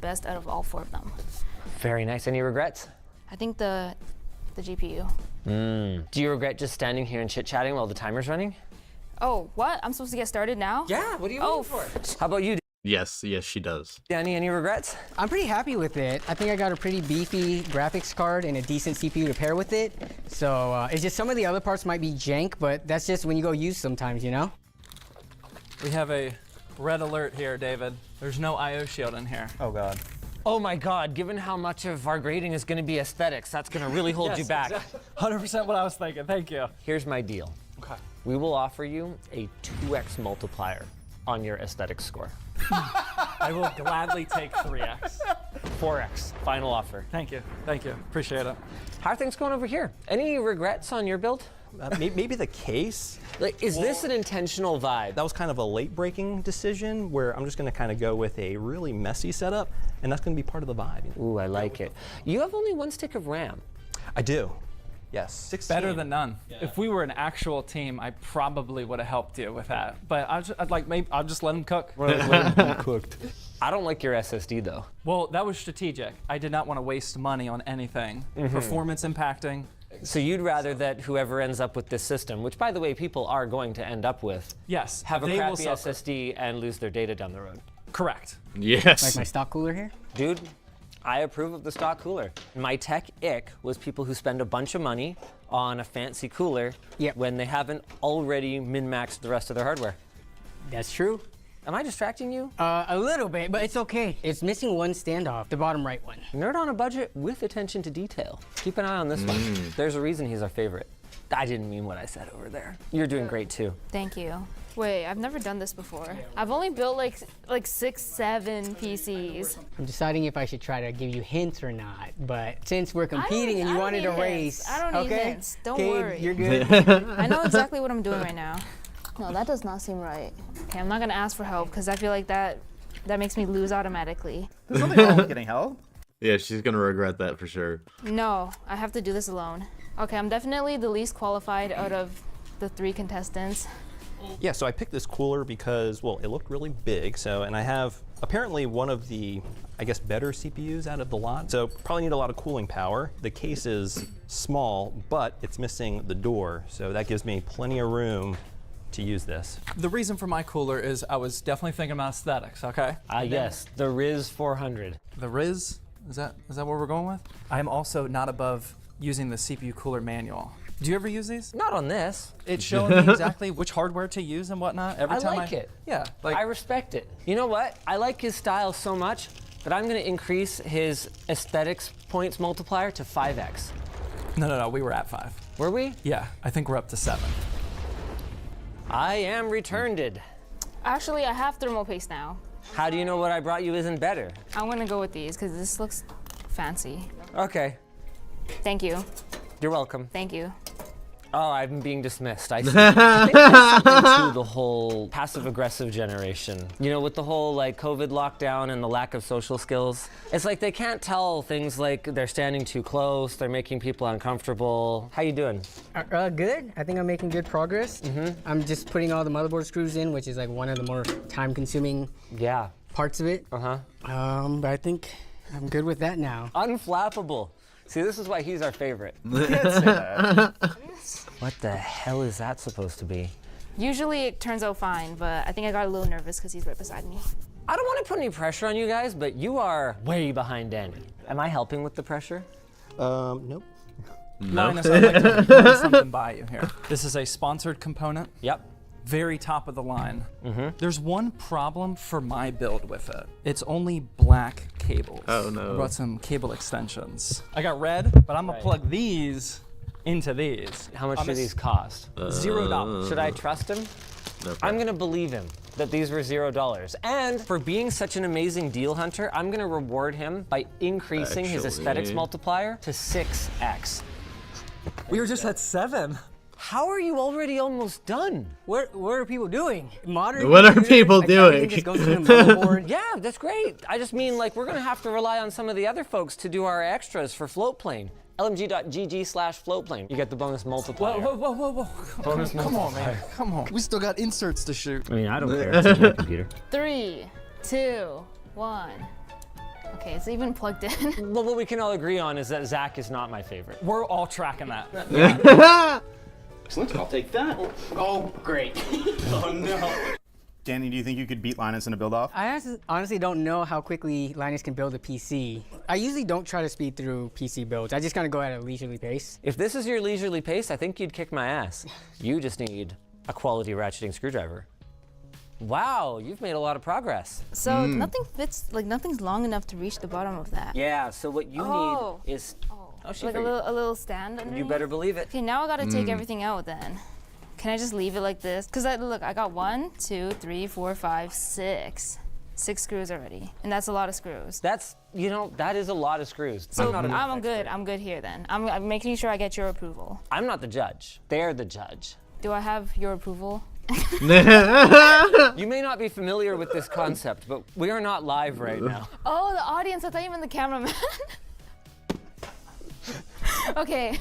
best out of all 4 of them. Very nice. Any regrets? I think the GPU. Do you regret just standing here and chit-chatting while the timer's running? Oh, what? I'm supposed to get started now? Yeah, what are you waiting for? How about you, Yes, she does. Danny? Any regrets? I'm pretty happy with it. I think I got a pretty beefy graphics card and a decent CPU to pair with it. So it's just some of the other parts might be jank, but that's just when you go use sometimes, you know? We have a red alert here, David. There's no IO shield in here. Oh God. Oh my God, given how much of our grading is gonna be aesthetics, that's gonna really hold you back. 100% what I was thinking, thank you. Here's my deal. Okay. We will offer you a 2x multiplier on your aesthetics score. I will gladly take 3x. 4x, final offer. Thank you, appreciate it. How are things going over here? Any regrets on your build? Maybe the case. Like, is this an intentional vibe? That was kind of a late-breaking decision where I'm just going to kind of go with a really messy setup, and that's going to be part of the vibe. Ooh, I like it. You have only 1 stick of RAM. I do. Yes. 16. Better than none. Yeah. If we were an actual team, I probably would have helped you with that. But I'll just let him cook. Let it be cooked. I don't like your SSD though. Well, that was strategic. I did not want to waste money on anything. Performance impacting. So you'd rather that whoever ends up with this system, which by the way, people are going to end up with, yes, have a they crappy will suffer. SSD and lose their data down the road. Correct. Yes. Like my stock cooler here? Dude, I approve of the stock cooler. My tech ick was people who spend a bunch of money on a fancy cooler when they haven't already min-maxed the rest of their hardware. That's true. Am I distracting you? A little bit, but it's okay. It's missing one standoff, the bottom right one. Nerd on a budget with attention to detail. Keep an eye on this one. There's a reason he's our favorite. I didn't mean what I said over there. You're doing great too. Thank you. Wait, I've never done this before. I've only built like 6, 7 PCs. I'm deciding if I should try to give you hints or not, but since we're competing and you wanted to race, I don't need okay? hints. Don't Okay, worry. You're good. I know exactly what I'm doing right now. No, that does not seem right. Okay, I'm not gonna ask for help because I feel like that makes me lose automatically. There's nothing wrong with getting help. Yeah, she's gonna regret that for sure. No, I have to do this alone. Okay, I'm definitely the least qualified out of the 3 contestants. Yeah, so I picked this cooler because, well, it looked really big. So, and I have apparently one of the, I guess, better CPUs out of the lot. So probably need a lot of cooling power. The case is small, but it's missing the door. So that gives me plenty of room to use this. The reason for my cooler is I was definitely thinking about aesthetics, okay? Yes, the Riz 400. The Riz, is that what we're going with? I am also not above using the CPU cooler manual. Do you ever use these? Not on this. It's showing me exactly which hardware to use and whatnot every time I like it. Yeah, I respect it. You know what? I like his style so much that I'm gonna increase his aesthetics points multiplier to 5x. No, we were at 5. Were we? Yeah, I think we're up to 7. I am returned. Actually, I have thermal paste now. How do you know what I brought you isn't better? I'm gonna go with these because this looks fancy. Okay, Thank you. you're welcome. Thank you. Oh, I'm being dismissed. I see. I think there's something to the whole passive-aggressive generation. You know, with the whole like COVID lockdown and the lack of social skills. It's like they can't tell things like they're standing too close, they're making people uncomfortable. How you doing? Good. I think I'm making good progress. I'm just putting all the motherboard screws in, which is like one of the more time-consuming parts of it. But I think I'm good with that now. Unflappable. See, this is why he's our favorite. You can't say that. What the hell is that supposed to be? Usually it turns out fine, but I think I got a little nervous because he's right beside me. I don't want to put any pressure on you guys, but you are way behind Danny. Am I helping with the pressure? Nope. Linus, I'd like to run something by you here. This is a sponsored component. Yep. Very top of the line. There's one problem for my build with it. It's only black cables. Oh no. I brought some cable extensions. I got red, but I'm gonna plug these into these. How much do these cost? $0. Should I trust him? No I'm gonna believe him that these were $0. And for being such an amazing deal hunter, I'm gonna reward him by increasing his aesthetics multiplier to 6x. We were just at 7. How are you already almost done? What are people doing? Modern What are computers, people like, everything doing? just goes to the motherboard. Yeah, that's great. I just mean like we're gonna have to rely on some of the other folks to do our extras for Floatplane. LMG.GG/Floatplane. You get the bonus multiplier. Whoa. Come on, man. Come on. We still got inserts to shoot. I mean, I don't care. It's my computer. 3, 2, 1. Okay, it's even plugged in. Well, what we can all agree on is that Zach is not my favorite. We're all tracking that. Excellent. I'll take that. Oh, great. Oh no. Danny, do you think you could beat Linus in a build-off? I honestly don't know how quickly Linus can build a PC. I usually don't try to speed through PC builds. I just kind of go at a leisurely pace. If this is your leisurely pace, I think you'd kick my ass. You just need a quality ratcheting screwdriver. Wow, you've made a lot of progress. So nothing fits, like nothing's long enough to reach the bottom of that. Yeah, so what you need is... Oh, she Like figured. a little stand underneath? You better believe it. Okay, now I gotta take everything out then. Can I just leave it like this? Cause look, I got 1, 2, 3, 4, 5, 6. 6 screws already, and that's a lot of screws. That's, you know, that is a lot of screws. So I'm not I'm good. I'm good here then. I'm making sure I get your approval. I'm not the judge. They're the judge. Do I have your approval? You may not be familiar with this concept, but we are not live right now. Oh, the audience. I thought you meant the cameraman. Okay.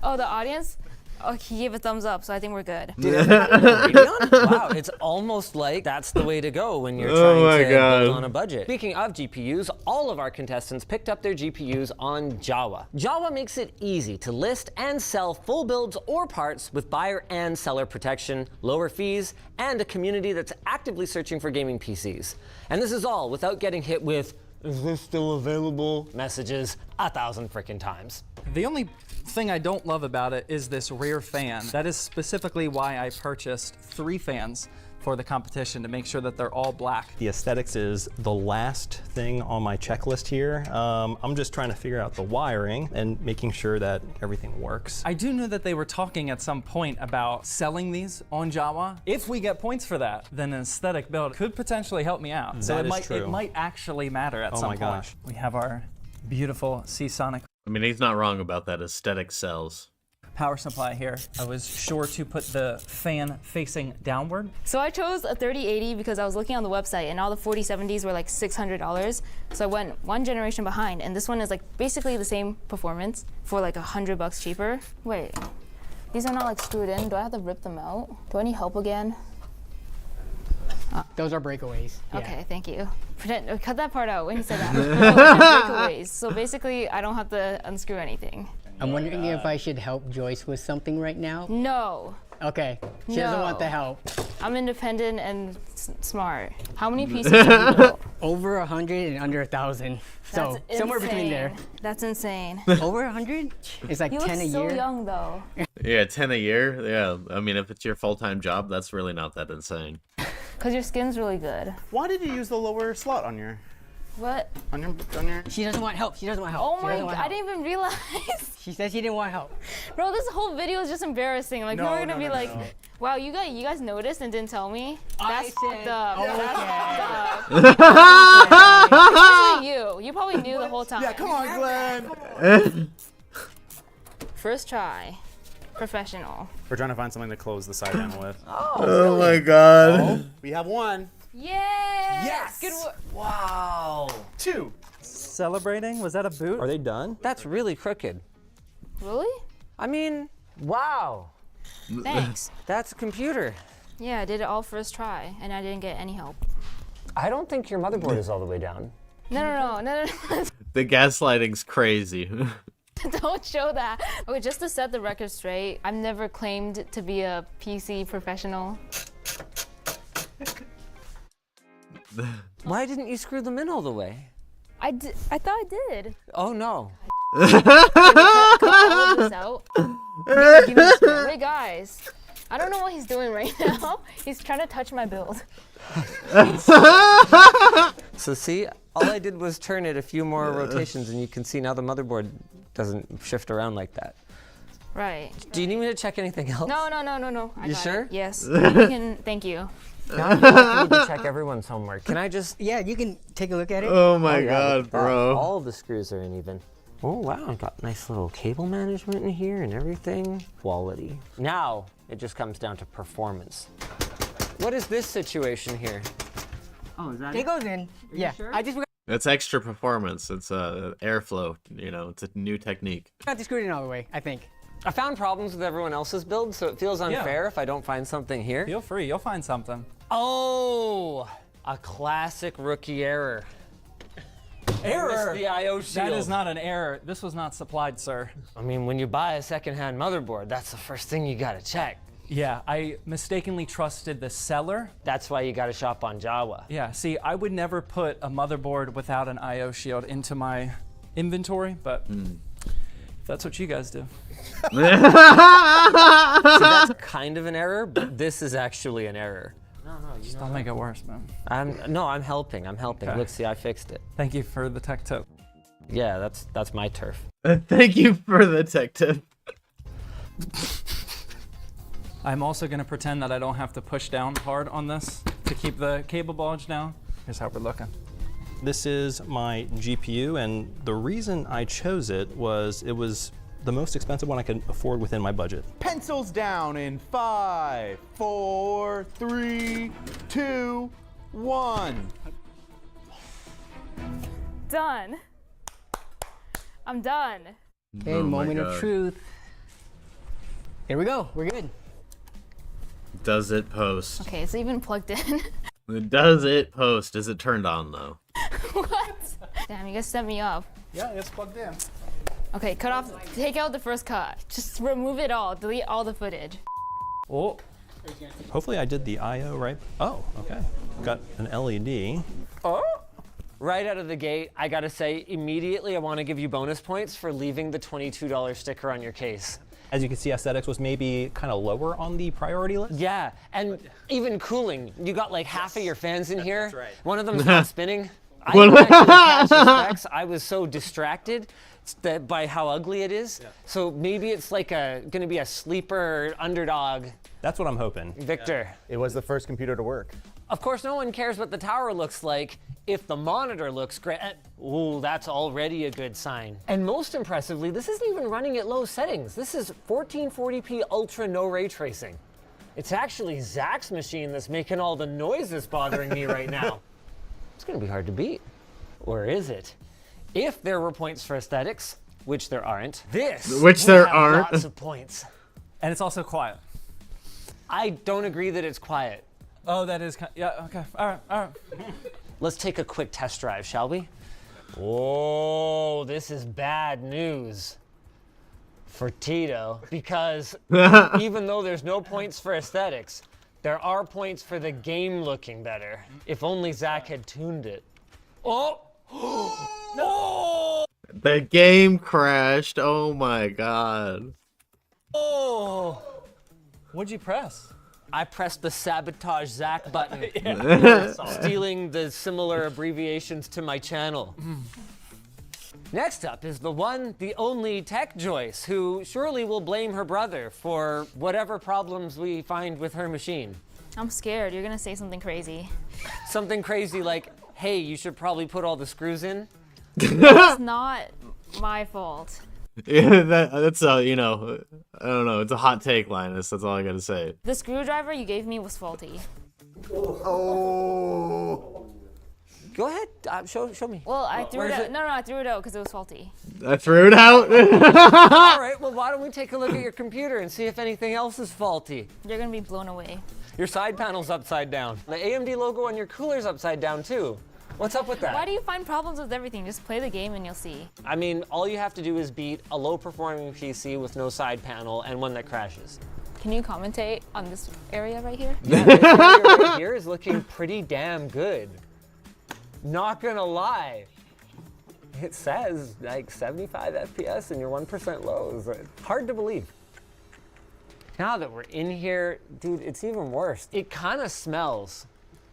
Oh, the audience? Oh, he gave a thumbs up, so I think we're good. Wow, it's almost like that's the way to go when you're trying to build on a budget. Speaking of GPUs, all of our contestants picked up their GPUs on Jawa. Jawa makes it easy to list and sell full builds or parts with buyer and seller protection, lower fees, and a community that's actively searching for gaming PCs. And this is all without getting hit with, "Is this still available?" messages 1,000 frickin' times. The only thing I don't love about it is this rear fan. That is specifically why I purchased 3 fans for the competition, to make sure that they're all black. The aesthetics is the last thing on my checklist here. I'm just trying to figure out the wiring and making sure that everything works. I do know that they were talking at some point about selling these on Jawa. If we get points for that, then an aesthetic build could potentially help me out. So That is it true. might actually matter at some my point. gosh. We have our beautiful Seasonic I mean, he's not wrong about that. Aesthetic sells. power supply here. I was sure to put the fan facing downward. So I chose a 3080 because I was looking on the website and all the 4070s were like $600. So I went one generation behind, and this one is like basically the same performance for like $100 cheaper. Wait, these are not like screwed in. Do I have to rip them out? Do I need help again? Those are breakaways. Yeah. Okay, thank you. Cut that part out when you said that. Breakaways. So basically, I don't have to unscrew anything. I'm wondering if I should help Joyce with something right now. No, Okay, she doesn't want the No. help. I'm independent and smart. How many pieces have you built? Over 100 and under 1,000. So That's somewhere between insane. there. That's insane. Over 100? It's like You 10 look a so year. young though. Yeah, 10 a year. Yeah, I mean, if it's your full-time job, that's really not that insane. Cause your skin's really good. Why did you use the lower slot on your What? on your? She doesn't want help. She doesn't want help. Oh She my doesn't god, want I help. didn't even realize. She said she didn't want help. Bro, this whole video is just embarrassing. Like people are gonna No, be no, like, no. wow, you guys noticed and didn't tell me? That's said, fucked up. okay. That's fucked up. Especially you. You probably knew the whole time. Yeah, come on, Glenn. First try. Professional. We're trying to find something to close the side panel with. Oh my god. We have 1, Yes! Yes! Good work. Wow. 2. Celebrating? Was that a boot? Are they done? That's really crooked. Really? I mean, wow. Thanks. That's a computer. Yeah, I did it all first try, and I didn't get any help. I don't think your motherboard is all the way down. No. The gaslighting's crazy. Don't show that. Okay, just to set the record straight, I've never claimed to be a PC professional. Why didn't you screw them in all the way? I thought I did. Oh no. Cut all of this out. Give me a screw. Wait, guys. I don't know what he's doing right now. He's trying to touch my build. So see, all I did was turn it a few more rotations, and you can see now the motherboard doesn't shift around like that. Right. Do you need me to check anything else? No. I You got sure? It. Yes. You can. Thank you. Now I feel like I need to check everyone's homework. Can I just? Yeah, you can take a look at it. Oh my Yeah, god, look at that. bro. All the screws are in even. Oh wow, I've got nice little cable management in here and everything. Quality. Now it just comes down to performance. What is this situation here? Oh, is that It goes in. Yeah. sure? I just forgot It's extra performance. It's airflow. You know, it's a new technique. to screw it in all the way, I think. I found problems with everyone else's build, so it feels unfair if I don't find something here. Feel free, you'll find something. Oh, a classic rookie error. Error. The I/O shield. That is not an error. This was not supplied, sir. I mean, when you buy a secondhand motherboard, that's the first thing you gotta check. Yeah, I mistakenly trusted the seller. That's why you gotta shop on Jawa. Yeah, see, I would never put a motherboard without an I/O shield into my inventory, but that's what you guys do. So that's kind of an error, but this is actually an error. Just don't make it worse, man. I'm helping. Okay. Look, see, I fixed it. Thank you for the tech tip. Yeah, that's my turf. Thank you for the tech tip. I'm also gonna pretend that I don't have to push down hard on this to keep the cable bulge down. Here's how we're looking. This is my GPU, and the reason I chose it was the most expensive one I could afford within my budget. Pencils down in 5, 4, 3, 2, 1. Done. I'm done. Okay, Oh my moment of God. truth. Here we go. We're good. Does it post? Okay, it's even plugged in. Does it post? Is it turned on though? What? Damn, you guys set me up. Yeah, it's plugged in. Okay, cut off, take out the first cut. Just remove it all, delete all the footage. Oh, Hopefully I did the I/O right. Oh, okay. Got an LED. Right out of the gate, I gotta say, immediately I wanna give you bonus points for leaving the $22 sticker on your case. As you can see, aesthetics was maybe kind of lower on the priority list. Yeah, and even cooling. You got like half of your fans in here. That's right. One of them's not spinning. I didn't actually catch the specs. I was so distracted by how ugly it is. So maybe it's like gonna be a sleeper underdog. That's what I'm hoping. Victor. It was the first computer to work. Of course, no one cares what the tower looks like if the monitor looks great. Ooh, that's already a good sign. And most impressively, this isn't even running at low settings. This is 1440p ultra no ray tracing. It's actually Zach's machine that's making all the noises bothering me right now. It's gonna be hard to beat. Or is it? If there were points for aesthetics, which there aren't, this Which would there have aren't. lots of points. and it's also quiet. I don't agree that it's quiet. Oh, that is yeah. Okay. All right. All right. Let's take a quick test drive, shall we? Oh, this is bad news for Tito, because even though there's no points for aesthetics, there are points for the game looking better. If only Zach had tuned it. Oh! Oh! The game crashed. Oh my God. Oh! What'd you press? I pressed the sabotage Zach button, stealing the similar abbreviations to my channel. Next up is the one, the only Tech Joyce, who surely will blame her brother for whatever problems we find with her machine. I'm scared, you're gonna say something crazy. Something crazy like, hey, you should probably put all the screws in. It's not my fault. Yeah, that's you know, I don't know. It's a hot take, Linus. That's all I gotta say. The screwdriver you gave me was faulty. Go ahead, show me. Well, I threw it Where's out. it? No, I threw it out because it was faulty. I threw it out. All right, well, why don't we take a look at your computer and see if anything else is faulty? You're gonna be blown away. Your side panel's upside down. The AMD logo on your cooler's upside down too. What's up with that? Why do you find problems with everything? Just play the game and you'll see. I mean, all you have to do is beat a low-performing PC with no side panel and one that crashes. Can you commentate on this area right here? Yeah, this area right here is looking pretty damn good. Not gonna lie. It says like 75 FPS and you're 1% low. It's hard to believe. Now that we're in here, dude, it's even worse. It kind of smells.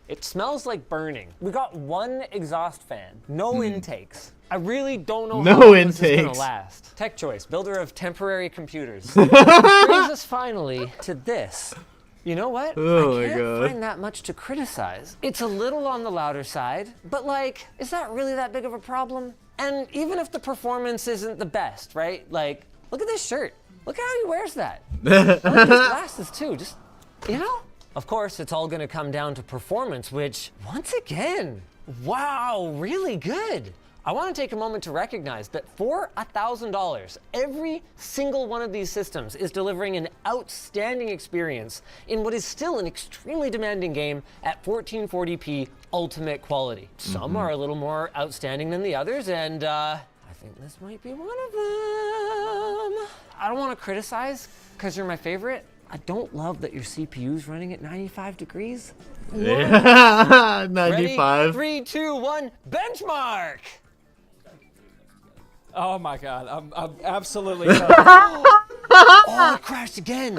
It smells like burning. We got one exhaust fan, no intakes. I really don't know how long this is gonna last. Tech Choice, builder of temporary computers. Brings us finally to this. You know what? Oh I my can't God. find that much to criticize. It's a little on the louder side, but like, is that really that big of a problem? And even if the performance isn't the best, right? Like, look at this shirt. Look how he wears that. I like his glasses too, just, you know? Of course, it's all gonna come down to performance, which, once again, wow, really good. I want to take a moment to recognize that for $1,000, every single one of these systems is delivering an outstanding experience in what is still an extremely demanding game at 1440p ultimate quality. Some are a little more outstanding than the others, and I think this might be one of them. I don't want to criticize because you're my favorite. I don't love that your CPU's running at 95 degrees. Yeah, 95. Ready? 3, 2, 1, benchmark! Oh my God, I'm absolutely. Oh, it crashed again.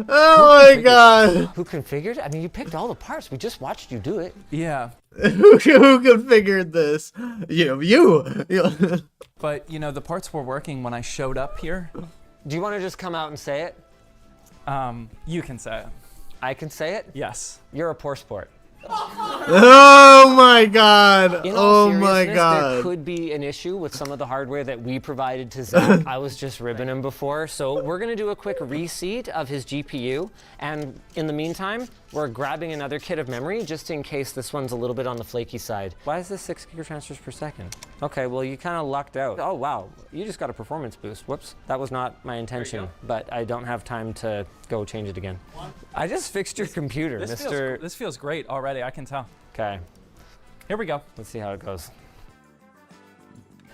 Oh my god. Who configured it? I mean, you picked all the parts. We just watched you do it. Yeah, Who configured this? You. but you know the parts were working when I showed up here. Do you want to just come out and say it? You can say it. I can say it? Yes. You're a poor sport. Oh my god. In all Oh my seriousness, there god. could be an issue with some of the hardware that we provided to Zach. I was just ribbing him before, so we're going to do a quick reseat of his GPU, and in the meantime, we're grabbing another kit of memory just in case this one's a little bit on the flaky side. Why is this 6 gigatransfers per second? Okay, well, you kind of lucked out. Oh, wow, you just got a performance boost. Whoops, that was not my intention, but I don't have time to go change it again. I just fixed your computer, Mr. This feels great already. I can tell. Okay. Here we go. Let's see how it goes.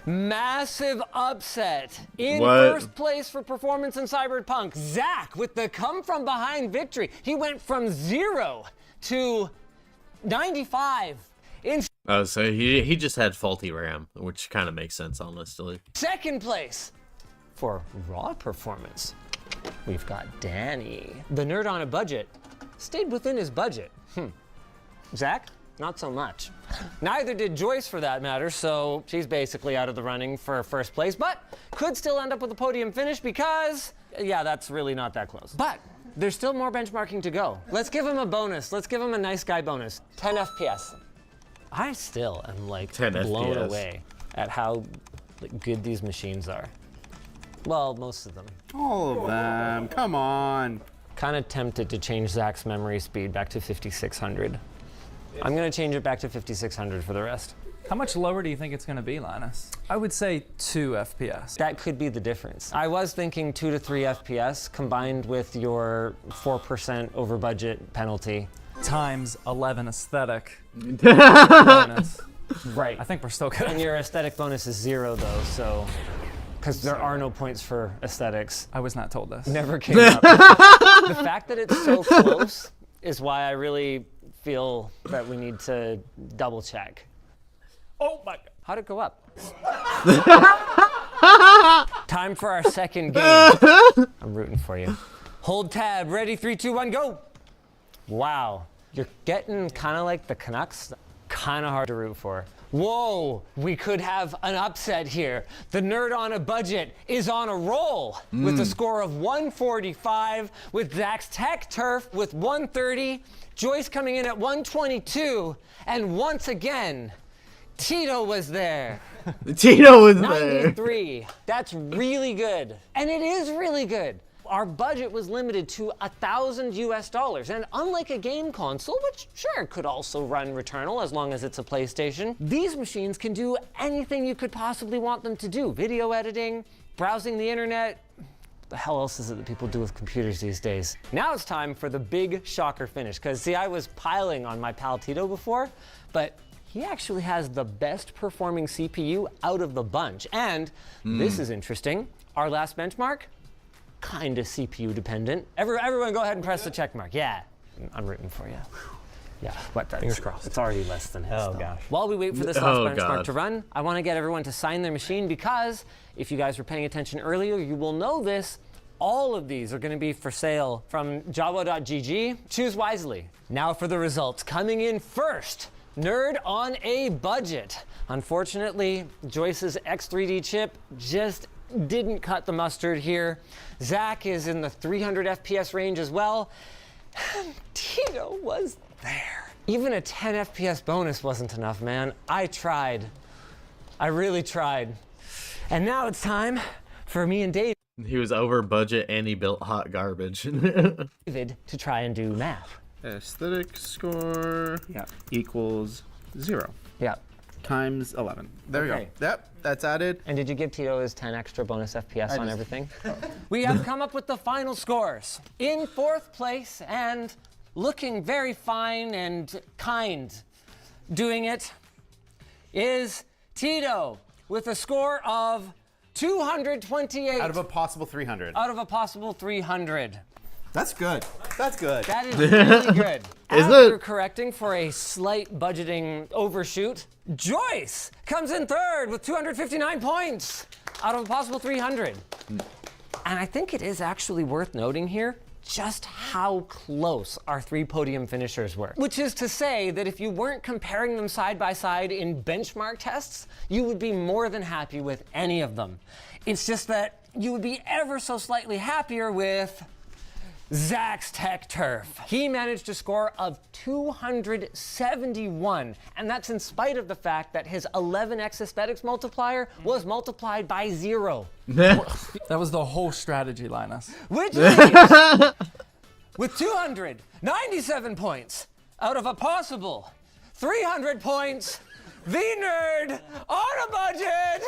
Massive upset. In What? first place for performance in Cyberpunk, Zach with the come from behind victory. He went from 0 to 95 in Oh, so he just had faulty RAM, which kind of makes sense, honestly. second place. For raw performance, we've got Danny. The nerd on a budget stayed within his budget. Zach? Not so much. Neither did Joyce for that matter, so she's basically out of the running for first place, but could still end up with a podium finish because, yeah, that's really not that close. But there's still more benchmarking to go. Let's give him a bonus. Let's give him a nice guy bonus. 10 FPS. I still am like 10 blown FPS. away at how good these machines are. Well, most of them. All of them. Come on. Kind of tempted to change Zach's memory speed back to 5600. I'm gonna change it back to 5600 for the rest. How much lower do you think it's going to be, Linus? I would say 2 FPS. That could be the difference. I was thinking 2 to 3 FPS combined with your 4% over budget penalty. Times 11 aesthetic. bonus. Right. I think we're still good. And your aesthetic bonus is 0 though, so, because there are no points for aesthetics. I was not told this. Never came up. The fact that it's so close is why I really feel that we need to double check. Oh my God. How'd it go up? Time for our second game. I'm rooting for you. Hold tab, ready, 3, 2, 1, go! Wow, you're getting kind of like the Canucks. Kind of hard to root for. Whoa, we could have an upset here. The nerd on a budget is on a roll with a score of 145, with Zach's Tech Turf with 130, Joyce coming in at 122, and once again, Tito was there. Tito was there. 93. That's really good. And it is really good. Our budget was limited to $1,000 US, and unlike a game console, which sure could also run Returnal as long as it's a PlayStation, these machines can do anything you could possibly want them to do. Video editing, browsing the internet. What the hell else is it that people do with computers these days? Now it's time for the big shocker finish, because see, I was piling on my pal Tito before, but he actually has the best performing CPU out of the bunch. And this is interesting. Our last benchmark, kind of CPU dependent. Everyone go ahead and press the check mark. Yeah, I'm rooting for you. Yeah, what? Fingers crossed. It's already less than his. Oh, gosh. While we wait for this last Oh, benchmark God. to run, I want to get everyone to sign their machine because if you guys were paying attention earlier, you will know this. All of these are going to be for sale from Jawa.gg. Choose wisely. Now for the results. Coming in first, Nerd on a budget. Unfortunately, Joyce's X3D chip just didn't cut the mustard here. Zach is in the 300 FPS range as well. Tito was there. Even a 10 FPS bonus wasn't enough, man. I tried. I really tried. And now it's time for me and David He was over budget and he built hot garbage. to try and do math. Aesthetic score equals 0. Yeah. times 11. There you Okay. go. Yep, that's added. And did you give Tito his 10 extra bonus FPS on everything? We have come up with the final scores. In 4th place and looking very fine and kind, doing it, is Tito with a score of 228 Out of a possible 300. out of a possible 300. That's good. That's good. That is really good. Is After it? correcting for a slight budgeting overshoot, Joyce comes in 3rd with 259 points out of a possible 300. And I think it is actually worth noting here just how close our 3 podium finishers were. Which is to say that if you weren't comparing them side by side in benchmark tests, you would be more than happy with any of them. It's just that you would be ever so slightly happier with Zach's Tech Turf. He managed a score of 271, and that's in spite of the fact that his 11x aesthetics multiplier was multiplied by 0. That was the whole strategy, Linus. Which leaves, with 297 points out of a possible 300 points, the nerd on a budget,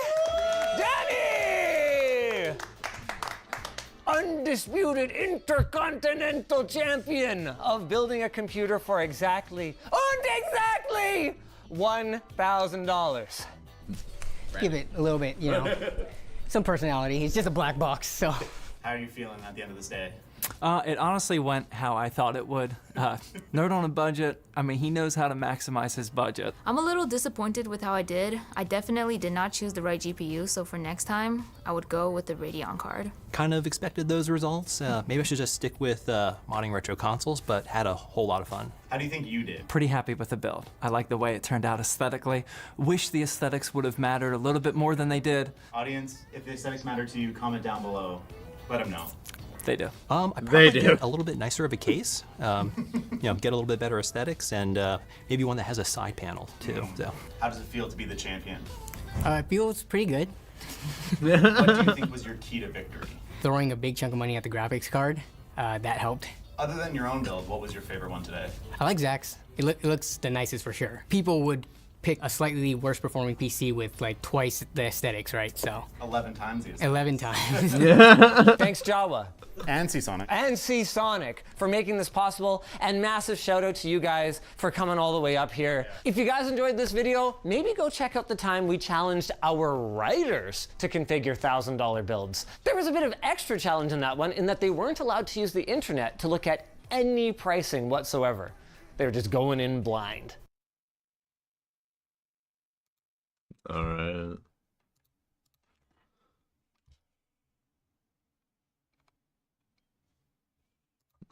Danny! Undisputed intercontinental champion of building a computer for exactly $1,000. Give it a little bit, you know, some personality. He's just a black box, so. How are you feeling at the end of this day? It honestly went how I thought it would. Nerd on a budget, I mean, he knows how to maximize his budget. I'm a little disappointed with how I did. I definitely did not choose the right GPU, so for next time, I would go with the Radeon card. Kind of expected those results. Maybe I should just stick with modding retro consoles, but had a whole lot of fun. How do you think you did? Pretty happy with the build. I like the way it turned out aesthetically. Wish the aesthetics would have mattered a little bit more than they did. Audience, if the aesthetics matter to you, comment down below. Let them know. They do. I probably do. get a little bit nicer of a case, you know, get a little bit better aesthetics, and maybe one that has a side panel too. So. How does it feel to be the champion? It feels pretty good. What do you think was your key to victory? Throwing a big chunk of money at the graphics card, that helped. Other than your own build, what was your favorite one today? I like Zach's. It looks the nicest for sure. People would pick a slightly worse performing PC with like twice the aesthetics, right? So 11 times the aesthetics. 11 times. Thanks, Jawa. And Seasonic. And Seasonic for making this possible, and massive shout out to you guys for coming all the way up here. If you guys enjoyed this video, maybe go check out the time we challenged our writers to configure $1,000 builds. There was a bit of extra challenge in that one in that they weren't allowed to use the internet to look at any pricing whatsoever. They were just going in blind. All right.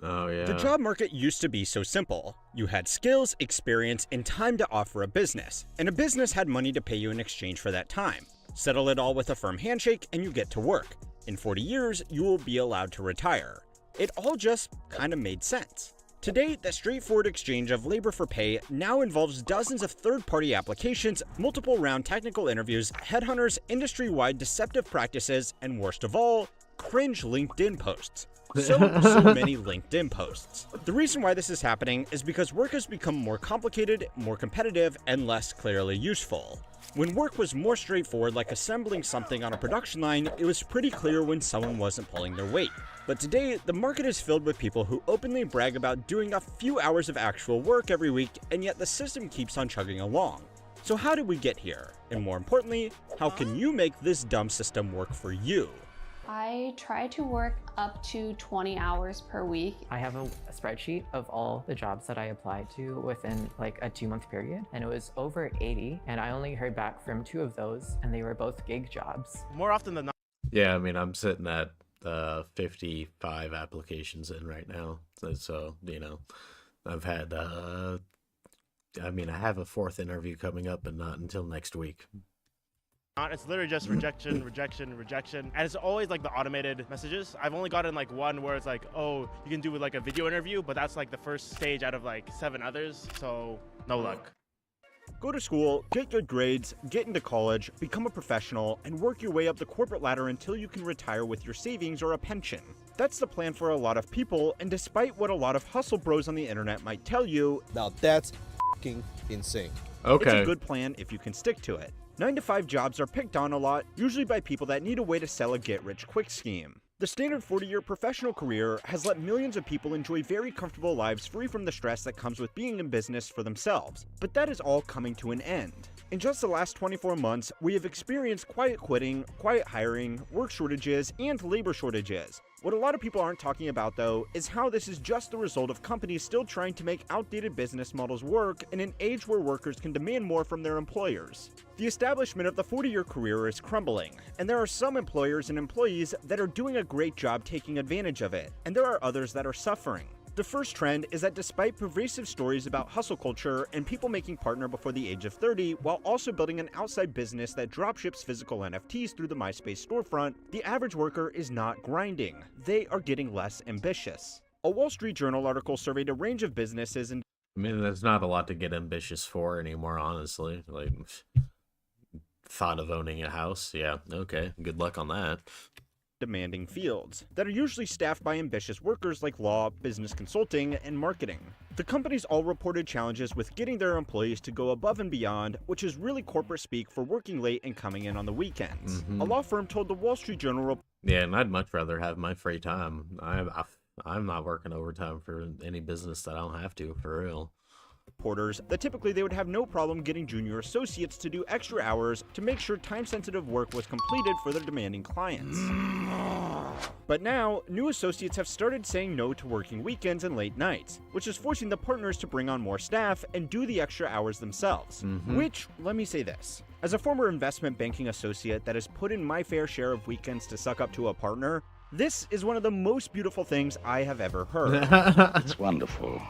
Oh, yeah. The job market used to be so simple. You had skills, experience, and time to offer a business, and a business had money to pay you in exchange for that time. Settle it all with a firm handshake, and you get to work. In 40 years, you will be allowed to retire. It all just kind of made sense. Today, the straightforward exchange of labor for pay now involves dozens of third-party applications, multiple round technical interviews, headhunters, industry-wide deceptive practices, and worst of all, cringe LinkedIn posts. So many LinkedIn posts. The reason why this is happening is because work has become more complicated, more competitive, and less clearly useful. When work was more straightforward, like assembling something on a production line, it was pretty clear when someone wasn't pulling their weight. But today, the market is filled with people who openly brag about doing a few hours of actual work every week, and yet the system keeps on chugging along. So how did we get here? And more importantly, how can you make this dumb system work for you? I try to work up to 20 hours per week. I have a spreadsheet of all the jobs that I applied to within like a 2-month period, and it was over 80, and I only heard back from 2 of those, and they were both gig jobs. More often than not. Yeah, I mean, I'm sitting at 55 applications in right now. So you know, I've had, I mean, I have a 4th interview coming up, but not until next week. It's literally just rejection, rejection, rejection. And it's always like the automated messages. I've only gotten like one where it's like, oh, you can do like a video interview, but that's like the first stage out of like 7 others. So no luck. Go to school, get good grades, get into college, become a professional, and work your way up the corporate ladder until you can retire with your savings or a pension. That's the plan for a lot of people, and despite what a lot of hustle bros on the internet might tell you, now that's fucking insane. Okay. It's a good plan if you can stick to it. 9-to-5 jobs are picked on a lot, usually by people that need a way to sell a get-rich-quick scheme. The standard 40-year professional career has let millions of people enjoy very comfortable lives free from the stress that comes with being in business for themselves, but that is all coming to an end. In just the last 24 months, we have experienced quiet quitting, quiet hiring, work shortages, and labor shortages. What a lot of people aren't talking about, though, is how this is just the result of companies still trying to make outdated business models work in an age where workers can demand more from their employers. The establishment of the 40-year career is crumbling, and there are some employers and employees that are doing a great job taking advantage of it, and there are others that are suffering. The first trend is that despite pervasive stories about hustle culture and people making partner before the age of 30 while also building an outside business that dropships physical NFTs through the MySpace storefront, the average worker is not grinding. They are getting less ambitious. A Wall Street Journal article surveyed a range of businesses and I mean, there's not a lot to get ambitious for anymore, honestly. Like, thought of owning a house? Yeah, okay. Good luck on that. demanding fields that are usually staffed by ambitious workers like law, business consulting, and marketing. The companies all reported challenges with getting their employees to go above and beyond, which is really corporate speak for working late and coming in on the weekends. A law firm told the Wall Street Journal. Yeah, and I'd much rather have my free time. I'm not working overtime for any business that I don't have to, for real. Reporters that typically they would have no problem getting junior associates to do extra hours to make sure time-sensitive work was completed for their demanding clients. But now, new associates have started saying no to working weekends and late nights, which is forcing the partners to bring on more staff and do the extra hours themselves. Which, let me say this, as a former investment banking associate that has put in my fair share of weekends to suck up to a partner, this is one of the most beautiful things I have ever heard. It's wonderful.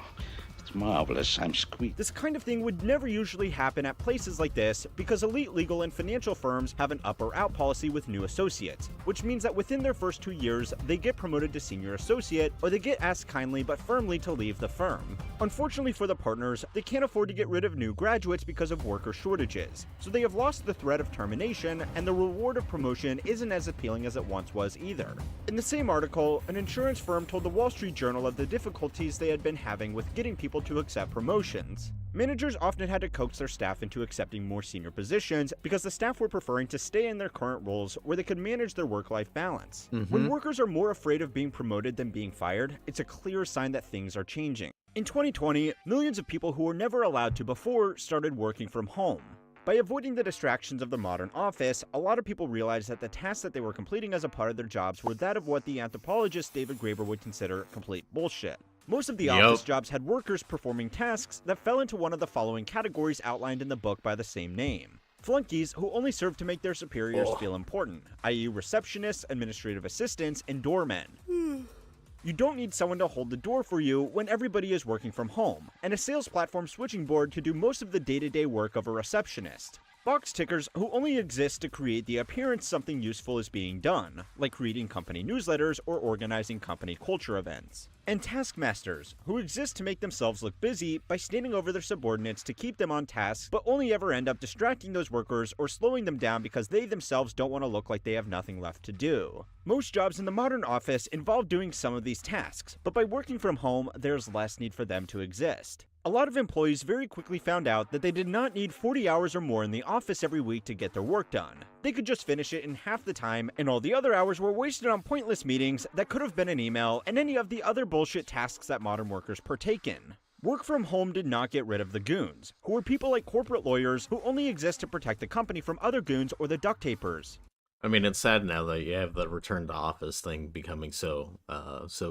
It's marvelous. I'm squeaked. This kind of thing would never usually happen at places like this because elite legal and financial firms have an up or out policy with new associates, which means that within their first 2 years, they get promoted to senior associate or they get asked kindly but firmly to leave the firm. Unfortunately for the partners, they can't afford to get rid of new graduates because of worker shortages, so they have lost the threat of termination and the reward of promotion isn't as appealing as it once was either. In the same article, an insurance firm told the Wall Street Journal of the difficulties they had been having with getting people to accept promotions. Managers often had to coax their staff into accepting more senior positions because the staff were preferring to stay in their current roles where they could manage their work-life balance. When workers are more afraid of being promoted than being fired, it's a clear sign that things are changing. In 2020, millions of people who were never allowed to before started working from home. By avoiding the distractions of the modern office, a lot of people realized that the tasks that they were completing as a part of their jobs were that of what the anthropologist David Graeber would consider complete bullshit. Most of the office jobs had workers performing tasks that fell into one of the following categories outlined in the book by the same name. Flunkies who only serve to make their superiors feel important, i.e. receptionists, administrative assistants, and doormen. You don't need someone to hold the door for you when everybody is working from home, and a sales platform switching board to do most of the day-to-day work of a receptionist. Box tickers who only exist to create the appearance something useful is being done, like creating company newsletters or organizing company culture events. And taskmasters, who exist to make themselves look busy by standing over their subordinates to keep them on task, but only ever end up distracting those workers or slowing them down because they themselves don't want to look like they have nothing left to do. Most jobs in the modern office involve doing some of these tasks, but by working from home, there's less need for them to exist. A lot of employees very quickly found out that they did not need 40 hours or more in the office every week to get their work done. They could just finish it in half the time, and all the other hours were wasted on pointless meetings that could have been an email and any of the other bullshit tasks that modern workers partake in. Work from home did not get rid of the goons, who were people like corporate lawyers who only exist to protect the company from other goons or the duct tapers. I mean, it's sad now that you have the return to office thing becoming so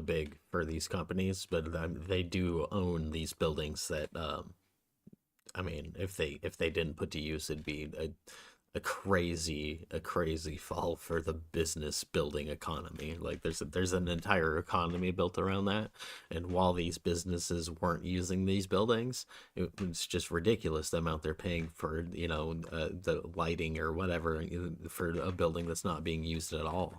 big for these companies, but they do own these buildings that, I mean, if they didn't put to use, it'd be a crazy fall for the business building economy. Like there's an entire economy built around that, and while these businesses weren't using these buildings, it's just ridiculous the amount they're paying for the lighting or whatever for a building that's not being used at all,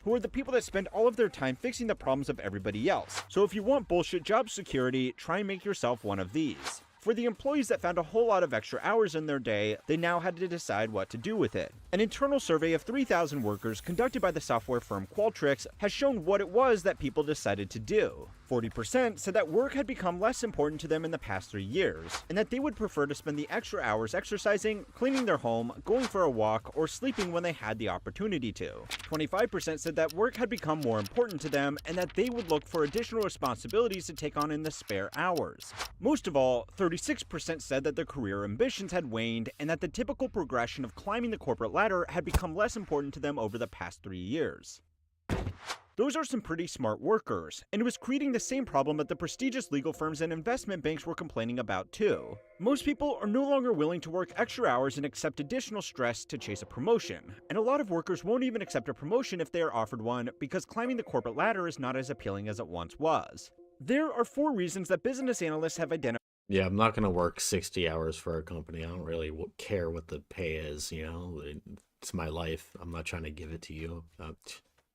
Who are the people that spend all of their time fixing the problems of everybody else. So if you want bullshit job security, try and make yourself one of these. For the employees that found a whole lot of extra hours in their day, they now had to decide what to do with it. An internal survey of 3,000 workers conducted by the software firm Qualtrics has shown what it was that people decided to do. 40% said that work had become less important to them in the past 3 years, and that they would prefer to spend the extra hours exercising, cleaning their home, going for a walk, or sleeping when they had the opportunity to. 25% said that work had become more important to them, and that they would look for additional responsibilities to take on in the spare hours. Most of all, 36% said that their career ambitions had waned, and that the typical progression of climbing the corporate ladder had become less important to them over the past 3 years. Those are some pretty smart workers, and it was creating the same problem that the prestigious legal firms and investment banks were complaining about too. Most people are no longer willing to work extra hours and accept additional stress to chase a promotion, and a lot of workers won't even accept a promotion if they are offered one because climbing the corporate ladder is not as appealing as it once was. There are 4 reasons that business analysts have identified. Yeah, I'm not going to work 60 hours for a company. I don't really care what the pay is, you know? It's my life. I'm not trying to give it to you.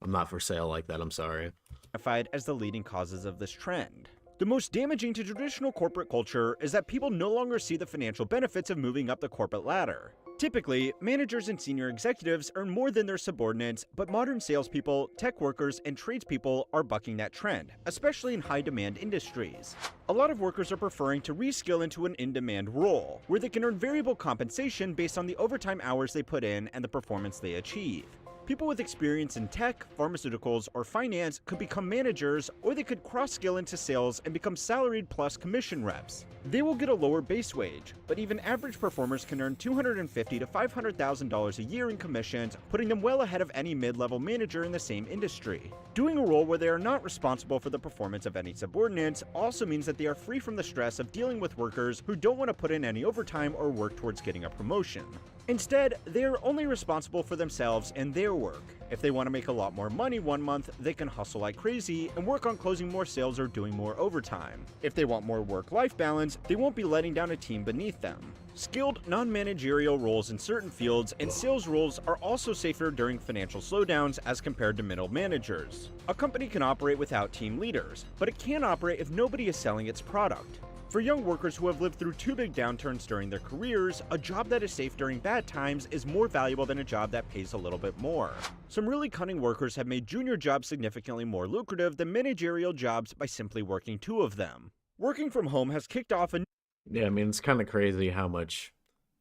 I'm not for sale like that, I'm sorry. Identified as the leading causes of this trend. The most damaging to traditional corporate culture is that people no longer see the financial benefits of moving up the corporate ladder. Typically, managers and senior executives earn more than their subordinates, but modern salespeople, tech workers, and tradespeople are bucking that trend, especially in high-demand industries. A lot of workers are preferring to reskill into an in-demand role, where they can earn variable compensation based on the overtime hours they put in and the performance they achieve. People with experience in tech, pharmaceuticals, or finance could become managers, or they could cross-skill into sales and become salaried plus commission reps. They will get a lower base wage, but even average performers can earn $250,000 to $500,000 a year in commissions, putting them well ahead of any mid-level manager in the same industry. Doing a role where they are not responsible for the performance of any subordinates also means that they are free from the stress of dealing with workers who don't want to put in any overtime or work towards getting a promotion. Instead, they are only responsible for themselves and their work. If they want to make a lot more money one month, they can hustle like crazy and work on closing more sales or doing more overtime. If they want more work-life balance, they won't be letting down a team beneath them. Skilled, non-managerial roles in certain fields and sales roles are also safer during financial slowdowns as compared to middle managers. A company can operate without team leaders, but it can't operate if nobody is selling its product. For young workers who have lived through 2 big downturns during their careers, a job that is safe during bad times is more valuable than a job that pays a little bit more. Some really cunning workers have made junior jobs significantly more lucrative than managerial jobs by simply working 2 of them. Working from home has kicked off a... Yeah, I mean, it's kind of crazy how much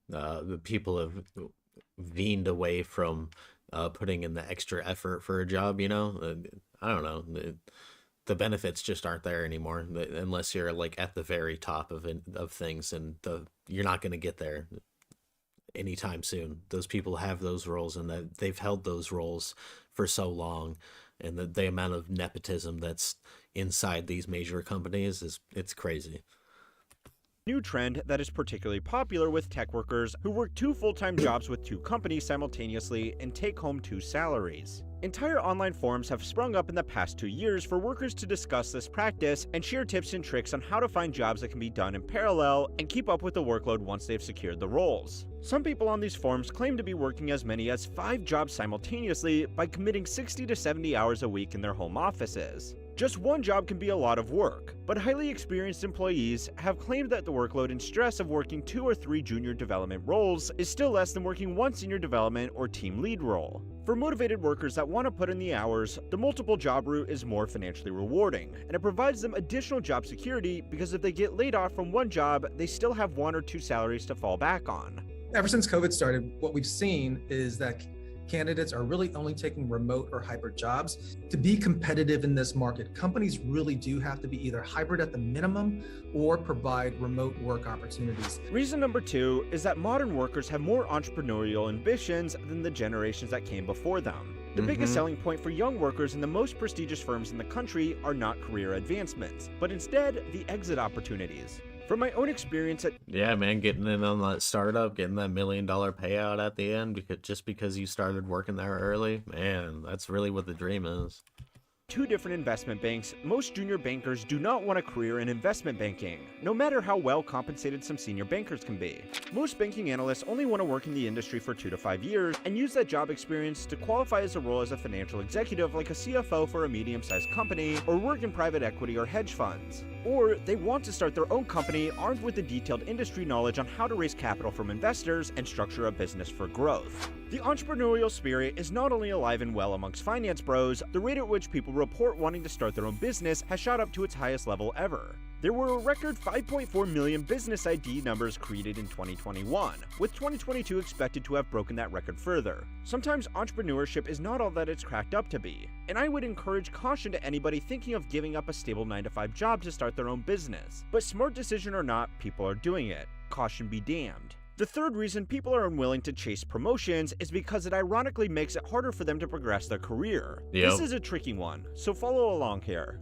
the people have weaned away from putting in the extra effort for a job, you know? I don't know. The benefits just aren't there anymore unless you're like at the very top of things, and you're not going to get there anytime soon. Those people have those roles, and they've held those roles for so long, and the amount of nepotism that's inside these major companies it's crazy. New trend that is particularly popular with tech workers who work 2 full-time jobs with 2 companies simultaneously and take home 2 salaries. Entire online forums have sprung up in the past 2 years for workers to discuss this practice and share tips and tricks on how to find jobs that can be done in parallel and keep up with the workload once they've secured the roles. Some people on these forums claim to be working as many as 5 jobs simultaneously by committing 60 to 70 hours a week in their home offices. Just one job can be a lot of work, but highly experienced employees have claimed that the workload and stress of working 2 or 3 junior development roles is still less than working 1 senior development or team lead role. For motivated workers that want to put in the hours, the multiple job route is more financially rewarding, and it provides them additional job security because if they get laid off from one job, they still have 1 or 2 salaries to fall back on. Ever since COVID started, what we've seen is that candidates are really only taking remote or hybrid jobs. To be competitive in this market, companies really do have to be either hybrid at the minimum or provide remote work opportunities. Reason number 2 is that modern workers have more entrepreneurial ambitions than the generations that came before them. The biggest selling point for young workers in the most prestigious firms in the country are not career advancements, but instead the exit opportunities. From my own experience at... Yeah, man, getting in on that startup, getting that $1 million payout at the end because you started working there early, man, that's really what the dream is. 2 different investment banks, most junior bankers do not want a career in investment banking, no matter how well compensated some senior bankers can be. Most banking analysts only want to work in the industry for 2 to 5 years and use that job experience to qualify as a role as a financial executive like a CFO for a medium-sized company or work in private equity or hedge funds. Or they want to start their own company armed with the detailed industry knowledge on how to raise capital from investors and structure a business for growth. The entrepreneurial spirit is not only alive and well amongst finance bros, the rate at which people report wanting to start their own business has shot up to its highest level ever. There were a record 5.4 million business ID numbers created in 2021, with 2022 expected to have broken that record further. Sometimes entrepreneurship is not all that it's cracked up to be, and I would encourage caution to anybody thinking of giving up a stable 9-to-5 job to start their own business. But smart decision or not, people are doing it. Caution be damned. The third reason people are unwilling to chase promotions is because it ironically makes it harder for them to progress their career. Yep. This is a tricky one, so follow along here.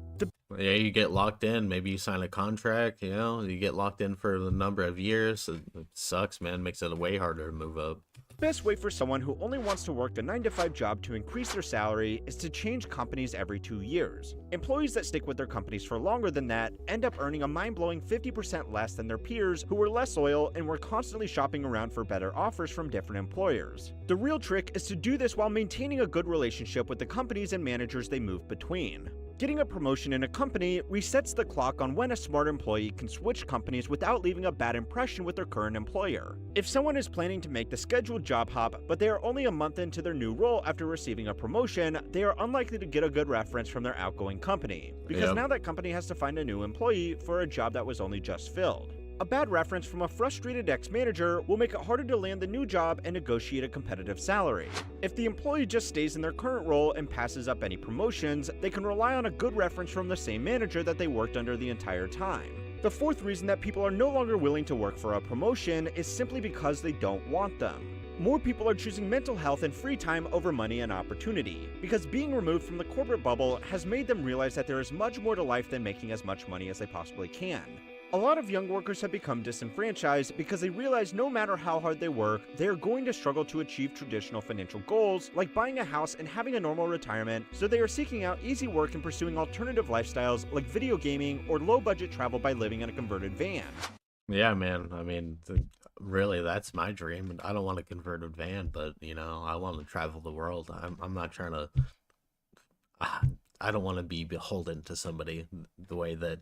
Yeah, you get locked in. Maybe you sign a contract, you know, you get locked in for a number of years. It sucks, man. Makes it way harder to move up. Best way for someone who only wants to work the 9-to-5 job to increase their salary is to change companies every 2 years. Employees that stick with their companies for longer than that end up earning a mind-blowing 50% less than their peers who were less loyal and were constantly shopping around for better offers from different employers. The real trick is to do this while maintaining a good relationship with the companies and managers they move between. Getting a promotion in a company resets the clock on when a smart employee can switch companies without leaving a bad impression with their current employer. If someone is planning to make the scheduled job hop, but they are only a month into their new role after receiving a promotion, they are unlikely to get a good reference from their outgoing company, because now that company has to find a new employee for a job that was only just filled. A bad reference from a frustrated ex-manager will make it harder to land the new job and negotiate a competitive salary. If the employee just stays in their current role and passes up any promotions, they can rely on a good reference from the same manager that they worked under the entire time. The fourth reason that people are no longer willing to work for a promotion is simply because they don't want them. More people are choosing mental health and free time over money and opportunity, because being removed from the corporate bubble has made them realize that there is much more to life than making as much money as they possibly can. A lot of young workers have become disenfranchised because they realize no matter how hard they work, they are going to struggle to achieve traditional financial goals like buying a house and having a normal retirement, so they are seeking out easy work and pursuing alternative lifestyles like video gaming or low-budget travel by living in a converted van. Yeah, man. I mean, really, that's my dream. I don't want a converted van, but, you know, I want to travel the world. I'm not trying to... I don't want to be beholden to somebody the way that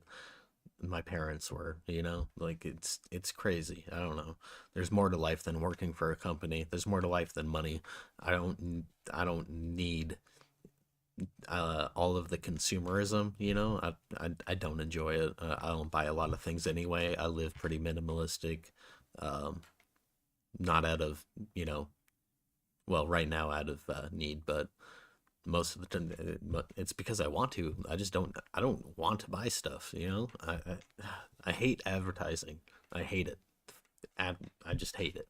my parents were, you know, like it's crazy. I don't know. There's more to life than working for a company. There's more to life than money. I don't need all of the consumerism, you know. I don't enjoy it. I don't buy a lot of things anyway. I live pretty minimalistic, not out of, you know, well, right now out of need, but most of the time it's because I want to. I don't want to buy stuff, you know. I hate advertising. I hate it. I just hate it.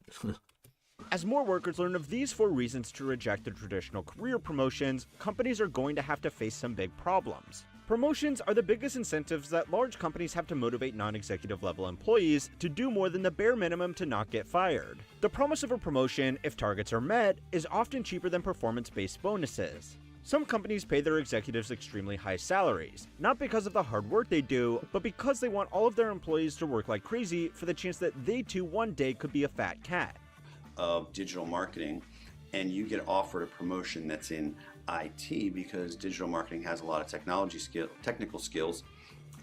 As more workers learn of these 4 reasons to reject the traditional career promotions, companies are going to have to face some big problems. Promotions are the biggest incentives that large companies have to motivate non-executive level employees to do more than the bare minimum to not get fired. The promise of a promotion, if targets are met, is often cheaper than performance-based bonuses. Some companies pay their executives extremely high salaries, not because of the hard work they do, but because they want all of their employees to work like crazy for the chance that they too one day could be a fat cat. Of digital marketing, and you get offered a promotion that's in IT because digital marketing has a lot of technical skills,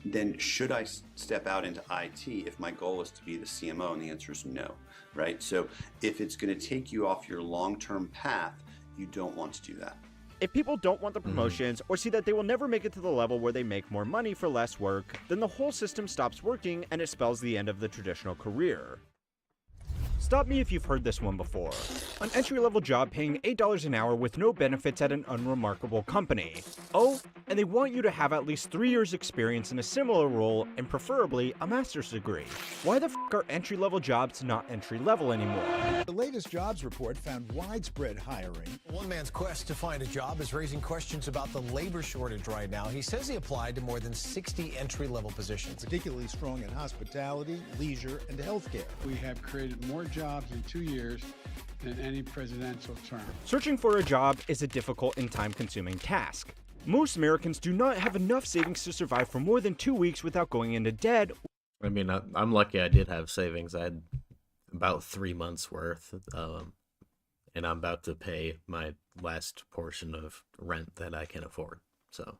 then should I step out into IT if my goal is to be the CMO? And the answer is no, right? So if it's going to take you off your long-term path, you don't want to do that. If people don't want the promotions or see that they will never make it to the level where they make more money for less work, then the whole system stops working and it spells the end of the traditional career. Stop me if you've heard this one before. An entry-level job paying $8 an hour with no benefits at an unremarkable company. Oh, and they want you to have at least 3 years experience in a similar role and preferably a master's degree. Why the f*** are entry-level jobs not entry-level anymore? The latest jobs report found widespread hiring. One man's quest to find a job is raising questions about the labor shortage right now. He says he applied to more than 60 entry-level positions. Particularly strong in hospitality, leisure, and healthcare. We have created more jobs in 2 years than any presidential term. Searching for a job is a difficult and time-consuming task. Most Americans do not have enough savings to survive for more than 2 weeks without going into debt. I mean, I'm lucky I did have savings. I had about 3 months worth, and I'm about to pay my last portion of rent that I can afford, so...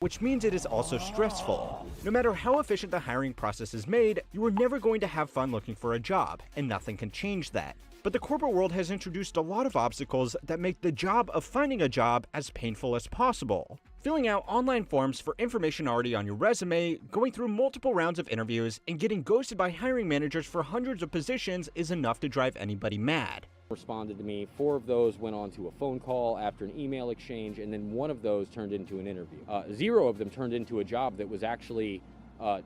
which means it is also stressful. No matter how efficient the hiring process is made, you are never going to have fun looking for a job, and nothing can change that. But the corporate world has introduced a lot of obstacles that make the job of finding a job as painful as possible. Filling out online forms for information already on your resume, going through multiple rounds of interviews, and getting ghosted by hiring managers for hundreds of positions is enough to drive anybody mad. Responded to me. 4 of those went on to a phone call after an email exchange, and then 1 of those turned into an interview. 0 of them turned into a job that was actually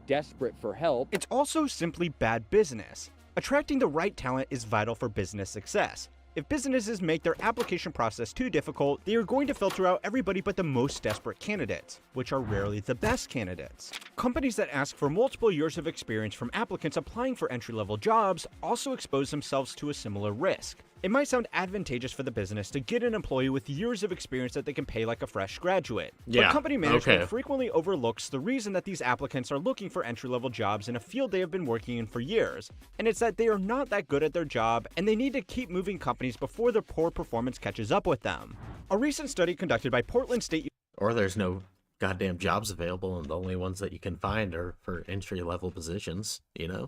desperate for help. It's also simply bad business. Attracting the right talent is vital for business success. If businesses make their application process too difficult, they are going to filter out everybody but the most desperate candidates, which are rarely the best candidates. Companies that ask for multiple years of experience from applicants applying for entry-level jobs also expose themselves to a similar risk. It might sound advantageous for the business to get an employee with years of experience that they can pay like a fresh graduate. But company management frequently overlooks the reason that these applicants are looking for entry-level jobs in a field they have been working in for years. And it's that they are not that good at their job, and they need to keep moving companies before their poor performance catches up with them. A recent study conducted by Portland State... Or there's no goddamn jobs available, and the only ones that you can find are for entry-level positions, you know?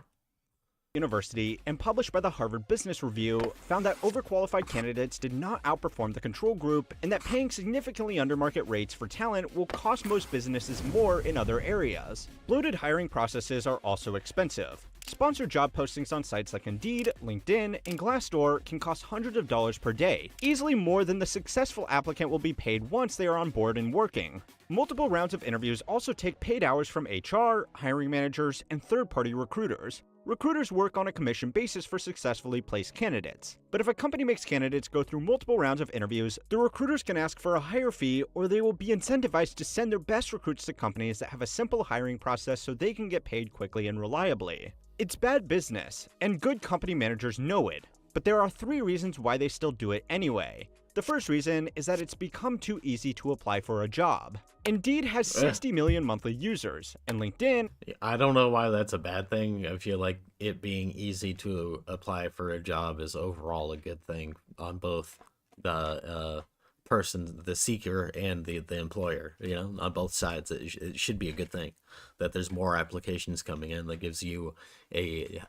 University and published by the Harvard Business Review found that overqualified candidates did not outperform the control group, and that paying significantly under market rates for talent will cost most businesses more in other areas. Bloated hiring processes are also expensive. Sponsored job postings on sites like Indeed, LinkedIn, and Glassdoor can cost hundreds of dollars per day, easily more than the successful applicant will be paid once they are on board and working. Multiple rounds of interviews also take paid hours from HR, hiring managers, and third-party recruiters. Recruiters work on a commission basis for successfully placed candidates. But if a company makes candidates go through multiple rounds of interviews, the recruiters can ask for a higher fee, or they will be incentivized to send their best recruits to companies that have a simple hiring process so they can get paid quickly and reliably. It's bad business, and good company managers know it, but there are 3 reasons why they still do it anyway. The first reason is that it's become too easy to apply for a job. Indeed has 60 million monthly users, and LinkedIn... I don't know why that's a bad thing. I feel like it being easy to apply for a job is overall a good thing on both the person, the seeker, and the employer. You know, on both sides, it should be a good thing that there's more applications coming in that gives you a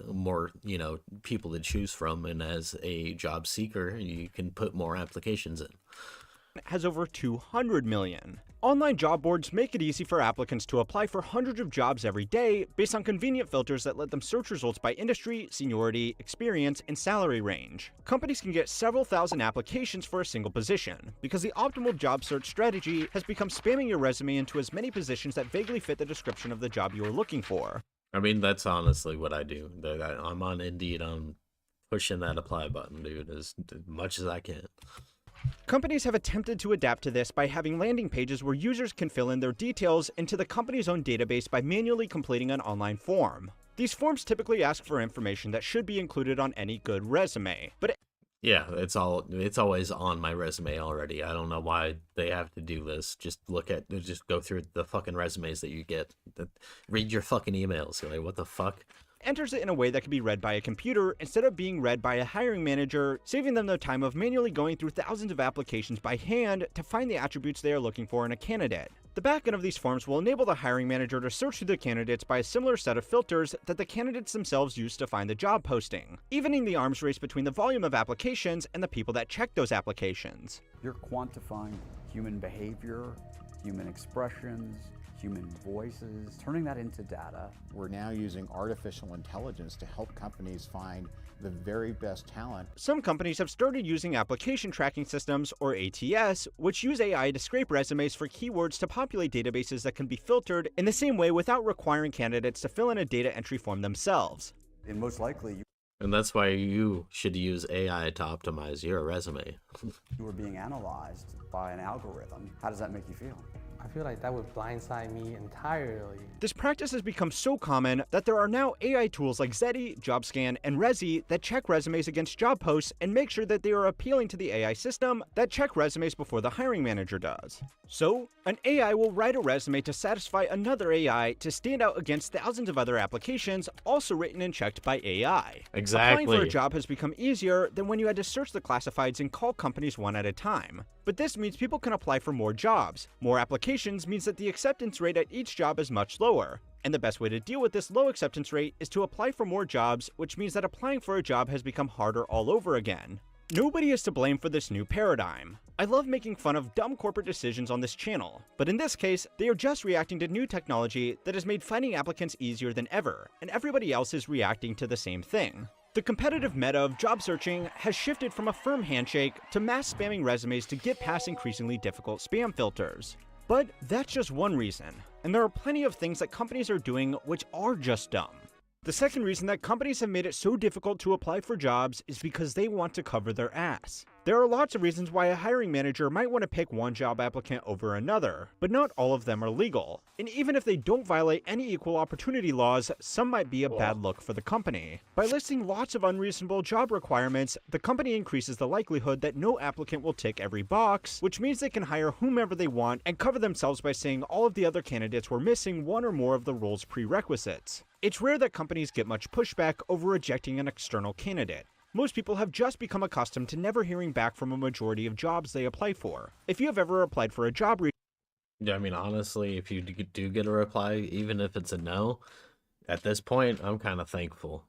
more, you know, people to choose from, and as a job seeker, you can put more applications in. Has over 200 million. Online job boards make it easy for applicants to apply for hundreds of jobs every day based on convenient filters that let them search results by industry, seniority, experience, and salary range. Companies can get several thousand applications for a single position because the optimal job search strategy has become spamming your resume into as many positions that vaguely fit the description of the job you are looking for. I mean, that's honestly what I do. I'm on Indeed, I'm pushing that apply button, dude, as much as I can. Companies have attempted to adapt to this by having landing pages where users can fill in their details into the company's own database by manually completing an online form. These forms typically ask for information that should be included on any good resume, but yeah, it's always on my resume already. I don't know why they have to do this. Just go through the fucking resumes that you get. Read your fucking emails. You're like, what the fuck? Enters it in a way that can be read by a computer instead of being read by a hiring manager, saving them the time of manually going through thousands of applications by hand to find the attributes they are looking for in a candidate. The backend of these forms will enable the hiring manager to search through the candidates by a similar set of filters that the candidates themselves use to find the job posting, evening the arms race between the volume of applications and the people that check those applications. You're quantifying human behavior, human expressions, human voices, turning that into data. We're now using artificial intelligence to help companies find the very best talent. Some companies have started using application tracking systems, or ATS, which use AI to scrape resumes for keywords to populate databases that can be filtered in the same way without requiring candidates to fill in a data entry form themselves. And most likely, and that's why you should use AI to optimize your resume. You are being analyzed by an algorithm. How does that make you feel? I feel like that would blindside me entirely. This practice has become so common that there are now AI tools like Zeti, JobScan, and Rezi that check resumes against job posts and make sure that they are appealing to the AI system that check resumes before the hiring manager does. So, an AI will write a resume to satisfy another AI to stand out against thousands of other applications also written and checked by AI. Exactly. Applying for a job has become easier than when you had to search the classifieds and call companies one at a time. But this means people can apply for more jobs, more applications, applications means that the acceptance rate at each job is much lower. And the best way to deal with this low acceptance rate is to apply for more jobs, which means that applying for a job has become harder all over again. Nobody is to blame for this new paradigm. I love making fun of dumb corporate decisions on this channel, but in this case, they are just reacting to new technology that has made finding applicants easier than ever, and everybody else is reacting to the same thing. The competitive meta of job searching has shifted from a firm handshake to mass spamming resumes to get past increasingly difficult spam filters. But that's just one reason, and there are plenty of things that companies are doing which are just dumb. The second reason that companies have made it so difficult to apply for jobs is because they want to cover their ass. There are lots of reasons why a hiring manager might want to pick one job applicant over another, but not all of them are legal. And even if they don't violate any equal opportunity laws, some might be a bad look for the company. By listing lots of unreasonable job requirements, the company increases the likelihood that no applicant will tick every box, which means they can hire whomever they want and cover themselves by saying all of the other candidates were missing one or more of the role's prerequisites. It's rare that companies get much pushback over rejecting an external candidate. Most people have just become accustomed to never hearing back from a majority of jobs they apply for. If you have ever applied for a job Yeah, I mean, honestly, if you do get a reply, even if it's a no, at this point, I'm kind of thankful.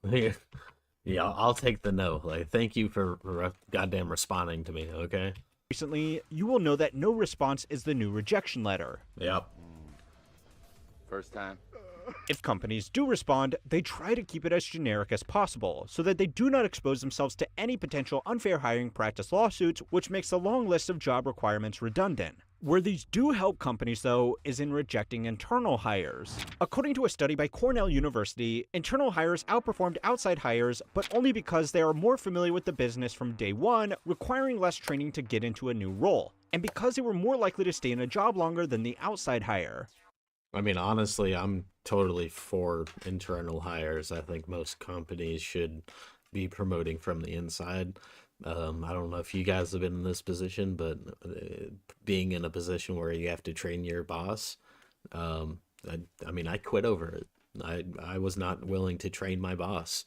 Yeah, I'll take the no. Like, thank you for goddamn responding to me, okay? recently, you will know that no response is the new rejection letter. Yep. First time. If companies do respond, they try to keep it as generic as possible, so that they do not expose themselves to any potential unfair hiring practice lawsuits, which makes the long list of job requirements redundant. Where these do help companies, though, is in rejecting internal hires. According to a study by Cornell University, internal hires outperformed outside hires, but only because they are more familiar with the business from day one, requiring less training to get into a new role, and because they were more likely to stay in a job longer than the outside hire. I mean, honestly, I'm totally for internal hires. I think most companies should be promoting from the inside. I don't know if you guys have been in this position, but being in a position where you have to train your boss, I mean, I quit over it. I was not willing to train my boss.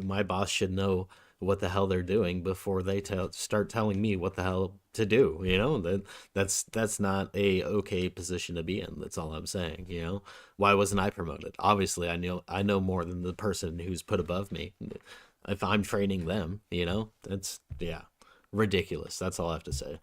My boss should know what the hell they're doing before they start telling me what the hell to do. You know, that's not a okay position to be in. That's all I'm saying. You know, why wasn't I promoted? Obviously, I know more than the person who's put above me. If I'm training them, you know, that's, yeah, ridiculous. That's all I have to say.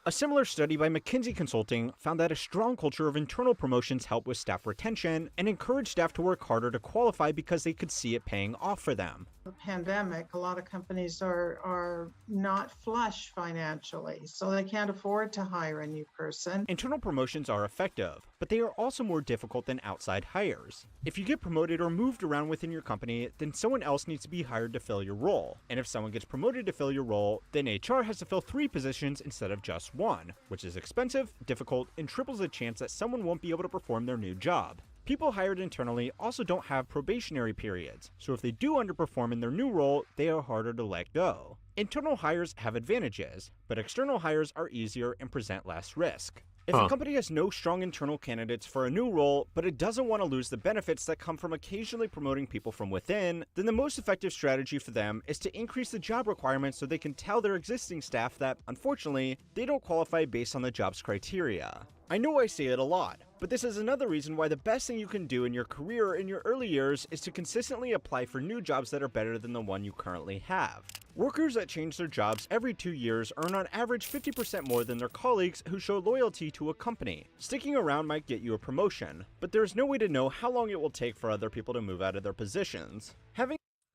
A similar study by McKinsey Consulting found that a strong culture of internal promotions helped with staff retention and encouraged staff to work harder to qualify because they could see it paying off for them. The pandemic, a lot of companies are not flush financially, so they can't afford to hire a new person. Internal promotions are effective, but they are also more difficult than outside hires. If you get promoted or moved around within your company, then someone else needs to be hired to fill your role. And if someone gets promoted to fill your role, then HR has to fill 3 positions instead of just 1, which is expensive, difficult, and triples the chance that someone won't be able to perform their new job. People hired internally also don't have probationary periods, so if they do underperform in their new role, they are harder to let go. Internal hires have advantages, but external hires are easier and present less risk. If a company has no strong internal candidates for a new role, but it doesn't want to lose the benefits that come from occasionally promoting people from within, then the most effective strategy for them is to increase the job requirements so they can tell their existing staff that, unfortunately, they don't qualify based on the job's criteria. I know I say it a lot, but this is another reason why the best thing you can do in your career in your early years is to consistently apply for new jobs that are better than the one you currently have. Workers that change their jobs every 2 years earn on average 50% more than their colleagues who show loyalty to a company. Sticking around might get you a promotion, but there's no way to know how long it will take for other people to move out of their positions.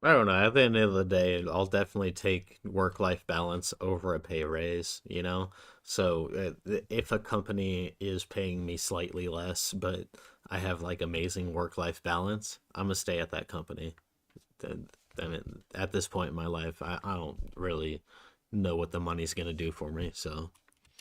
I don't know. At the end of the day, I'll definitely take work-life balance over a pay raise, you know? So if a company is paying me slightly less, but I have like amazing work-life balance, I'm gonna stay at that company. I mean, at this point in my life, I don't really know what the money's gonna do for me, so.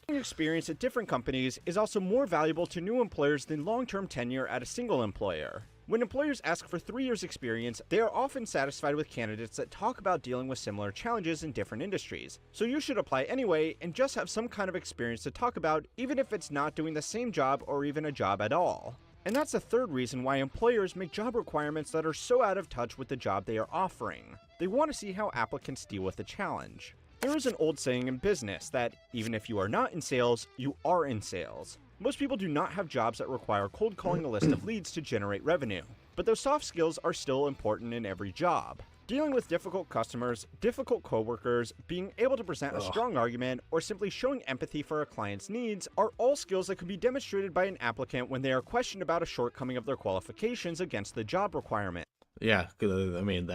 Experience at different companies is also more valuable to new employers than long-term tenure at a single employer. When employers ask for 3 years experience, they are often satisfied with candidates that talk about dealing with similar challenges in different industries. So you should apply anyway and just have some kind of experience to talk about, even if it's not doing the same job or even a job at all. And that's the third reason why employers make job requirements that are so out of touch with the job they are offering. They want to see how applicants deal with the challenge. There is an old saying in business that even if you are not in sales, you are in sales. Most people do not have jobs that require cold calling a list of leads to generate revenue, but those soft skills are still important in every job. Dealing with difficult customers, difficult coworkers, being able to present a strong argument, or simply showing empathy for a client's needs are all skills that can be demonstrated by an applicant when they are questioned about a shortcoming of their qualifications against the job requirement. Yeah, 'cause, I mean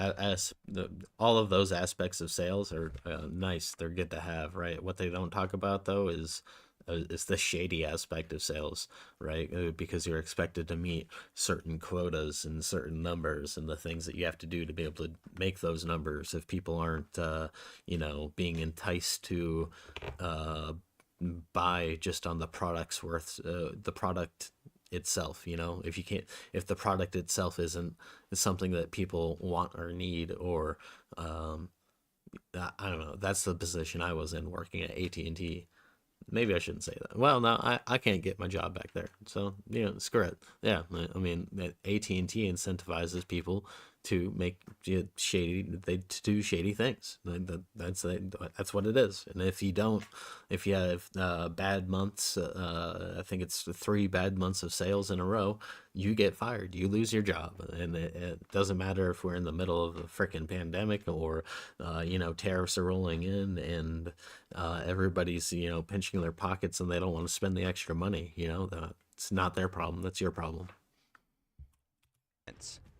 all of those aspects of sales are nice. They're good to have, right? What they don't talk about though is the shady aspect of sales, right? Because you're expected to meet certain quotas and certain numbers and the things that you have to do to be able to make those numbers. If people aren't, being enticed to buy just on the product's worth, the product itself, if the product itself is something that people want or need, or I don't know, that's the position I was in working at AT&T. Maybe I shouldn't say that. Well, no, I can't get my job back there, so screw it. Yeah, I mean, AT&T incentivizes people to make do shady things. That's what it is. And if you have bad months, I think it's 3 bad months of sales in a row, you get fired. You lose your job, and it doesn't matter if we're in the middle of a freaking pandemic or tariffs are rolling in and everybody's pinching their pockets and they don't want to spend the extra money. It's not their problem. That's your problem.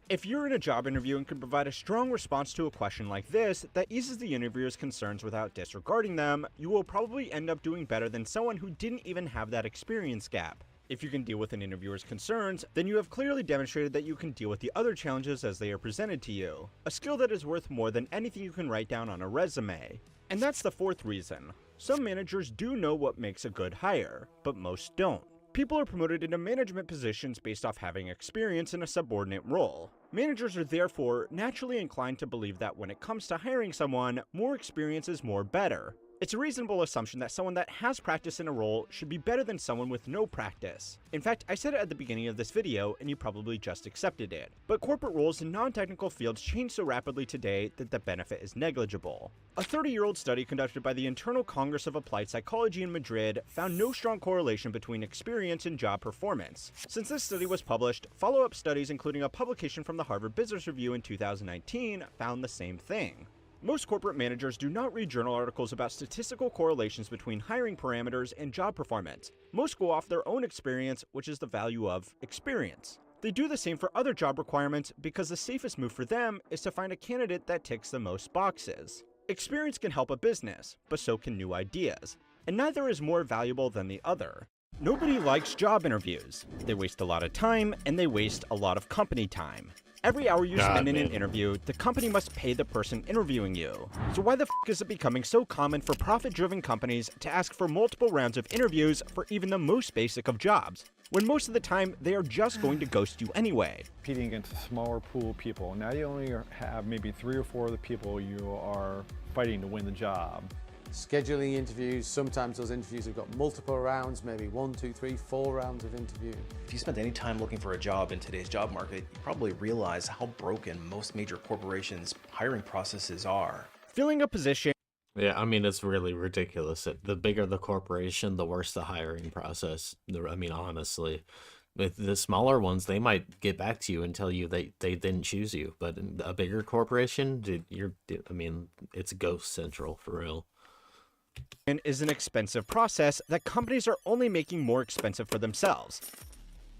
If you're in a job interview and can provide a strong response to a question like this that eases the interviewer's concerns without disregarding them, you will probably end up doing better than someone who didn't even have that experience gap. If you can deal with an interviewer's concerns, then you have clearly demonstrated that you can deal with the other challenges as they are presented to you, a skill that is worth more than anything you can write down on a resume. And that's the 4th reason. Some managers do know what makes a good hire, but most don't. People are promoted into management positions based off having experience in a subordinate role. Managers are therefore naturally inclined to believe that when it comes to hiring someone, more experience is more better. It's a reasonable assumption that someone that has practice in a role should be better than someone with no practice. In fact, I said it at the beginning of this video and you probably just accepted it. But corporate roles in non-technical fields change so rapidly today that the benefit is negligible. A 30-year-old study conducted by the Internal Congress of Applied Psychology in Madrid found no strong correlation between experience and job performance. Since this study was published, follow-up studies including a publication from the Harvard Business Review in 2019 found the same thing. Most corporate managers do not read journal articles about statistical correlations between hiring parameters and job performance. Most go off their own experience, which is the value of experience. They do the same for other job requirements because the safest move for them is to find a candidate that ticks the most boxes. Experience can help a business, but so can new ideas. And neither is more valuable than the other. Nobody likes job interviews. They waste a lot of time, and they waste a lot of company time. Every hour you spend in an interview, the company must pay the person interviewing you. So why the f is it becoming so common for profit-driven companies to ask for multiple rounds of interviews for even the most basic of jobs, when most of the time they are just going to ghost you anyway? Competing against a smaller pool of people. Now you only have maybe 3 or 4 of the people you are fighting to win the job. Scheduling interviews, sometimes those interviews have got multiple rounds, maybe 1, 2, 3, 4 rounds of interview. If you spend any time looking for a job in today's job market, you probably realize how broken most major corporations' hiring processes are. Filling a position. Yeah, I mean, it's really ridiculous. The bigger the corporation, the worse the hiring process. I mean, honestly. With the smaller ones, they might get back to you and tell you they didn't choose you. But in a bigger corporation, it's ghost central for real. Is an expensive process that companies are only making more expensive for themselves.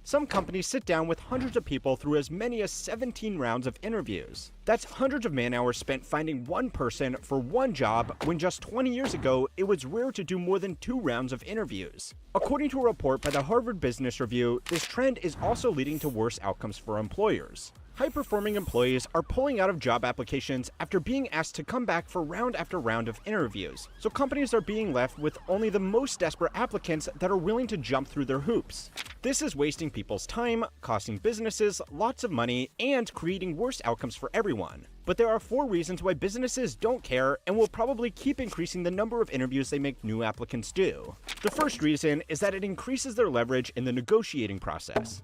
Some companies sit down with hundreds of people through as many as 17 rounds of interviews. That's hundreds of man-hours spent finding one person for one job when just 20 years ago, it was rare to do more than 2 rounds of interviews. According to a report by the Harvard Business Review, this trend is also leading to worse outcomes for employers. High-performing employees are pulling out of job applications after being asked to come back for round after round of interviews, so companies are being left with only the most desperate applicants that are willing to jump through their hoops. This is wasting people's time, costing businesses lots of money, and creating worse outcomes for everyone. But there are 4 reasons why businesses don't care and will probably keep increasing the number of interviews they make new applicants do. The first reason is that it increases their leverage in the negotiating process.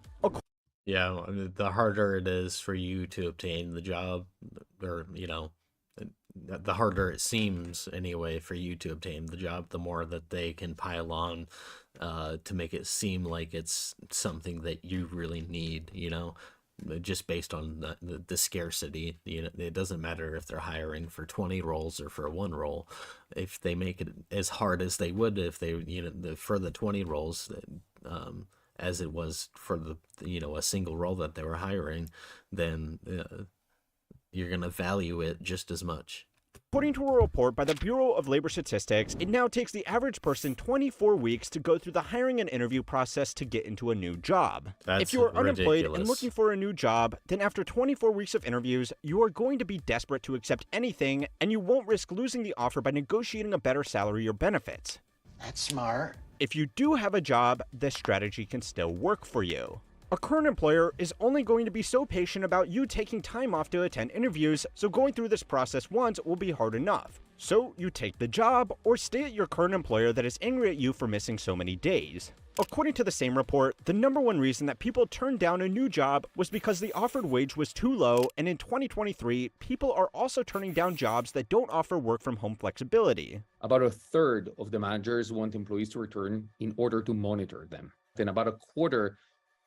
Yeah, the harder it is for you to obtain the job, or, the harder it seems anyway for you to obtain the job, the more that they can pile on to make it seem like it's something that you really need, you know, just based on the scarcity. You know, it doesn't matter if they're hiring for 20 roles or for one role. If they make it as hard as they would if they, you know, for the 20 roles, as it was for the, you know, a single role that they were hiring, then you're going to value it just as much. According to a report by the Bureau of Labor Statistics, it now takes the average person 24 weeks to go through the hiring and interview process to get into a new job. If you are unemployed and ridiculous. looking for a new job, then after 24 weeks of interviews, you are going to be desperate to accept anything, and you won't risk losing the offer by negotiating a better salary or benefits. That's smart. If you do have a job, this strategy can still work for you. A current employer is only going to be so patient about you taking time off to attend interviews, so going through this process once will be hard enough. So you take the job or stay at your current employer that is angry at you for missing so many days. According to the same report, the number one reason that people turned down a new job was because the offered wage was too low, and in 2023, people are also turning down jobs that don't offer work from home flexibility. About a third of the managers want employees to return in order to monitor them. Then about a quarter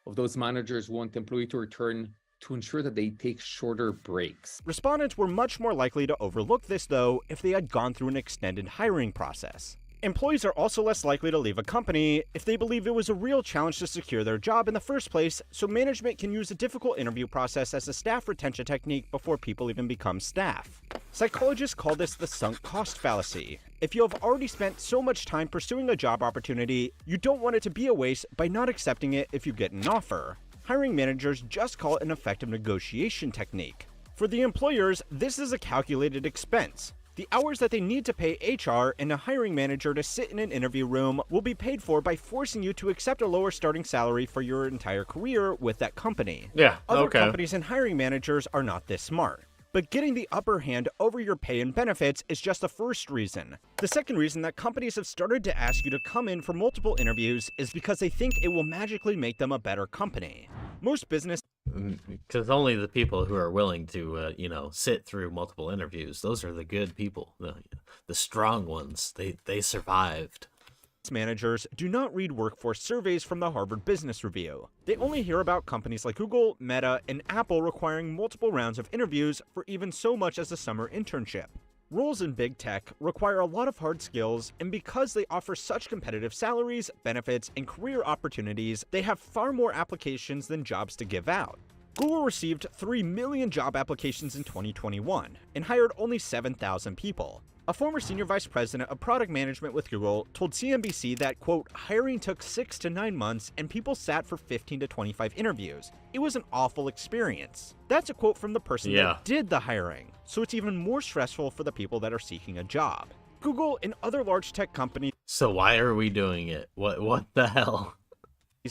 of those managers want employees to return to ensure that they take shorter breaks. Respondents were much more likely to overlook this, though, if they had gone through an extended hiring process. Employees are also less likely to leave a company if they believe it was a real challenge to secure their job in the first place, so management can use a difficult interview process as a staff retention technique before people even become staff. Psychologists call this the sunk cost fallacy. If you have already spent so much time pursuing a job opportunity, you don't want it to be a waste by not accepting it if you get an offer. Hiring managers just call it an effective negotiation technique. For the employers, this is a calculated expense. The hours that they need to pay HR and a hiring manager to sit in an interview room will be paid for by forcing you to accept a lower starting salary for your entire career with that company. Yeah, Other okay. companies and hiring managers are not this smart. But getting the upper hand over your pay and benefits is just the first reason. The second reason that companies have started to ask you to come in for multiple interviews is because they think it will magically make them a better company. Most business... Because only the people who are willing to, you know, sit through multiple interviews, those are the good people, the strong ones. They survived. Managers do not read workforce surveys from the Harvard Business Review. They only hear about companies like Google, Meta, and Apple requiring multiple rounds of interviews for even so much as a summer internship. Roles in big tech require a lot of hard skills, and because they offer such competitive salaries, benefits, and career opportunities, they have far more applications than jobs to give out. Google received 3 million job applications in 2021 and hired only 7,000 people. A former senior vice president of product management with Google told CNBC that, quote, hiring took 6 to 9 months and people sat for 15 to 25 interviews. It was an awful experience. That's a quote from the person that did the hiring. So it's even more stressful for the people that are seeking a job. Google and other large tech companies. So why are we doing it? What the hell?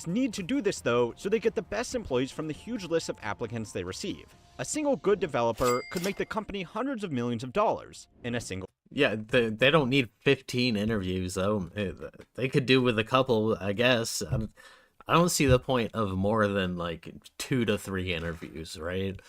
Need to do this, though, so they get the best employees from the huge list of applicants they receive. A single good developer could make the company hundreds of millions of dollars in a single... Yeah, they don't need 15 interviews, though. They could do with a couple, I guess. I don't see the point of more than, like, 2 to 3 interviews, right?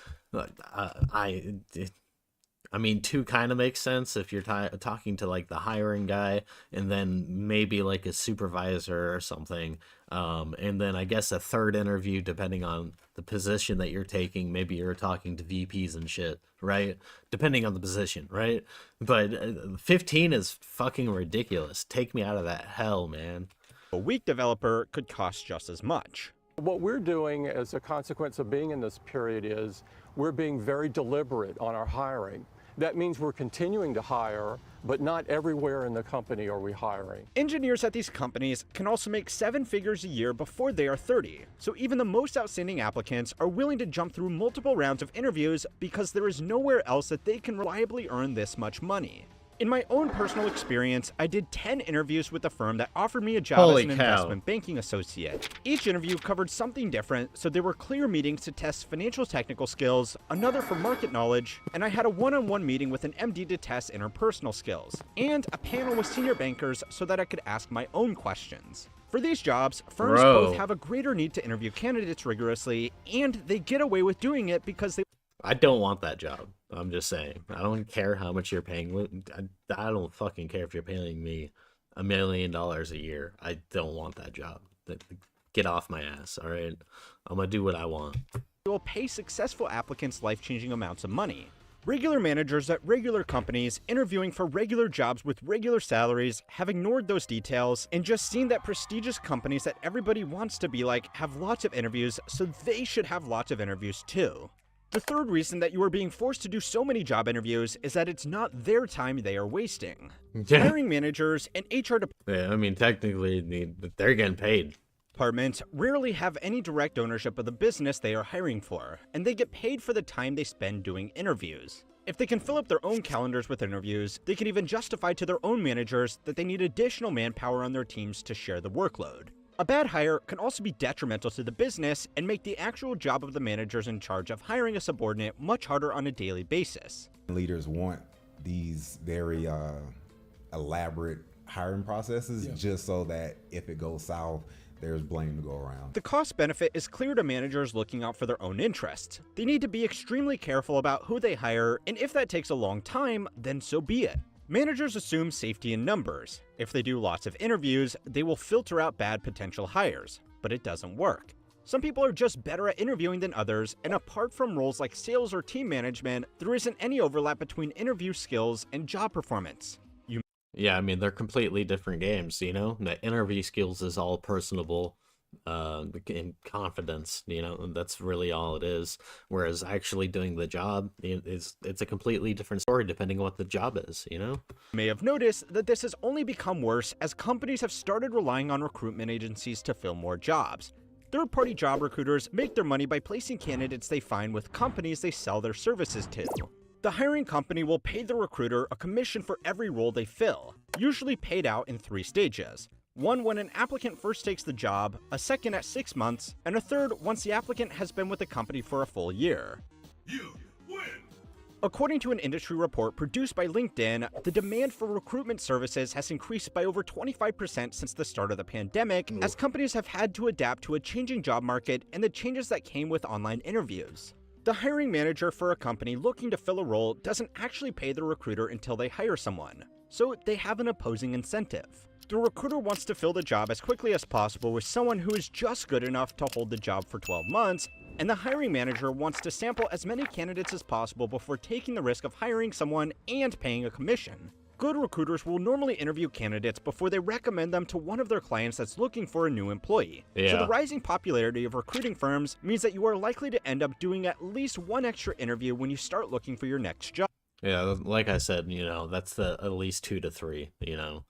I mean, 2 kind of makes sense if you're talking to, like, the hiring guy, and then maybe, like, a supervisor or something. And then I guess a 3rd interview, depending on the position that you're taking. Maybe you're talking to VPs and shit, right? Depending on the position, right? But 15 is fucking ridiculous. Take me out of that hell, man. A weak developer could cost just as much. What we're doing as a consequence of being in this period is we're being very deliberate on our hiring. That means we're continuing to hire, but not everywhere in the company are we hiring. Engineers at these companies can also make 7 figures a year before they are 30. So even the most outstanding applicants are willing to jump through multiple rounds of interviews because there is nowhere else that they can reliably earn this much money. In my own personal experience, I did 10 interviews with the firm that offered me a job as an investment banking associate. Each interview covered something different, so there were clear meetings to test financial technical skills, another for market knowledge, and I had a one-on-one meeting with an MD to test interpersonal skills, and a panel with senior bankers so that I could ask my own questions. For these jobs, firms both have a greater need to interview candidates rigorously, and they get away with doing it because they... I don't want that job. I'm just saying. I don't care how much you're paying. I don't fucking care if you're paying me $1 million a year. I don't want that job. Get off my ass, all right? I'm gonna do what I want. Will pay successful applicants life-changing amounts of money. Regular managers at regular companies interviewing for regular jobs with regular salaries have ignored those details and just seen that prestigious companies that everybody wants to be like have lots of interviews, so they should have lots of interviews too. The third reason that you are being forced to do so many job interviews is that it's not their time they are wasting. Hiring managers and HR Yeah, I mean, technically, they're getting paid. Departments rarely have any direct ownership of the business they are hiring for, and they get paid for the time they spend doing interviews. If they can fill up their own calendars with interviews, they can even justify to their own managers that they need additional manpower on their teams to share the workload. A bad hire can also be detrimental to the business and make the actual job of the managers in charge of hiring a subordinate much harder on a daily basis. Leaders want these very elaborate hiring processes just so that if it goes south, there's blame to go around. The cost benefit is clear to managers looking out for their own interests. They need to be extremely careful about who they hire, and if that takes a long time, then so be it. Managers assume safety in numbers. If they do lots of interviews, they will filter out bad potential hires, but it doesn't work. Some people are just better at interviewing than others, and apart from roles like sales or team management, there isn't any overlap between interview skills and job performance. Yeah, I mean, they're completely different games, you know? The interview skills is all personable in confidence, you know? And that's really all it is. Whereas actually doing the job, it's a completely different story depending on what the job is, you know? You may have noticed that this has only become worse as companies have started relying on recruitment agencies to fill more jobs. Third-party job recruiters make their money by placing candidates they find with companies they sell their services to. The hiring company will pay the recruiter a commission for every role they fill, usually paid out in 3 stages. One when an applicant first takes the job, a second at 6 months, and a third once the applicant has been with the company for a full year. You win! According to an industry report produced by LinkedIn, the demand for recruitment services has increased by over 25% since the start of the pandemic, as companies have had to adapt to a changing job market and the changes that came with online interviews. The hiring manager for a company looking to fill a role doesn't actually pay the recruiter until they hire someone, so they have an opposing incentive. The recruiter wants to fill the job as quickly as possible with someone who is just good enough to hold the job for 12 months, and the hiring manager wants to sample as many candidates as possible before taking the risk of hiring someone and paying a commission. Good recruiters will normally interview candidates before they recommend them to one of their clients that's looking for a new employee. Yeah. So the rising popularity of recruiting firms means that you are likely to end up doing at least one extra interview when you start looking for your next job. Yeah, like I said, you know, that's at least 2 to 3, you know.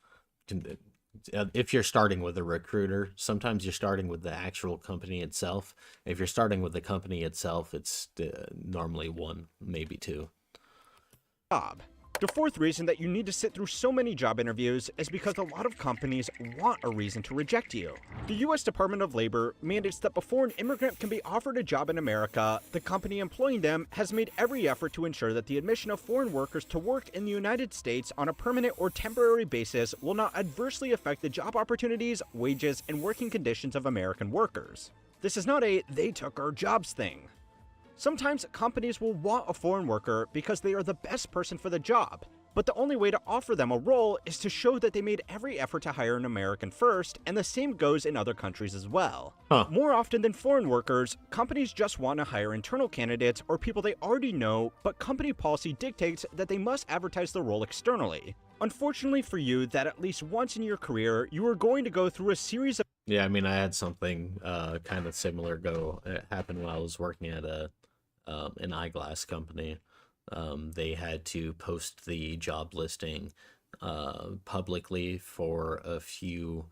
If you're starting with a recruiter, sometimes you're starting with the actual company itself. If you're starting with the company itself, it's normally 1, maybe 2. The fourth reason that you need to sit through so many job interviews is because a lot of companies want a reason to reject you. The U.S. Department of Labor mandates that before an immigrant can be offered a job in America, the company employing them has made every effort to ensure that the admission of foreign workers to work in the United States on a permanent or temporary basis will not adversely affect the job opportunities, wages, and working conditions of American workers. This is not a "they took our jobs" thing. Sometimes companies will want a foreign worker because they are the best person for the job, but the only way to offer them a role is to show that they made every effort to hire an American first, and the same goes in other countries as well. More often than foreign workers, companies just want to hire internal candidates or people they already know, but company policy dictates that they must advertise the role externally. Unfortunately for you, that at least once in your career, you are going to go through a series of... Yeah, I mean, I had something kind of similar happen when I was working at an eyeglass company. They had to post the job listing publicly for a few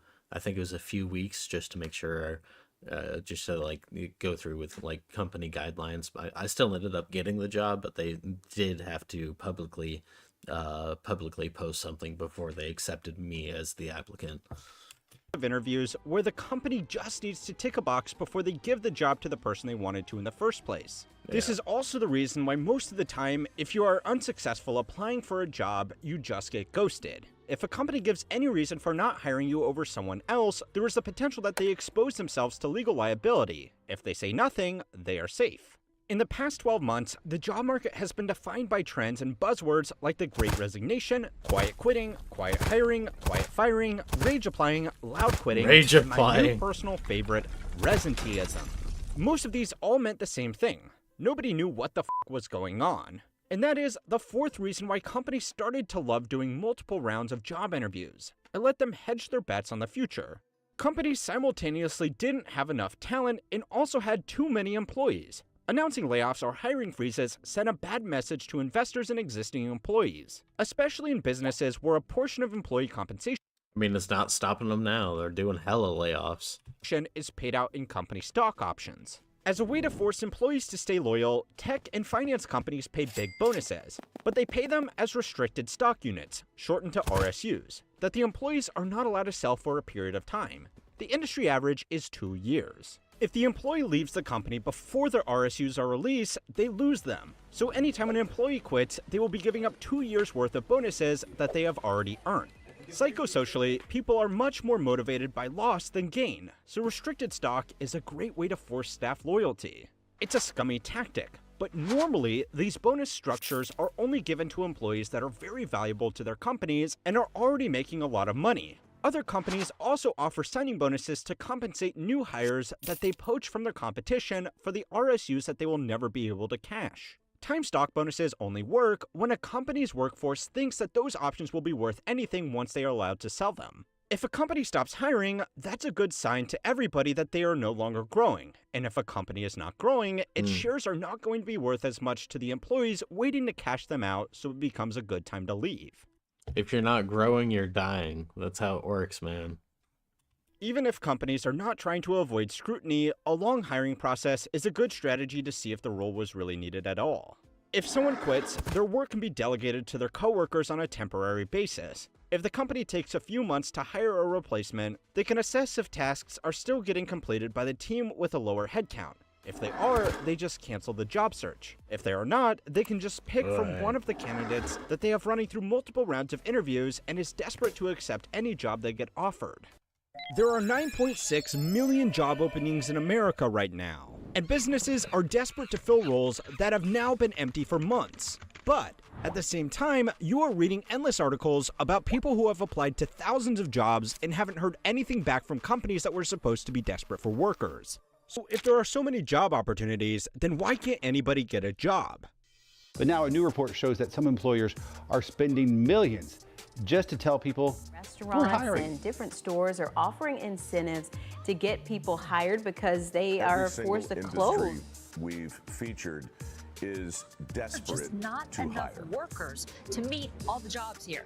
weeks just to make sure, just to like go through with like company guidelines. I still ended up getting the job, but they did have to publicly post something before they accepted me as the applicant. Of interviews where the company just needs to tick a box before they give the job to the person they wanted to in the first place. This is also the reason why most of the time, if you are unsuccessful applying for a job, you just get ghosted. If a company gives any reason for not hiring you over someone else, there is the potential that they expose themselves to legal liability. If they say nothing, they are safe. In the past 12 months, the job market has been defined by trends and buzzwords like the Great Resignation, quiet quitting, quiet hiring, quiet firing, rage applying, loud quitting, Rage and my new applying. personal favorite, resenteeism. Most of these all meant the same thing. Nobody knew what the f was going on. And that is the fourth reason why companies started to love doing multiple rounds of job interviews. It let them hedge their bets on the future. Companies simultaneously didn't have enough talent and also had too many employees. Announcing layoffs or hiring freezes sent a bad message to investors and existing employees, especially in businesses where a portion of employee compensation I mean, it's not stopping them now. They're doing hella layoffs. is paid out in company stock options. As a way to force employees to stay loyal, tech and finance companies pay big bonuses, but they pay them as restricted stock units, shortened to RSUs, that the employees are not allowed to sell for a period of time. The industry average is 2 years. If the employee leaves the company before their RSUs are released, they lose them. So anytime an employee quits, they will be giving up 2 years worth of bonuses that they have already earned. Psychosocially, people are much more motivated by loss than gain, so restricted stock is a great way to force staff loyalty. It's a scummy tactic, but normally these bonus structures are only given to employees that are very valuable to their companies and are already making a lot of money. Other companies also offer signing bonuses to compensate new hires that they poach from their competition for the RSUs that they will never be able to cash. Time stock bonuses only work when a company's workforce thinks that those options will be worth anything once they are allowed to sell them. If a company stops hiring, that's a good sign to everybody that they are no longer growing. And if a company is not growing, its shares are not going to be worth as much to the employees waiting to cash them out, so it becomes a good time to leave. If you're not growing, you're dying. That's how it works, man. Even if companies are not trying to avoid scrutiny, a long hiring process is a good strategy to see if the role was really needed at all. If someone quits, their work can be delegated to their coworkers on a temporary basis. If the company takes a few months to hire a replacement, they can assess if tasks are still getting completed by the team with a lower headcount. If they are, they just cancel the job search. If they are not, they can just pick from one of the candidates that they have running through multiple rounds of interviews and is desperate to accept any job they get offered. There are 9.6 million job openings in America right now, and businesses are desperate to fill roles that have now been empty for months. But at the same time, you are reading endless articles about people who have applied to thousands of jobs and haven't heard anything back from companies that were supposed to be desperate for workers. So if there are so many job opportunities, then why can't anybody get a job? But now a new report shows that some employers are spending millions just to tell people we're hiring. And different stores are offering incentives to get people hired because they are forced to close. We've featured is desperate just not to enough hire workers to meet all the jobs here.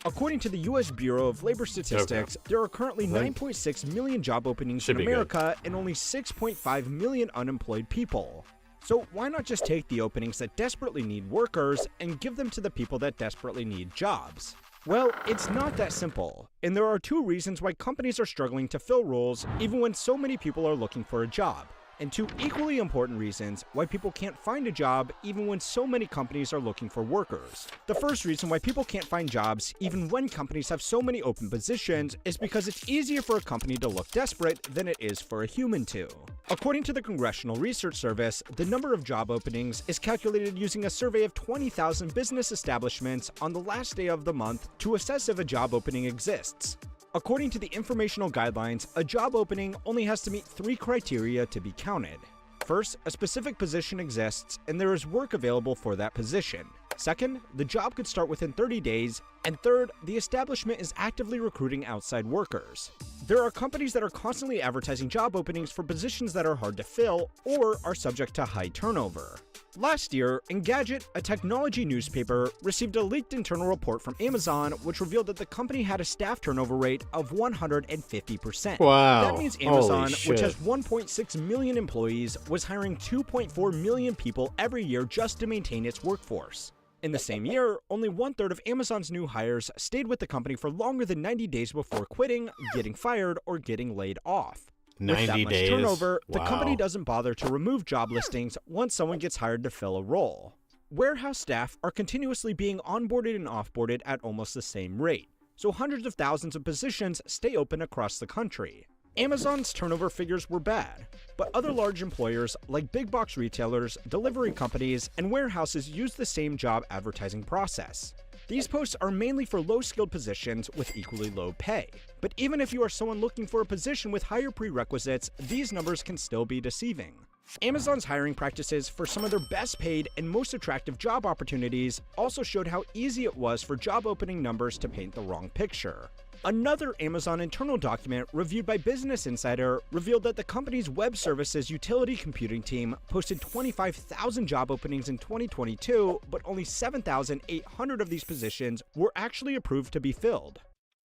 According to the U.S. Bureau of Labor Statistics, there are currently 9.6 million job openings in America and only 6.5 million unemployed people. So why not just take the openings that desperately need workers and give them to the people that desperately need jobs? Well, it's not that simple, and there are two reasons why companies are struggling to fill roles even when so many people are looking for a job. And two equally important reasons why people can't find a job even when so many companies are looking for workers. The first reason why people can't find jobs even when companies have so many open positions is because it's easier for a company to look desperate than it is for a human to. According to the Congressional Research Service, the number of job openings is calculated using a survey of 20,000 business establishments on the last day of the month to assess if a job opening exists. According to the informational guidelines, a job opening only has to meet 3 criteria to be counted. First, a specific position exists and there is work available for that position. Second, the job could start within 30 days. And third, the establishment is actively recruiting outside workers. There are companies that are constantly advertising job openings for positions that are hard to fill or are subject to high turnover. Last year, Engadget, a technology newspaper, received a leaked internal report from Amazon which revealed that the company had a staff turnover rate of 150%. Wow. That means Amazon, Holy which shit. has 1.6 million employees, was hiring 2.4 million people every year just to maintain its workforce. In the same year, only 1/3 of Amazon's new hires stayed with the company for longer than 90 days before quitting, getting fired, or getting laid off. With that 90 much days? turnover, the company Wow. doesn't bother to remove job listings once someone gets hired to fill a role. Warehouse staff are continuously being onboarded and offboarded at almost the same rate, so hundreds of thousands of positions stay open across the country. Amazon's turnover figures were bad, but other large employers like big box retailers, delivery companies, and warehouses use the same job advertising process. These posts are mainly for low-skilled positions with equally low pay. But even if you are someone looking for a position with higher prerequisites, these numbers can still be deceiving. Amazon's hiring practices for some of their best paid and most attractive job opportunities also showed how easy it was for job opening numbers to paint the wrong picture. Another Amazon internal document reviewed by Business Insider revealed that the company's web services utility computing team posted 25,000 job openings in 2022, but only 7,800 of these positions were actually approved to be filled.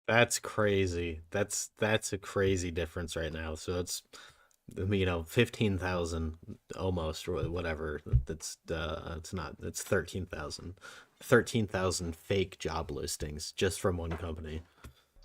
That's crazy. That's a crazy difference right now. So it's 15,000 almost, or whatever. It's not. It's 13,000. 13,000 fake job listings just from one company.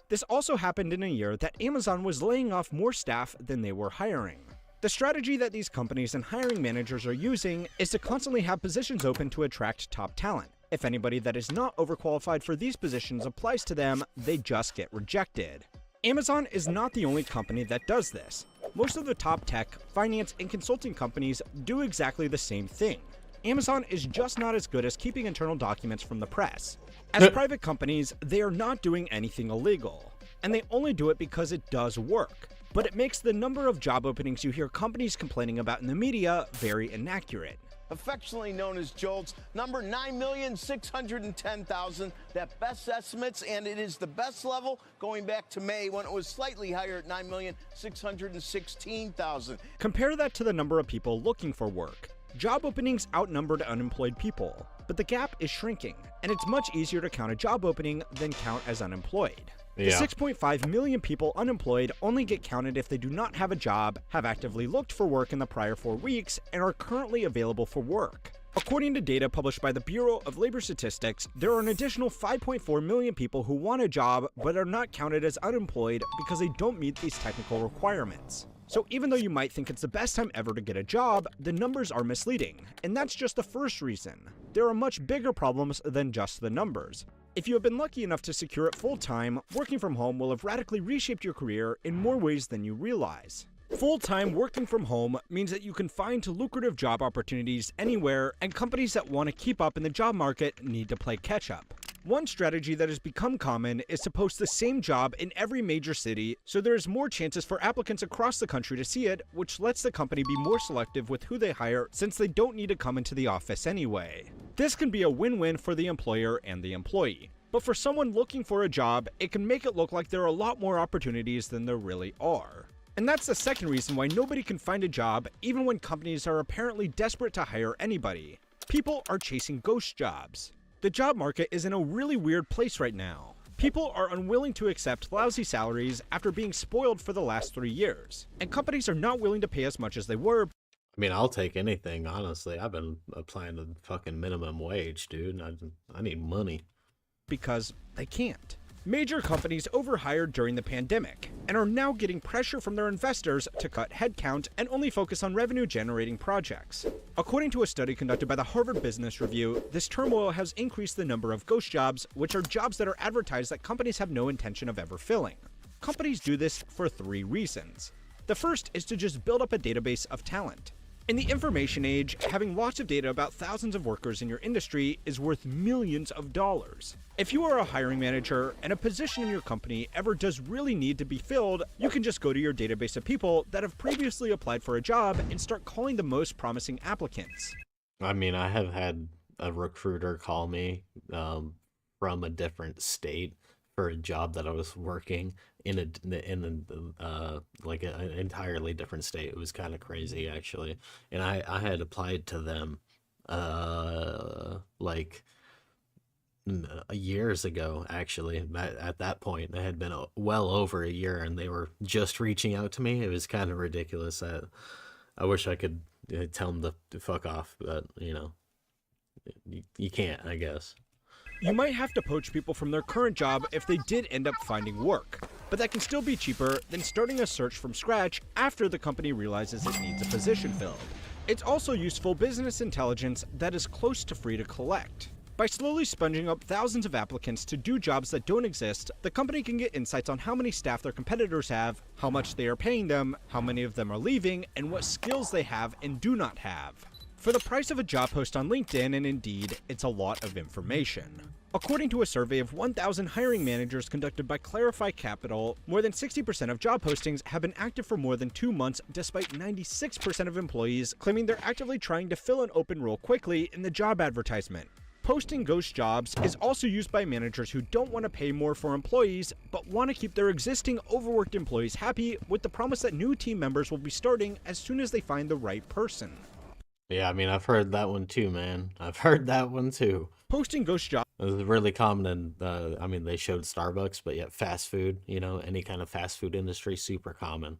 This also happened in a year that Amazon was laying off more staff than they were hiring. The strategy that these companies and hiring managers are using is to constantly have positions open to attract top talent. If anybody that is not overqualified for these positions applies to them, they just get rejected. Amazon is not the only company that does this. Most of the top tech, finance, and consulting companies do exactly the same thing. Amazon is just not as good as keeping internal documents from the press. As private companies, they are not doing anything illegal, and they only do it because it does work. But it makes the number of job openings you hear companies complaining about in the media very inaccurate. Affectionately known as JOLTS, number 9,610,000, that best estimates, and it is the best level going back to May when it was slightly higher at 9,616,000. Compare that to the number of people looking for work. Job openings outnumbered unemployed people, but the gap is shrinking, and it's much easier to count a job opening than count as unemployed. The 6.5 million people unemployed only get counted if they do not have a job, have actively looked for work in the prior 4 weeks, and are currently available for work. According to data published by the Bureau of Labor Statistics, there are an additional 5.4 million people who want a job but are not counted as unemployed because they don't meet these technical requirements. So even though you might think it's the best time ever to get a job, the numbers are misleading, and that's just the first reason. There are much bigger problems than just the numbers. If you have been lucky enough to secure it full-time, working from home will have radically reshaped your career in more ways than you realize. Full-time working from home means that you can find lucrative job opportunities anywhere, and companies that want to keep up in the job market need to play catch-up. One strategy that has become common is to post the same job in every major city, so there's more chances for applicants across the country to see it, which lets the company be more selective with who they hire since they don't need to come into the office anyway. This can be a win-win for the employer and the employee. But for someone looking for a job, it can make it look like there are a lot more opportunities than there really are. And that's the second reason why nobody can find a job, even when companies are apparently desperate to hire anybody. People are chasing ghost jobs. The job market is in a really weird place right now. People are unwilling to accept lousy salaries after being spoiled for the last 3 years, and companies are not willing to pay as much as they were. I mean, I'll take anything, honestly. I've been applying to fucking minimum wage, dude. I need money. Because they can't. Major companies overhired during the pandemic and are now getting pressure from their investors to cut headcount and only focus on revenue-generating projects. According to a study conducted by the Harvard Business Review, this turmoil has increased the number of ghost jobs, which are jobs that are advertised that companies have no intention of ever filling. Companies do this for 3 reasons. The first is to just build up a database of talent. In the information age, having lots of data about thousands of workers in your industry is worth millions of dollars. If you are a hiring manager and a position in your company ever does really need to be filled, you can just go to your database of people that have previously applied for a job and start calling the most promising applicants. I mean, I have had a recruiter call me from a different state for a job that I was working in an entirely different state. It was kind of crazy, actually. And I had applied to them years ago, actually. At that point, it had been well over a year, and they were just reaching out to me. It was kind of ridiculous. I wish I could tell them to fuck off, but you can't, I guess. You might have to poach people from their current job if they did end up finding work, but that can still be cheaper than starting a search from scratch after the company realizes it needs a position filled. It's also useful business intelligence that is close to free to collect. By slowly sponging up thousands of applicants to do jobs that don't exist, the company can get insights on how many staff their competitors have, how much they are paying them, how many of them are leaving, and what skills they have and do not have. For the price of a job post on LinkedIn and Indeed, it's a lot of information. According to a survey of 1,000 hiring managers conducted by Clarify Capital, more than 60% of job postings have been active for more than 2 months, despite 96% of employees claiming they're actively trying to fill an open role quickly in the job advertisement. Posting ghost jobs is also used by managers who don't want to pay more for employees, but want to keep their existing overworked employees happy with the promise that new team members will be starting as soon as they find the right person. Yeah, I mean, I've heard that one too, man. I've heard that one too. Posting ghost jobs is really common in, I mean, they showed Starbucks, but yet fast food, you know, any kind of fast food industry, super common.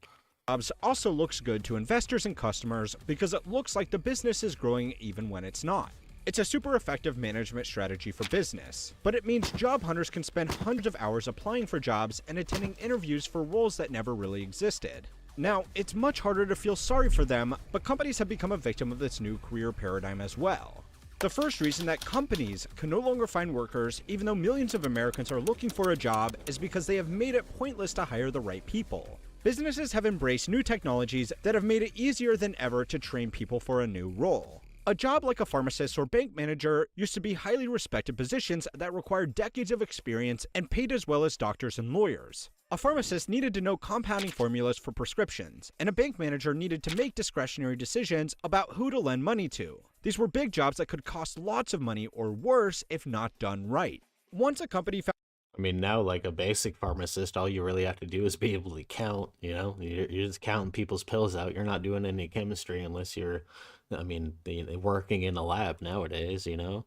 Jobs also looks good to investors and customers because it looks like the business is growing even when it's not. It's a super effective management strategy for business, but it means job hunters can spend hundreds of hours applying for jobs and attending interviews for roles that never really existed. Now, it's much harder to feel sorry for them, but companies have become a victim of this new career paradigm as well. The first reason that companies can no longer find workers, even though millions of Americans are looking for a job, is because they have made it pointless to hire the right people. Businesses have embraced new technologies that have made it easier than ever to train people for a new role. A job like a pharmacist or bank manager used to be highly respected positions that required decades of experience and paid as well as doctors and lawyers. A pharmacist needed to know compounding formulas for prescriptions, and a bank manager needed to make discretionary decisions about who to lend money to. These were big jobs that could cost lots of money or worse if not done right. Once a company found I mean, now, like a basic pharmacist, all you really have to do is be able to count, you know? You're just counting people's pills out. You're not doing any chemistry unless you're, I mean, working in a lab nowadays, you know?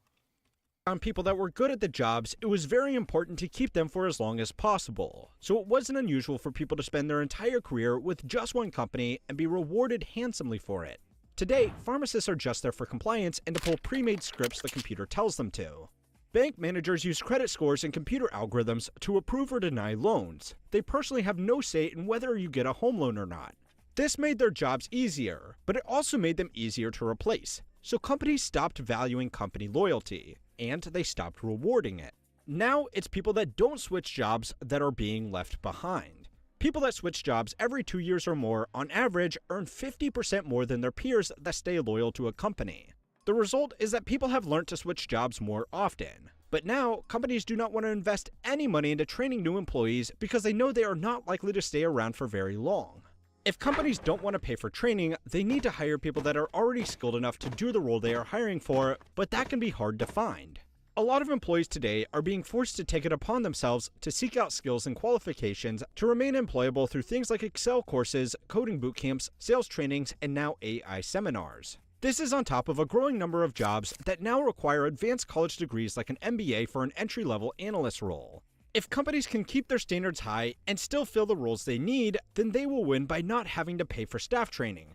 On people that were good at the jobs, it was very important to keep them for as long as possible. So it wasn't unusual for people to spend their entire career with just one company and be rewarded handsomely for it. Today, pharmacists are just there for compliance and to pull pre-made scripts the computer tells them to. Bank managers use credit scores and computer algorithms to approve or deny loans. They personally have no say in whether you get a home loan or not. This made their jobs easier, but it also made them easier to replace. So companies stopped valuing company loyalty, and they stopped rewarding it. Now it's people that don't switch jobs that are being left behind. People that switch jobs every 2 years or more, on average, earn 50% more than their peers that stay loyal to a company. The result is that people have learned to switch jobs more often. But now, companies do not want to invest any money into training new employees because they know they are not likely to stay around for very long. If companies don't want to pay for training, they need to hire people that are already skilled enough to do the role they are hiring for, but that can be hard to find. A lot of employees today are being forced to take it upon themselves to seek out skills and qualifications to remain employable through things like Excel courses, coding boot camps, sales trainings, and now AI seminars. This is on top of a growing number of jobs that now require advanced college degrees like an MBA for an entry-level analyst role. If companies can keep their standards high and still fill the roles they need, then they will win by not having to pay for staff training.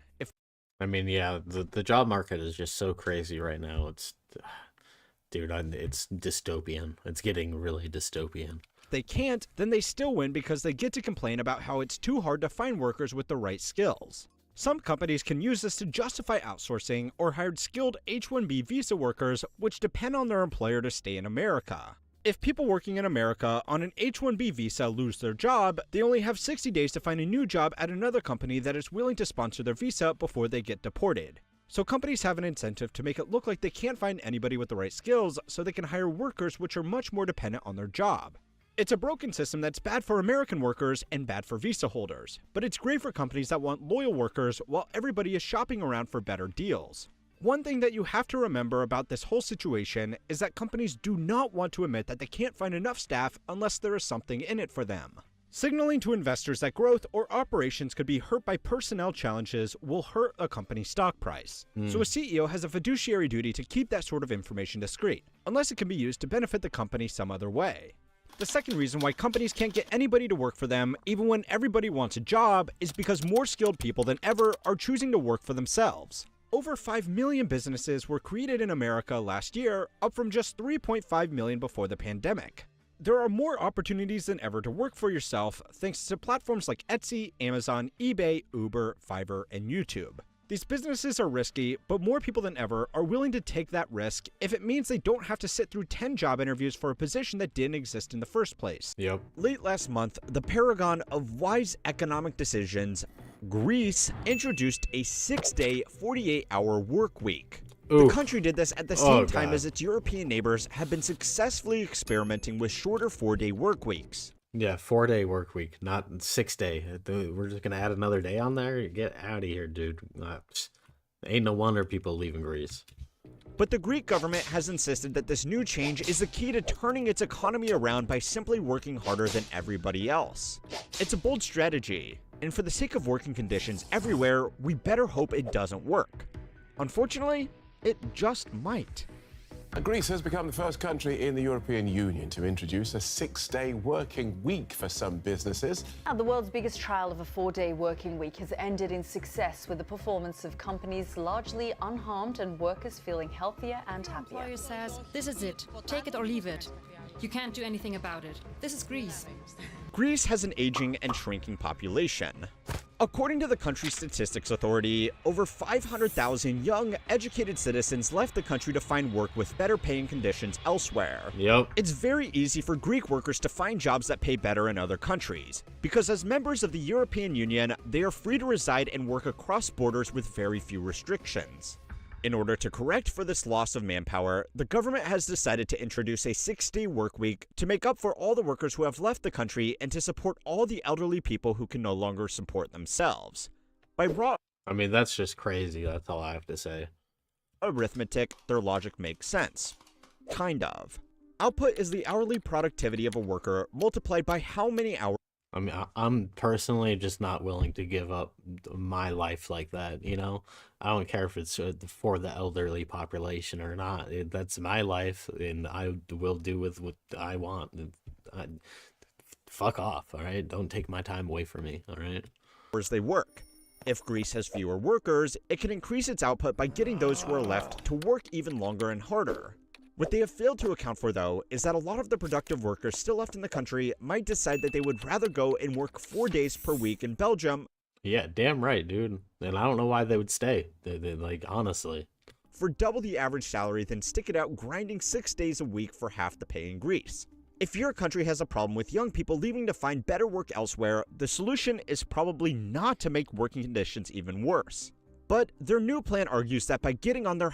I mean, yeah, the job market is just so crazy right now. It's, dude, it's dystopian. It's getting really dystopian. If they can't, then they still win because they get to complain about how it's too hard to find workers with the right skills. Some companies can use this to justify outsourcing or hired skilled H-1B visa workers which depend on their employer to stay in America. If people working in America on an H-1B visa lose their job, they only have 60 days to find a new job at another company that is willing to sponsor their visa before they get deported. So companies have an incentive to make it look like they can't find anybody with the right skills so they can hire workers which are much more dependent on their job. It's a broken system that's bad for American workers and bad for visa holders, but it's great for companies that want loyal workers while everybody is shopping around for better deals. One thing that you have to remember about this whole situation is that companies do not want to admit that they can't find enough staff unless there is something in it for them. Signaling to investors that growth or operations could be hurt by personnel challenges will hurt a company's stock price. So a CEO has a fiduciary duty to keep that sort of information discreet, unless it can be used to benefit the company some other way. The second reason why companies can't get anybody to work for them, even when everybody wants a job, is because more skilled people than ever are choosing to work for themselves. Over 5 million businesses were created in America last year, up from just 3.5 million before the pandemic. There are more opportunities than ever to work for yourself thanks to platforms like Etsy, Amazon, eBay, Uber, Fiverr, and YouTube. These businesses are risky, but more people than ever are willing to take that risk if it means they don't have to sit through 10 job interviews for a position that didn't exist in the first place. Yep. Late last month, the paragon of wise economic decisions, Greece, introduced a 6-day, 48-hour work week. The country did this at the same time as its European neighbors have been successfully experimenting with shorter 4-day work weeks. Yeah, 4-day work week, not 6-day. We're just gonna add another day on there? Get out of here, dude. Ain't no wonder people leaving Greece. But the Greek government has insisted that this new change is the key to turning its economy around by simply working harder than everybody else. It's a bold strategy, and for the sake of working conditions everywhere, we better hope it doesn't work. Unfortunately, it just might. Greece has become the first country in the European Union to introduce a 6-day working week for some businesses. The world's biggest trial of a 4-day working week has ended in success, with the performance of companies largely unharmed and workers feeling healthier and happier. The employer says, this is it, take it or leave it. You can't do anything about it. This is Greece. Greece has an aging and shrinking population. According to the country's statistics authority, over 500,000 young, educated citizens left the country to find work with better paying conditions elsewhere. Yep. It's very easy for Greek workers to find jobs that pay better in other countries, because as members of the European Union, they are free to reside and work across borders with very few restrictions. In order to correct for this loss of manpower, the government has decided to introduce a 6-day work week to make up for all the workers who have left the country and to support all the elderly people who can no longer support themselves. By raw that's just crazy. That's all I have to say. arithmetic, their logic makes sense. Kind of. Output is the hourly productivity of a worker multiplied by how many hours. I mean, I'm personally just not willing to give up my life like that, you know? I don't care if it's for the elderly population or not. That's my life, and I will do with what I want. Fuck off, all right? Don't take my time away from me, all right? They work. If Greece has fewer workers, it can increase its output by getting those who are left to work even longer and harder. What they have failed to account for, though, is that a lot of the productive workers still left in the country might decide that they would rather go and work 4 days per week in Belgium. Yeah, damn right, dude. And I don't know why they would stay, like, honestly. For double the average salary than stick it out grinding 6 days a week for half the pay in Greece. If your country has a problem with young people leaving to find better work elsewhere, the solution is probably not to make working conditions even worse. But their new plan argues that by getting on their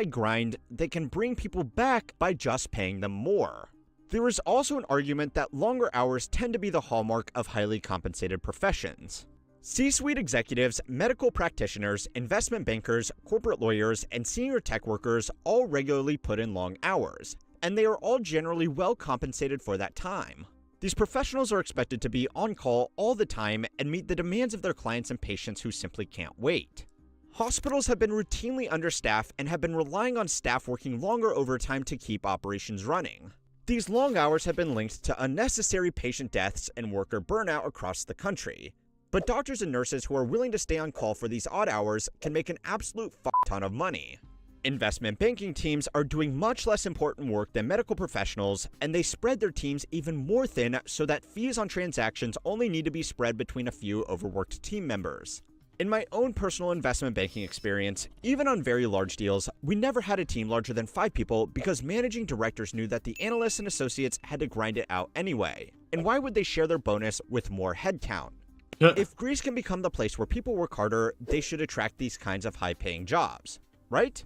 #grind, they can bring people back by just paying them more. There is also an argument that longer hours tend to be the hallmark of highly compensated professions. C-suite executives, medical practitioners, investment bankers, corporate lawyers, and senior tech workers all regularly put in long hours, and they are all generally well compensated for that time. These professionals are expected to be on call all the time and meet the demands of their clients and patients who simply can't wait. Hospitals have been routinely understaffed and have been relying on staff working longer overtime to keep operations running. These long hours have been linked to unnecessary patient deaths and worker burnout across the country. But doctors and nurses who are willing to stay on call for these odd hours can make an absolute ton of money. Investment banking teams are doing much less important work than medical professionals, and they spread their teams even more thin so that fees on transactions only need to be spread between a few overworked team members. In my own personal investment banking experience, even on very large deals, we never had a team larger than 5 people because managing directors knew that the analysts and associates had to grind it out anyway. And why would they share their bonus with more headcount? If Greece can become the place where people work harder, they should attract these kinds of high-paying jobs, right?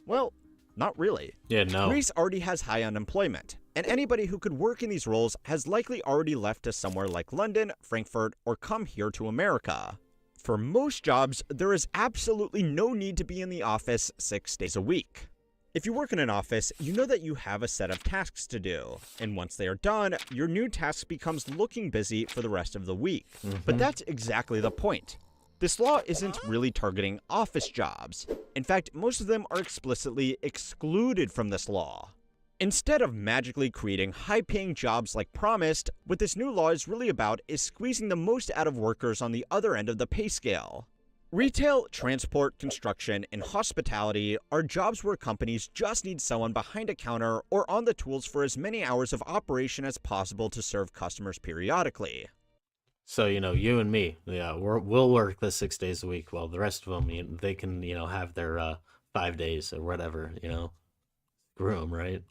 Well, not really. Yeah, no. Greece already has high unemployment, and anybody who could work in these roles has likely already left to somewhere like London, Frankfurt, or come here to America. For most jobs, there is absolutely no need to be in the office 6 days a week. If you work in an office, you know that you have a set of tasks to do, and once they are done, your new task becomes looking busy for the rest of the week. But that's exactly the point. This law isn't really targeting office jobs. In fact, most of them are explicitly excluded from this law. Instead of magically creating high-paying jobs like promised, what this new law is really about is squeezing the most out of workers on the other end of the pay scale. Retail, transport, construction, and hospitality are jobs where companies just need someone behind a counter or on the tools for as many hours of operation as possible to serve customers periodically. So, you and me, we'll work the 6 days a week, while the rest of them, they can, have their 5 days or whatever, Screw them, right?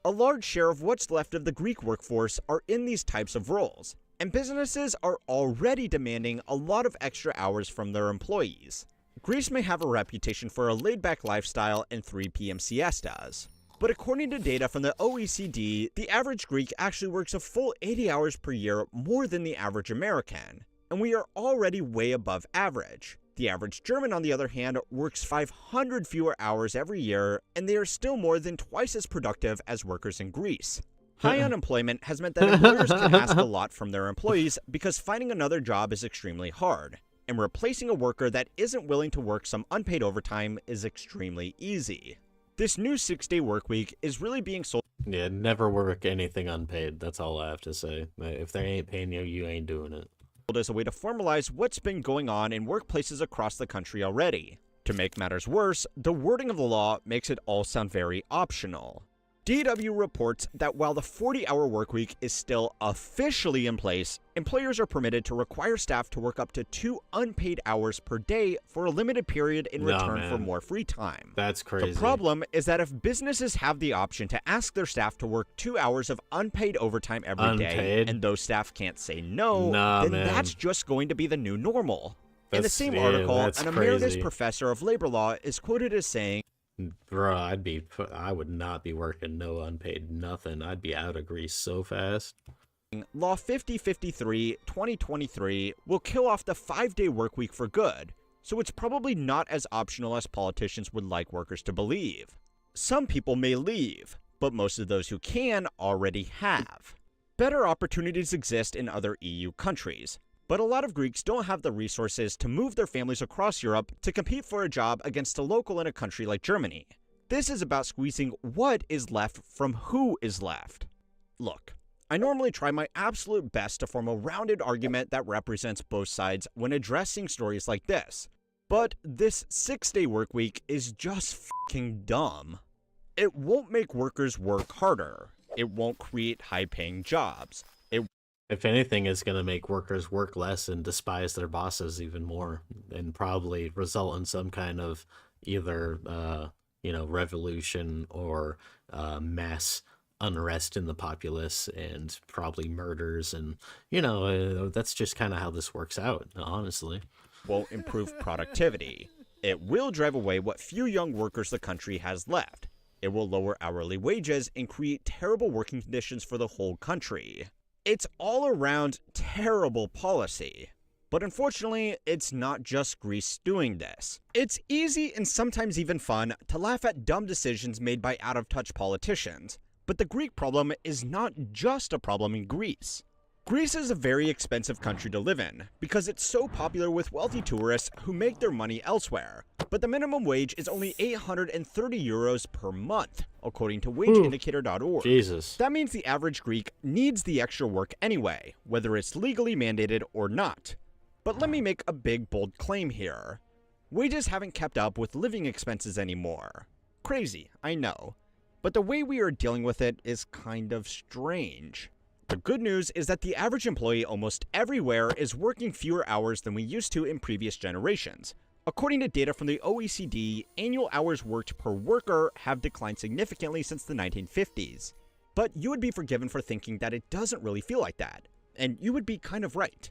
A large share of what's left of the Greek workforce are in these types of roles, and businesses are already demanding a lot of extra hours from their employees. Greece may have a reputation for a laid-back lifestyle and 3 p.m. siestas, but according to data from the OECD, the average Greek actually works a full 80 hours per year more than the average American, and we are already way above average. The average German, on the other hand, works 500 fewer hours every year, and they are still more than twice as productive as workers in Greece. High unemployment has meant that employers can ask a lot from their employees because finding another job is extremely hard, and replacing a worker that isn't willing to work some unpaid overtime is extremely easy. This new 6-day work week is really being sold. Yeah, never work anything unpaid. That's all I have to say. If they ain't paying you, you ain't doing it. As a way to formalize what's been going on in workplaces across the country already. To make matters worse, the wording of the law makes it all sound very optional. DW reports that while the 40-hour workweek is still officially in place, employers are permitted to require staff to work up to 2 unpaid hours per day for a limited period in return for more free time. That's crazy. The problem is that if businesses have the option to ask their staff to work 2 hours of unpaid overtime every day, and those staff can't say no, then that's just going to be the new normal. In the same article, an emeritus professor of labor law is quoted as saying, "Bro, I would not be working no unpaid nothing. I'd be out of Greece so fast." Law 5053/2023 will kill off the 5-day workweek for good, so it's probably not as optional as politicians would like workers to believe. Some people may leave, but most of those who can already have. Better opportunities exist in other EU countries, but a lot of Greeks don't have the resources to move their families across Europe to compete for a job against a local in a country like Germany. This is about squeezing what is left from who is left. Look, I normally try my absolute best to form a rounded argument that represents both sides when addressing stories like this, but this 6-day workweek is just fucking dumb. It won't make workers work harder. It won't create high-paying jobs. If anything, it's going to make workers work less and despise their bosses even more, and probably result in some kind of either, revolution or mass unrest in the populace, and probably murders. And, that's just kind of how this works out, honestly. Won't improve productivity. It will drive away what few young workers the country has left. It will lower hourly wages and create terrible working conditions for the whole country. It's all around terrible policy. But unfortunately, it's not just Greece doing this. It's easy and sometimes even fun to laugh at dumb decisions made by out-of-touch politicians. But the Greek problem is not just a problem in Greece. Greece is a very expensive country to live in because it's so popular with wealthy tourists who make their money elsewhere. But the minimum wage is only 830 euros per month, according to wageindicator.org. Jesus. That means the average Greek needs the extra work anyway, whether it's legally mandated or not. But let me make a big, bold claim here. Wages haven't kept up with living expenses anymore. Crazy, I know. But the way we are dealing with it is kind of strange. The good news is that the average employee almost everywhere is working fewer hours than we used to in previous generations. According to data from the OECD, annual hours worked per worker have declined significantly since the 1950s. But you would be forgiven for thinking that it doesn't really feel like that. And you would be kind of right.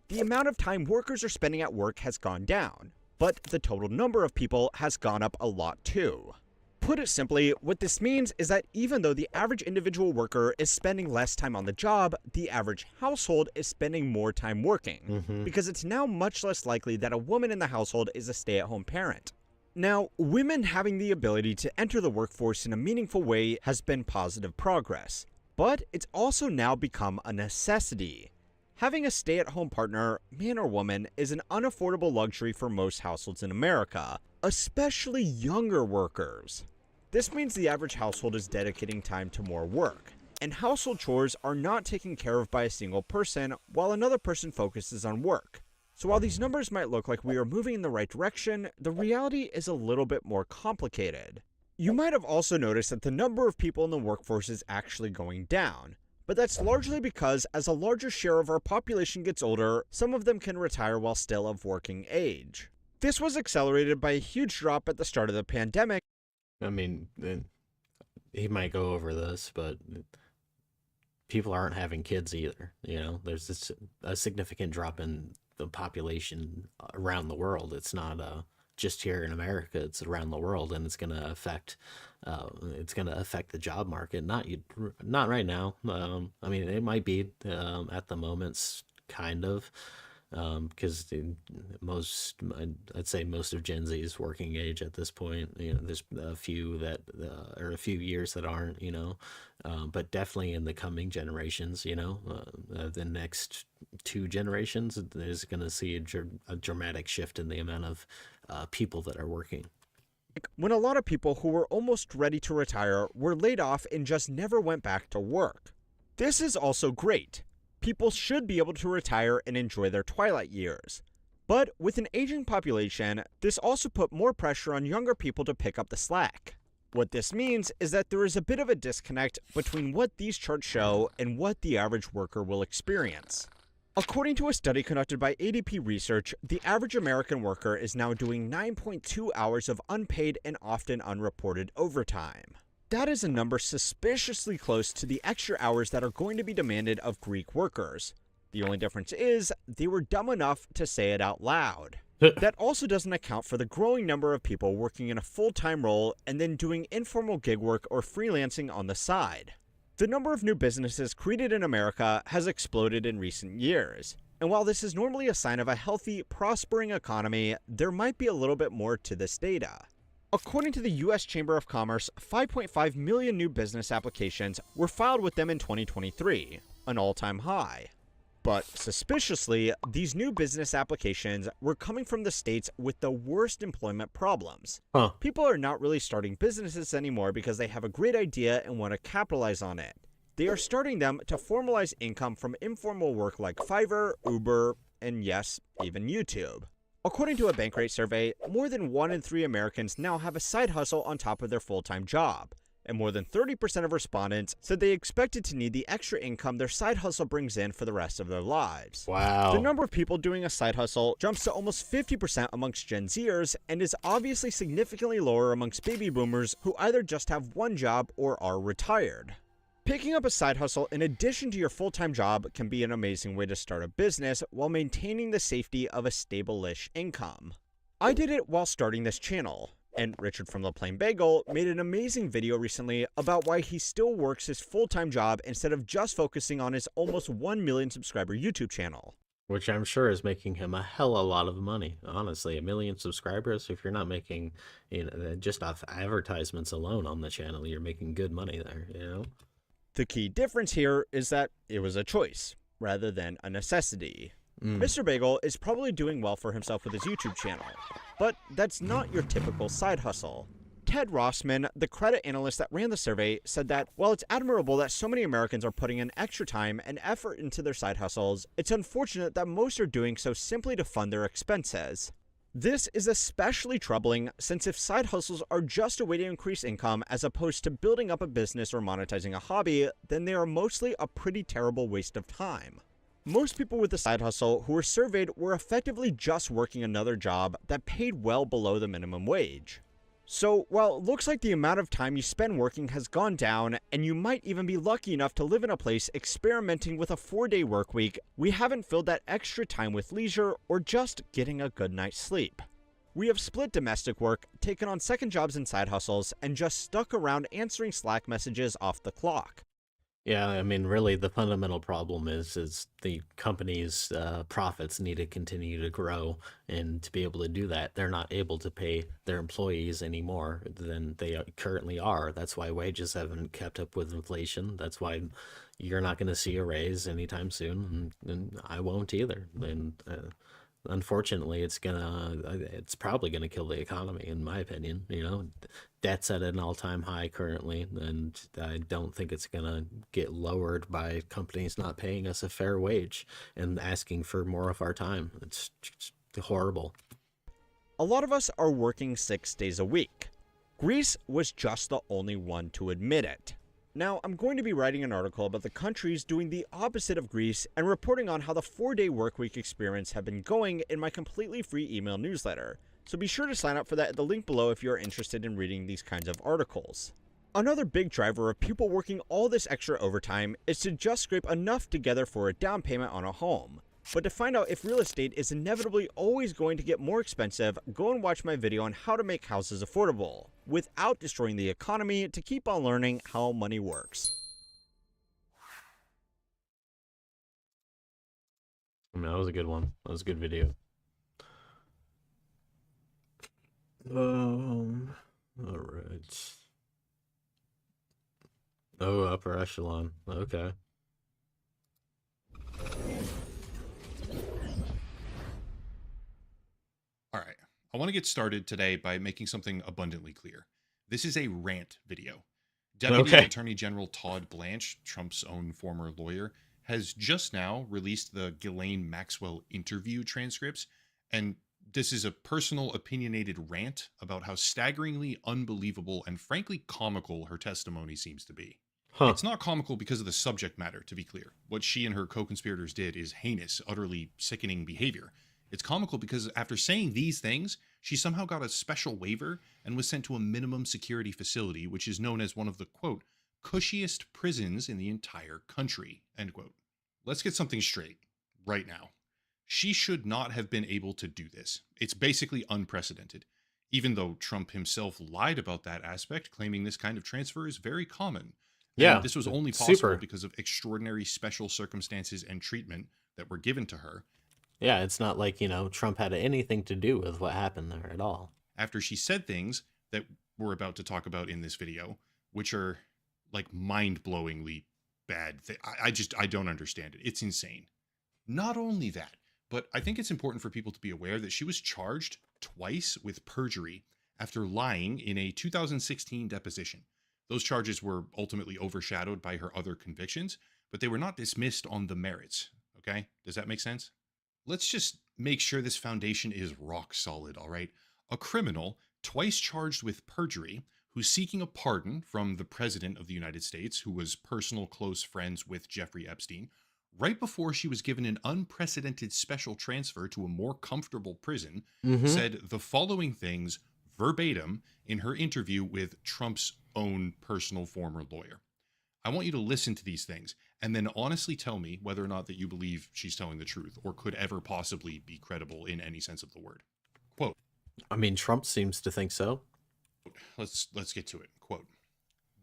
The amount of time workers are spending at work has gone down, but the total number of people has gone up a lot too. Put it simply, what this means is that even though the average individual worker is spending less time on the job, the average household is spending more time working, because it's now much less likely that a woman in the household is a stay-at-home parent. Now, women having the ability to enter the workforce in a meaningful way has been positive progress, but it's also now become a necessity. Having a stay-at-home partner, man or woman, is an unaffordable luxury for most households in America, especially younger workers. This means the average household is dedicating time to more work, and household chores are not taken care of by a single person while another person focuses on work. So while these numbers might look like we are moving in the right direction, the reality is a little bit more complicated. You might have also noticed that the number of people in the workforce is actually going down, But that's largely because as a larger share of our population gets older, some of them can retire while still of working age. This was accelerated by a huge drop at the start of the pandemic. I mean, he might go over this, but people aren't having kids either. You know, there's a significant drop in the population around the world. It's not just here in America, it's around the world, and it's going to affect the job market. Not right now. I mean, it might be at the moment, kind of, because I'd say most of Gen Z is working age at this point. You know, there's a few that or a few years that aren't. You know, but definitely in the coming generations, you know, the next 2 generations, is going to see a dramatic shift in the amount of people that are working. When a lot of people who were almost ready to retire were laid off and just never went back to work. This is also great. People should be able to retire and enjoy their twilight years. But with an aging population, this also put more pressure on younger people to pick up the slack. What this means is that there is a bit of a disconnect between what these charts show and what the average worker will experience. According to a study conducted by ADP Research, the average American worker is now doing 9.2 hours of unpaid and often unreported overtime. That is a number suspiciously close to the extra hours that are going to be demanded of Greek workers. The only difference is they were dumb enough to say it out loud. That also doesn't account for the growing number of people working in a full-time role and then doing informal gig work or freelancing on the side. The number of new businesses created in America has exploded in recent years. And while this is normally a sign of a healthy, prospering economy, there might be a little bit more to this data. According to the U.S. Chamber of Commerce, 5.5 million new business applications were filed with them in 2023, an all-time high. But suspiciously, these new business applications were coming from the states with the worst employment problems. People are not really starting businesses anymore because they have a great idea and want to capitalize on it. They are starting them to formalize income from informal work like Fiverr, Uber, and yes, even YouTube. According to a Bankrate survey, more than 1 in 3 Americans now have a side hustle on top of their full-time job. And more than 30% of respondents said they expected to need the extra income their side hustle brings in for the rest of their lives. Wow. The number of people doing a side hustle jumps to almost 50% amongst Gen Zers and is obviously significantly lower amongst baby boomers who either just have one job or are retired. Picking up a side hustle in addition to your full-time job can be an amazing way to start a business while maintaining the safety of a stable-ish income. I did it while starting this channel. And Richard from The Plain Bagel made an amazing video recently about why he still works his full-time job instead of just focusing on his almost 1 million subscriber YouTube channel. Which I'm sure is making him a hell of a lot of money. Honestly, 1 million subscribers, if you're not making, you know, just off advertisements alone on the channel, you're making good money there, you know? The key difference here is that it was a choice rather than a necessity. Mr. Bagel is probably doing well for himself with his YouTube channel, but that's not your typical side hustle. Ted Rossman, the credit analyst that ran the survey, said that while it's admirable that so many Americans are putting in extra time and effort into their side hustles, it's unfortunate that most are doing so simply to fund their expenses. This is especially troubling since if side hustles are just a way to increase income as opposed to building up a business or monetizing a hobby, then they are mostly a pretty terrible waste of time. Most people with a side hustle who were surveyed were effectively just working another job that paid well below the minimum wage. So while it looks like the amount of time you spend working has gone down, and you might even be lucky enough to live in a place experimenting with a 4-day work week, we haven't filled that extra time with leisure or just getting a good night's sleep. We have split domestic work, taken on second jobs and side hustles, and just stuck around answering Slack messages off the clock. Yeah, I mean, really, the fundamental problem is the company's profits need to continue to grow, and to be able to do that, they're not able to pay their employees any more than they currently are. That's why wages haven't kept up with inflation. That's why you're not going to see a raise anytime soon, and I won't either. And unfortunately, it's probably gonna kill the economy, in my opinion. You know, debt's at an all-time high currently, and I don't think it's gonna get lowered by companies not paying us a fair wage and asking for more of our time. It's just horrible. A lot of us are working 6 days a week. Greece was just the only one to admit it. Now, I'm going to be writing an article about the countries doing the opposite of Greece and reporting on how the 4-day workweek experiments have been going in my completely free email newsletter. So be sure to sign up for that at the link below if you're interested in reading these kinds of articles. Another big driver of people working all this extra overtime is to just scrape enough together for a down payment on a home. But to find out if real estate is inevitably always going to get more expensive, go and watch my video on how to make houses affordable, without destroying the economy, to keep on learning how money works. I mean, that was a good one. That was a good video. Alright. Oh, upper echelon. Okay. All right, I want to get started today by making something abundantly clear. This is a rant video. Deputy Attorney General Todd Blanche, Trump's own former lawyer, has just now released the Ghislaine Maxwell interview transcripts, and this is a personal opinionated rant about how staggeringly unbelievable and frankly comical her testimony seems to be. It's not comical because of the subject matter, to be clear. What she and her co-conspirators did is heinous, utterly sickening behavior. It's comical because after saying these things, she somehow got a special waiver and was sent to a minimum security facility, which is known as one of the, quote, cushiest prisons in the entire country, end quote. Let's get something straight right now. She should not have been able to do this. It's basically unprecedented. Even though Trump himself lied about that aspect, claiming this kind of transfer is very common. Yeah, and this was only possible because of extraordinary special circumstances and treatment that were given to her. Yeah, it's not like, you know, Trump had anything to do with what happened there at all. After she said things that we're about to talk about in this video, which are like mind-blowingly bad. I don't understand it. It's insane. Not only that, but I think it's important for people to be aware that she was charged twice with perjury after lying in a 2016 deposition. Those charges were ultimately overshadowed by her other convictions, but they were not dismissed on the merits. Okay? Does that make sense? Let's just make sure this foundation is rock solid, all right? A criminal, twice charged with perjury, who's seeking a pardon from the President of the United States, who was personal close friends with Jeffrey Epstein, right before she was given an unprecedented special transfer to a more comfortable prison, said the following things verbatim in her interview with Trump's own personal former lawyer. I want you to listen to these things and then honestly tell me whether or not that you believe she's telling the truth or could ever possibly be credible in any sense of the word. Quote. I mean, Trump seems to think so. Let's get to it. Quote.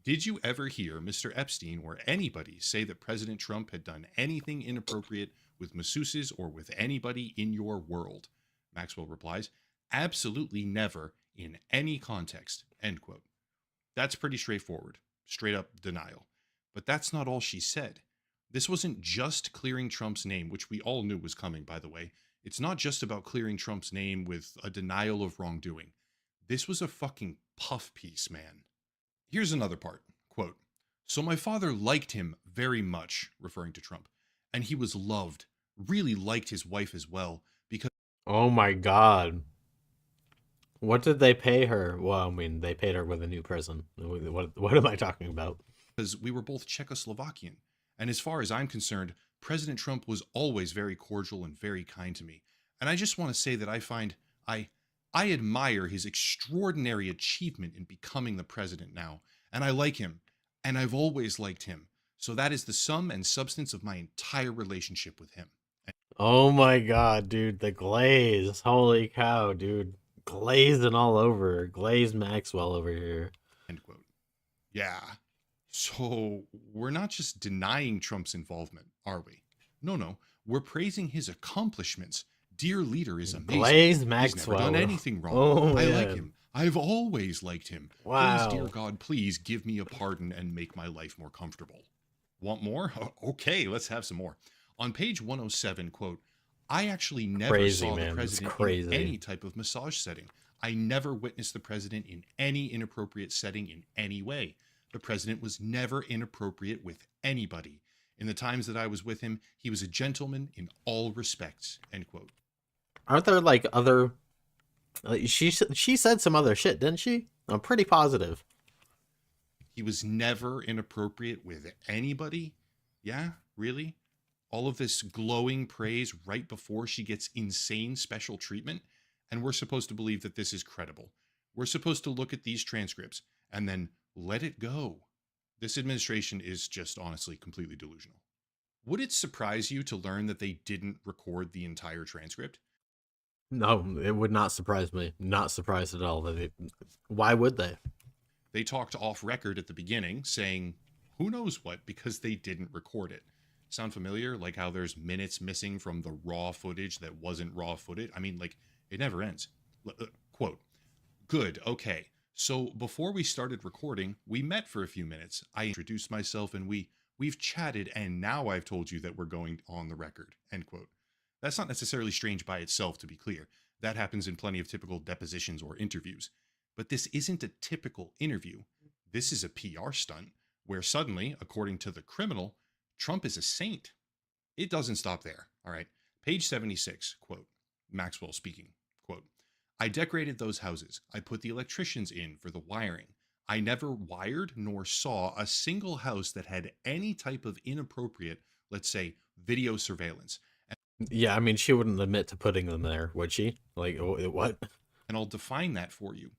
Did you ever hear Mr. Epstein or anybody say that President Trump had done anything inappropriate with masseuses or with anybody in your world? Maxwell replies, absolutely never in any context, end quote. That's pretty straightforward, straight up denial. But that's not all she said. This wasn't just clearing Trump's name, which we all knew was coming, by the way. It's not just about clearing Trump's name with a denial of wrongdoing. This was a fucking puff piece, man. Here's another part, quote, so my father liked him very much, referring to Trump, and he was loved, really liked his wife as well, because... Oh my God. What did they pay her? Well, I mean, they paid her with a new prison. What am I talking about? Because we were both Czechoslovakian. And as far as I'm concerned, President Trump was always very cordial and very kind to me. And I just want to say that I admire his extraordinary achievement in becoming the president now. And I like him. And I've always liked him. So that is the sum and substance of my entire relationship with him. Oh my God, dude. The glaze. Holy cow, dude. Glazing all over. Glazed Maxwell over here. End quote. Yeah. So we're not just denying Trump's involvement, are we? No. We're praising his accomplishments. Dear leader is amazing. Glazed Maxwell. He's never done anything wrong. Oh, I yeah. like him. I've always liked him. Wow. Please, dear God, please give me a pardon and make my life more comfortable. Want more? Okay, let's have some more. On page 107, quote, I actually never saw the president in any type of massage setting. I never witnessed the president in any inappropriate setting in any way. The president was never inappropriate with anybody. In the times that I was with him, he was a gentleman in all respects, end quote. Aren't there like other... she said some other shit, didn't she? I'm pretty positive. He was never inappropriate with anybody. Yeah, really? All of this glowing praise right before she gets insane special treatment, and we're supposed to believe that this is credible. We're supposed to look at these transcripts and then let it go. This administration is just honestly completely delusional. Would it surprise you to learn that they didn't record the entire transcript? No, it would not surprise me. Not surprised at all. Why would they? They talked off record at the beginning saying, who knows what, because they didn't record it. Sound familiar? Like how there's minutes missing from the raw footage that wasn't raw footage? I mean, like, it never ends. Quote, good, okay. So before we started recording, we met for a few minutes. I introduced myself and we've chatted, and now I've told you that we're going on the record, end quote. That's not necessarily strange by itself, to be clear. That happens in plenty of typical depositions or interviews. But this isn't a typical interview. This is a PR stunt where suddenly, according to the criminal, Trump is a saint. It doesn't stop there, all right? Page 76, quote, Maxwell speaking, quote, I decorated those houses. I put the electricians in for the wiring. I never wired nor saw a single house that had any type of inappropriate, let's say, video surveillance. Yeah, I mean, she wouldn't admit to putting them there, would she? Like, what? And I'll define that for you.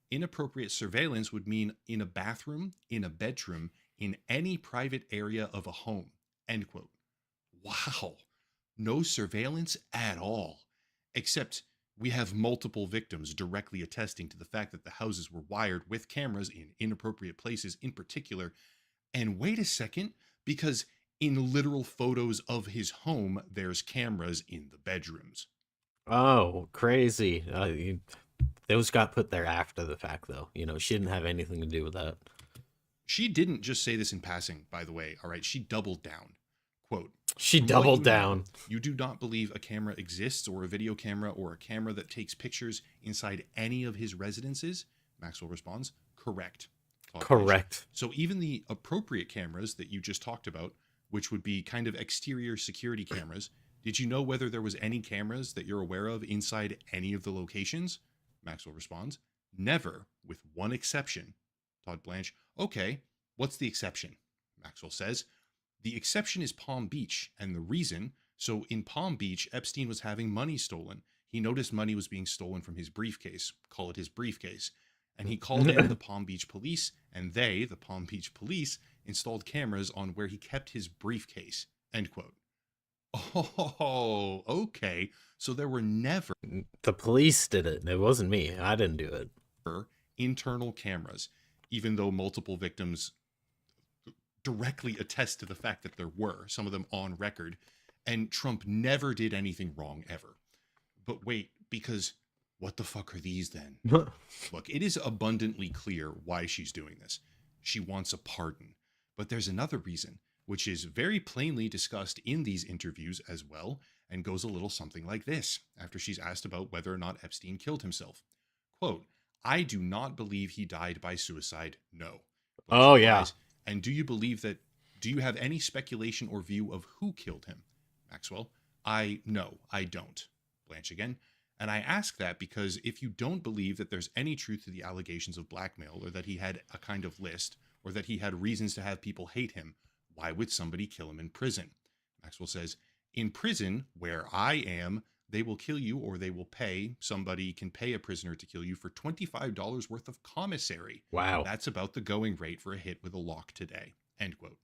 Inappropriate surveillance would mean in a bathroom, in a bedroom, in any private area of a home, end quote. Wow. No surveillance at all. Except we have multiple victims directly attesting to the fact that the houses were wired with cameras in inappropriate places in particular. And wait a second, because in literal photos of his home, there's cameras in the bedrooms. Oh, crazy. Those got put there after the fact, though. You know, she didn't have anything to do with that. She didn't just say this in passing, by the way. All right. She doubled down. Quote, she doubled down. You do not believe a camera exists, or a video camera, or a camera that takes pictures inside any of his residences? Maxwell responds, correct. Correct. So even the appropriate cameras that you just talked about, which would be kind of exterior security cameras, did you know whether there was any cameras that you're aware of inside any of the locations? Maxwell responds, never, with one exception. Todd Blanche, okay, what's the exception? Maxwell says, the exception is Palm Beach, and the reason, so in Palm Beach, Epstein was having money stolen. He noticed money was being stolen from his briefcase, call it his briefcase, and he called in the Palm Beach police, and they, the Palm Beach police, installed cameras on where he kept his briefcase, end quote. Oh, okay. So there were never... The police did it. It wasn't me. I didn't do it. Internal cameras, even though multiple victims directly attest to the fact that there were, some of them on record, and Trump never did anything wrong ever. But wait, because what the fuck are these then? Look, it is abundantly clear why she's doing this. She wants a pardon. But there's another reason, which is very plainly discussed in these interviews as well, and goes a little something like this, after she's asked about whether or not Epstein killed himself. Quote, I do not believe he died by suicide, no. Oh, yeah. And do you believe that, do you have any speculation or view of who killed him? Maxwell, no, I don't. Blanche again. And I ask that because if you don't believe that there's any truth to the allegations of blackmail, or that he had a kind of list, or that he had reasons to have people hate him, why would somebody kill him in prison? Maxwell says, in prison, where I am, they will kill you, or they will pay. Somebody can pay a prisoner to kill you for $25 worth of commissary. Wow. That's about the going rate for a hit with a lock today. End quote.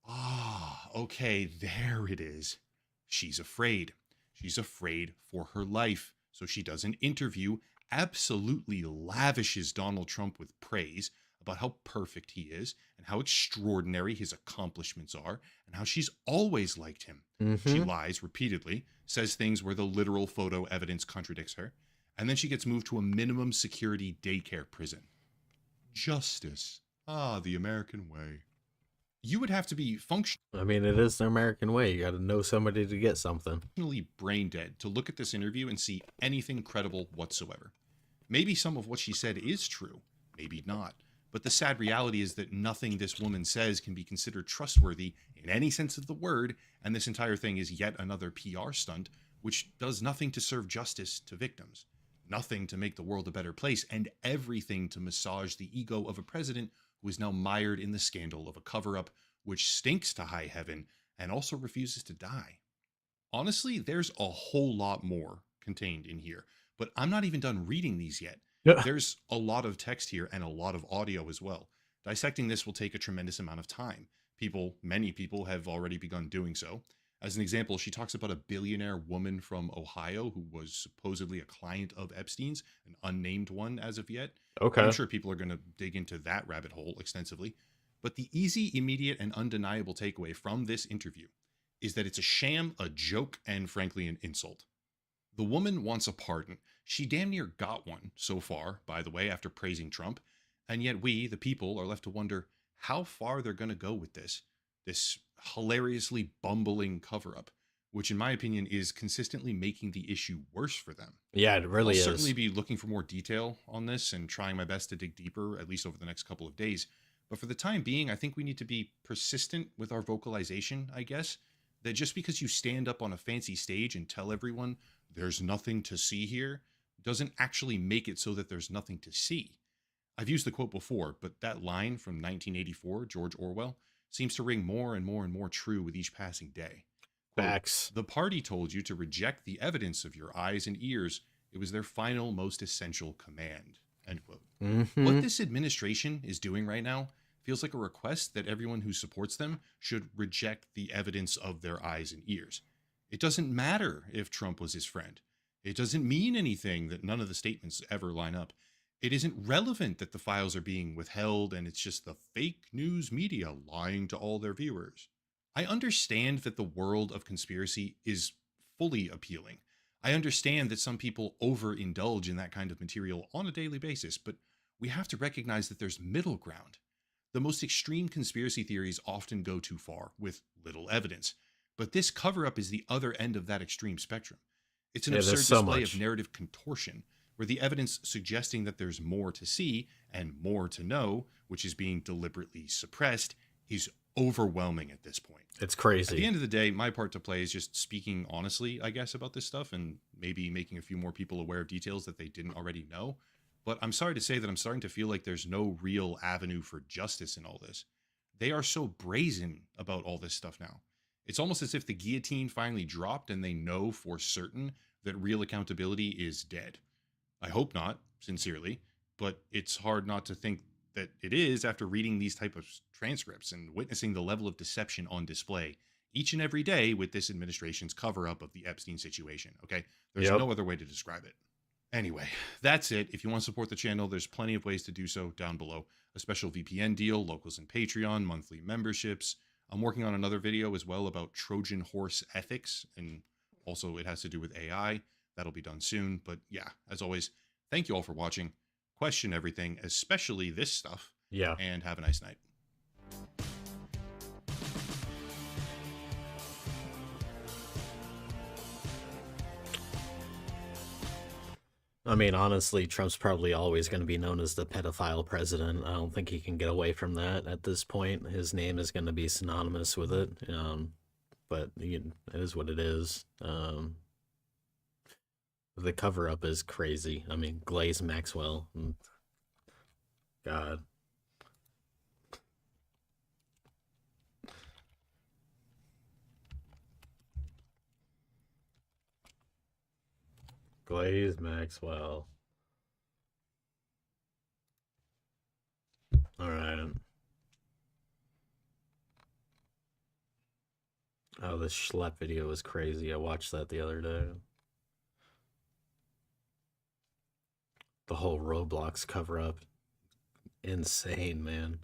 Ah, okay, there it is. She's afraid. She's afraid for her life. So she does an interview, absolutely lavishes Donald Trump with praise about how perfect he is and how extraordinary his accomplishments are and how she's always liked him. Mm-hmm. She lies repeatedly, says things where the literal photo evidence contradicts her, and then she gets moved to a minimum security daycare prison. Justice. Ah, the American way. You would have to be functionally... I mean, it is the American way. You got to know somebody to get something. Brain dead to look at this interview and see anything credible whatsoever. Maybe some of what she said is true, maybe not. But the sad reality is that nothing this woman says can be considered trustworthy in any sense of the word, and this entire thing is yet another PR stunt, which does nothing to serve justice to victims, nothing to make the world a better place, and everything to massage the ego of a president who who is now mired in the scandal of a cover-up which stinks to high heaven and also refuses to die. Honestly, there's a whole lot more contained in here, but I'm not even done reading these yet. There's a lot of text here and a lot of audio as well. Dissecting this will take a tremendous amount of time. Many people have already begun doing so. As an example, she talks about a billionaire woman from Ohio who was supposedly a client of Epstein's, an unnamed one as of yet. Okay. I'm sure people are going to dig into that rabbit hole extensively. But the easy, immediate, and undeniable takeaway from this interview is that it's a sham, a joke, and frankly, an insult. The woman wants a pardon. She damn near got one so far, by the way, after praising Trump. And yet we, the people, are left to wonder how far they're going to go with this hilariously bumbling cover-up, which in my opinion is consistently making the issue worse for them. Yeah, it really is. I'll certainly be looking for more detail on this and trying my best to dig deeper, at least over the next couple of days. But for the time being, I think we need to be persistent with our vocalization, I guess, that just because you stand up on a fancy stage and tell everyone there's nothing to see here doesn't actually make it so that there's nothing to see. I've used the quote before, but that line from 1984, George Orwell, seems to ring more and more and more true with each passing day. Quote, Facts. The party told you to reject the evidence of your eyes and ears. It was their final, most essential command. End quote. What this administration is doing right now feels like a request that everyone who supports them should reject the evidence of their eyes and ears. It doesn't matter if Trump was his friend. It doesn't mean anything that none of the statements ever line up. It isn't relevant that the files are being withheld and it's just the fake news media lying to all their viewers. I understand that the world of conspiracy is fully appealing. I understand that some people overindulge in that kind of material on a daily basis, but we have to recognize that there's middle ground. The most extreme conspiracy theories often go too far with little evidence, but this cover-up is the other end of that extreme spectrum. It's an absurd display of narrative contortion, where the evidence suggesting that there's more to see and more to know, which is being deliberately suppressed, is overwhelming at this point. It's crazy. At the end of the day, my part to play is just speaking honestly, I guess, about this stuff and maybe making a few more people aware of details that they didn't already know. But I'm sorry to say that I'm starting to feel like there's no real avenue for justice in all this. They are so brazen about all this stuff now. It's almost as if the guillotine finally dropped and they know for certain that real accountability is dead. I hope not, sincerely, but it's hard not to think that it is after reading these type of transcripts and witnessing the level of deception on display each and every day with this administration's cover-up of the Epstein situation, okay? There's no other way to describe it. Anyway, that's it. If you want to support the channel, there's plenty of ways to do so down below. A special VPN deal, locals and Patreon, monthly memberships. I'm working on another video as well about Trojan horse ethics, and also it has to do with AI. That'll be done soon. But yeah, as always, thank you all for watching. Question everything, especially this stuff. Yeah. And have a nice night. I mean, honestly, Trump's probably always going to be known as the pedophile president. I don't think he can get away from that at this point. His name is going to be synonymous with it. But it is what it is. The cover-up is crazy. I mean, Glaze Maxwell. God. Glaze Maxwell. All right. Oh, this schlep video was crazy. I watched that the other day. The whole Roblox cover-up. Insane, man.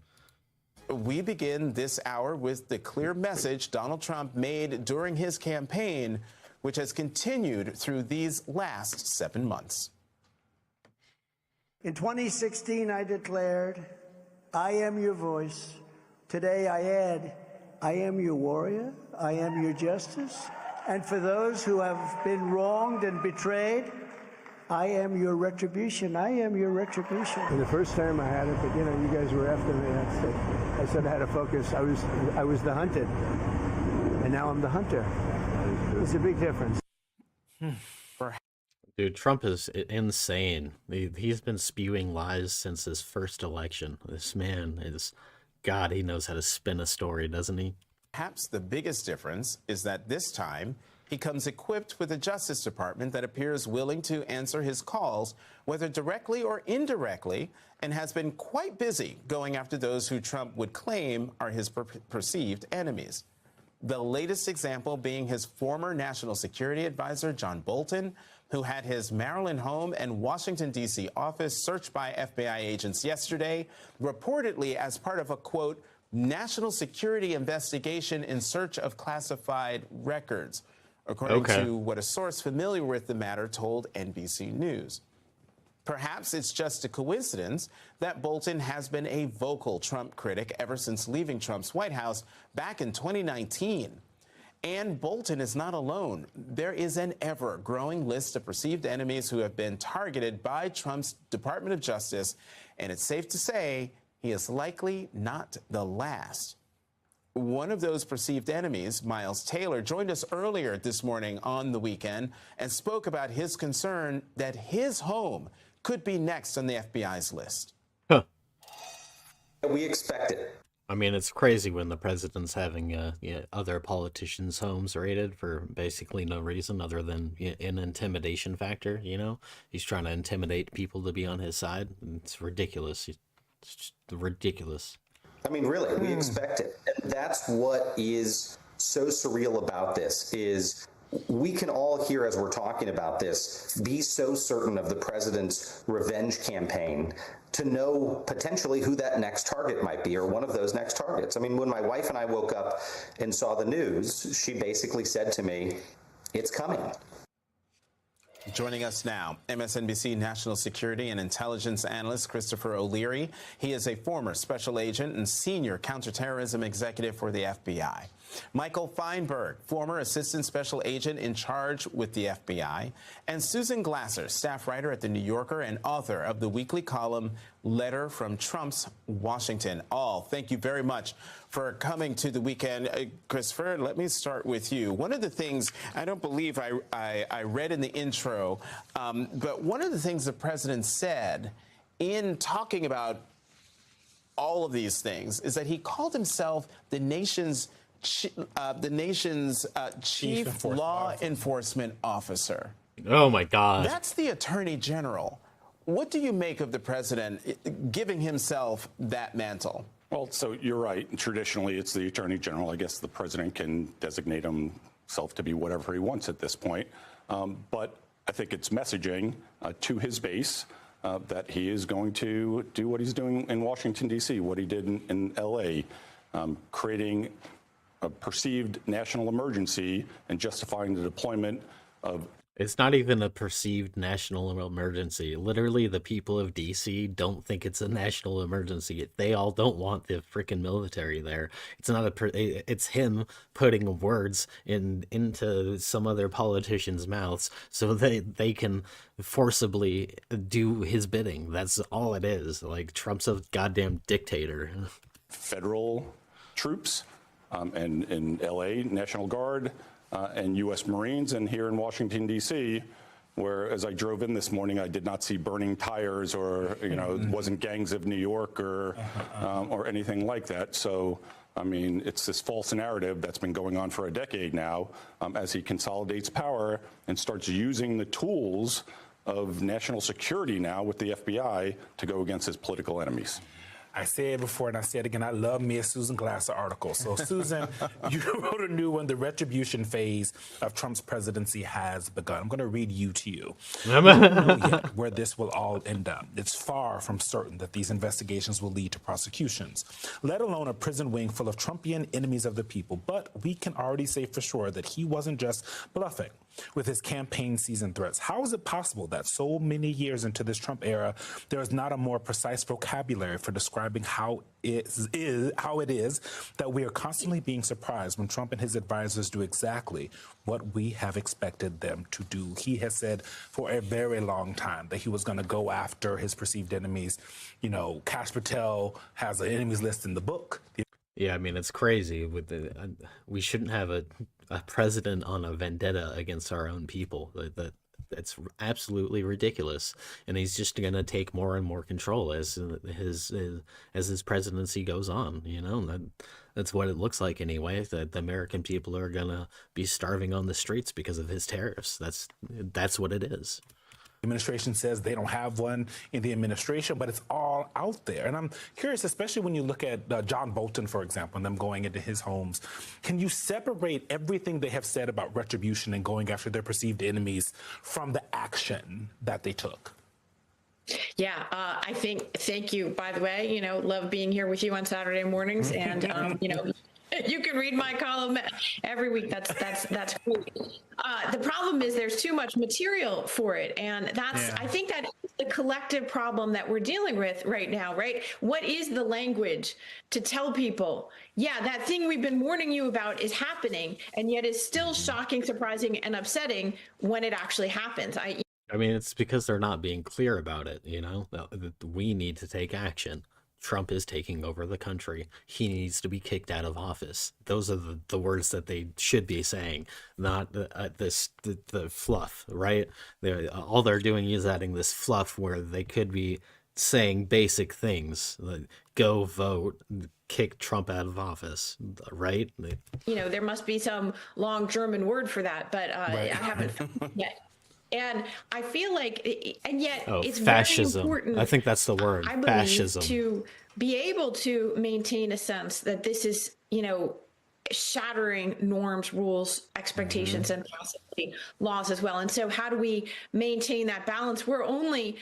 We begin this hour with the clear message Donald Trump made during his campaign, which has continued through these last 7 months. In 2016, I declared, I am your voice. Today I add, I am your warrior. I am your justice. And for those who have been wronged and betrayed, I am your retribution. I am your retribution. And the first time I had it, but you guys were after me. I said I had to focus. I was the hunted, and now I'm the hunter. It's a big difference. Dude, Trump is insane. He's been spewing lies since his first election. This man is, God, he knows how to spin a story, doesn't he? Perhaps the biggest difference is that this time he comes equipped with a Justice Department that appears willing to answer his calls, whether directly or indirectly, and has been quite busy going after those who Trump would claim are his perceived enemies. The latest example being his former national security advisor, John Bolton, who had his Maryland home and Washington, D.C. office searched by FBI agents yesterday, reportedly as part of a, quote, national security investigation in search of classified records, according to what a source familiar with the matter told NBC News. Perhaps it's just a coincidence that Bolton has been a vocal Trump critic ever since leaving Trump's White House back in 2019. And Bolton is not alone. There is an ever-growing list of perceived enemies who have been targeted by Trump's Department of Justice, and it's safe to say he is likely not the last. One of those perceived enemies, Miles Taylor, joined us earlier this morning on The Weekend and spoke about his concern that his home could be next on the FBI's list. Huh. We expect it. I mean, it's crazy when the president's having other politicians' homes raided for basically no reason other than an intimidation factor, you know? He's trying to intimidate people to be on his side. It's ridiculous. It's just ridiculous. I mean, really, we expect it. And that's what is so surreal about this is we can all here as we're talking about this be so certain of the president's revenge campaign to know potentially who that next target might be or one of those next targets. I mean, when my wife and I woke up and saw the news, she basically said to me, it's coming. Joining us now, MSNBC national security and intelligence analyst Christopher O'Leary. He is a former special agent and senior counterterrorism executive for the FBI. Michael Feinberg, former assistant special agent in charge with the FBI. And Susan Glasser, staff writer at The New Yorker and author of the weekly column Letter from Trump's Washington. All, thank you very much for coming to The Weekend. Christopher, let me start with you. One of the things, I don't believe I read in the intro, but one of the things the president said in talking about all of these things is that he called himself the nation's chief law enforcement officer. Oh, my God. That's the attorney general. What do you make of the president giving himself that mantle? Well, so you're right. Traditionally, it's the attorney general. I guess the president can designate himself to be whatever he wants at this point. But I think it's messaging to his base that he is going to do what he's doing in Washington, D.C., what he did in L.A., creating a perceived national emergency and justifying the deployment of... It's not even a perceived national emergency. Literally, the people of DC don't think it's a national emergency. They all don't want the freaking military there. It's not it's him putting words into some other politicians' mouths so they can forcibly do his bidding. That's all it is. Like, Trump's a goddamn dictator. Federal troops and in LA, National Guard, and U.S. Marines, and here in Washington, D.C., where as I drove in this morning, I did not see burning tires or, you know, it wasn't gangs of New York or anything like that. So, I mean, it's this false narrative that's been going on for a decade now as he consolidates power and starts using the tools of national security now with the FBI to go against his political enemies. I said it before and I said it again, I love me a Susan Glasser article. So Susan, you wrote a new one, The Retribution Phase of Trump's Presidency Has Begun. I'm going to read you to you. We don't know yet where this will all end up. It's far from certain that these investigations will lead to prosecutions, let alone a prison wing full of Trumpian enemies of the people. But we can already say for sure that he wasn't just bluffing with his campaign season threats. How is it possible that so many years into this Trump era, there is not a more precise vocabulary for describing how it is that we are constantly being surprised when Trump and his advisors do exactly what we have expected them to do? He has said for a very long time that he was going to go after his perceived enemies. You know, Kash Patel has an enemies list in the book. Yeah, I mean, it's crazy. We shouldn't have a president on a vendetta against our own people. That's absolutely ridiculous, and he's just going to take more and more control as his presidency goes on. You know, that's what it looks like anyway. That the American people are going to be starving on the streets because of his tariffs. That's what it is. Administration says they don't have one in the administration, but it's all out there. And I'm curious, especially when you look at John Bolton, for example, and them going into his homes, can you separate everything they have said about retribution and going after their perceived enemies from the action that they took? Yeah, I think, thank you, by the way, love being here with you on Saturday mornings. And, you can read my column every week. That's great. The problem is there's too much material for it. And I think that is the collective problem that we're dealing with right now, right? What is the language to tell people, yeah, that thing we've been warning you about is happening, and yet is still shocking, surprising, and upsetting when it actually happens. I mean, it's because they're not being clear about it, We need to take action. Trump is taking over the country. He needs to be kicked out of office. Those are the words that they should be saying, not the fluff, right? All they're doing is adding this fluff where they could be saying basic things, like go vote, kick Trump out of office, right? There must be some long German word for that, but I haven't found yet. And I feel like, and yet it's fascism. Very important. I think that's the word, I believe, fascism. to be able to maintain a sense that this is, shattering norms, rules, expectations, and possibly laws as well. And so how do we maintain that balance? We're only,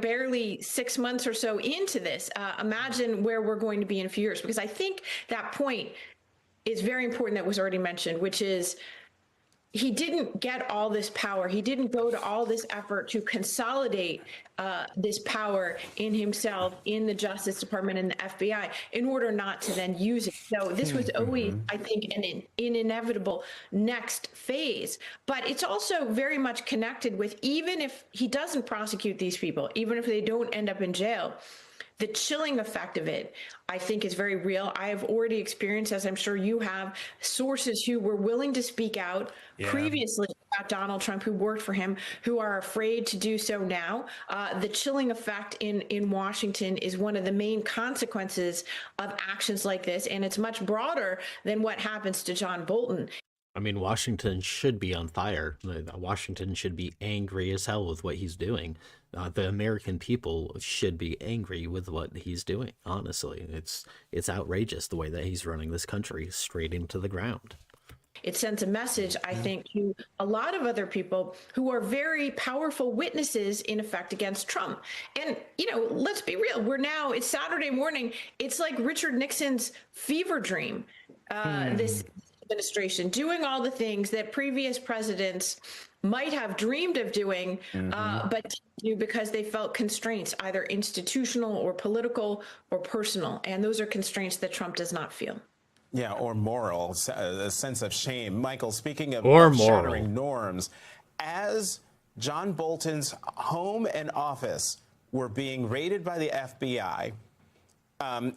barely 6 months or so into this. Imagine where we're going to be in a few years, because I think that point is very important that was already mentioned, which is, he didn't get all this power. He didn't go to all this effort to consolidate this power in himself, in the Justice Department and the FBI, in order not to then use it. So this was always, I think, an inevitable next phase. But it's also very much connected with, even if he doesn't prosecute these people, even if they don't end up in jail, the chilling effect of it, I think, is very real. I have already experienced, as I'm sure you have, sources who were willing to speak out previously about Donald Trump, who worked for him, who are afraid to do so now. The chilling effect in Washington is one of the main consequences of actions like this, and it's much broader than what happens to John Bolton. I mean, Washington should be on fire. Washington should be angry as hell with what he's doing. The American people should be angry with what he's doing. Honestly, it's outrageous the way that he's running this country straight into the ground. It sends a message, I think, to a lot of other people who are very powerful witnesses, in effect, against Trump. And, let's be real. It's Saturday morning. It's like Richard Nixon's fever dream, this administration, doing all the things that previous presidents might have dreamed of doing, but didn't do because they felt constraints, either institutional or political or personal. And those are constraints that Trump does not feel. Yeah, or moral, a sense of shame. Michael, speaking of shattering norms, as John Bolton's home and office were being raided by the FBI,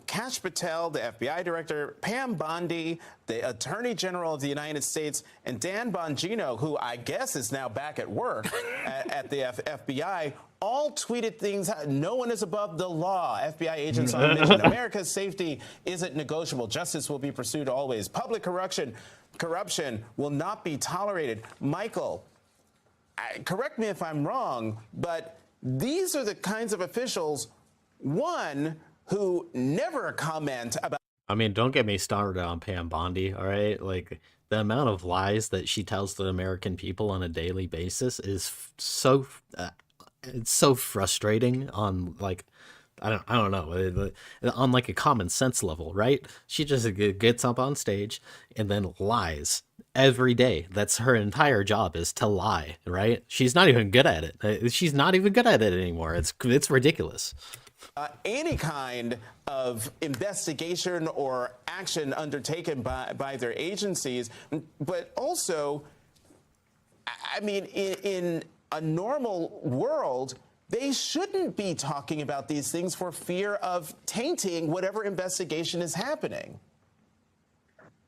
Kash Patel, the FBI director, Pam Bondi, the Attorney General of the United States, and Dan Bongino, who I guess is now back at work at the FBI, all tweeted things. No one is above the law. FBI agents on a mission. America's safety isn't negotiable. Justice will be pursued always. Public corruption will not be tolerated. Michael, correct me if I'm wrong, but these are the kinds of officials, one, who never comment about. I mean, don't get me started on Pam Bondi, all right? Like, the amount of lies that she tells the American people on a daily basis is so it's so frustrating on, like, I don't know, on like a common sense level, right? She just gets up on stage and then lies every day. That's her entire job, is to lie, right? She's not even good at it. She's not even good at it anymore. It's ridiculous. Any kind of investigation or action undertaken by their agencies, but also, I mean, in a normal world, they shouldn't be talking about these things for fear of tainting whatever investigation is happening.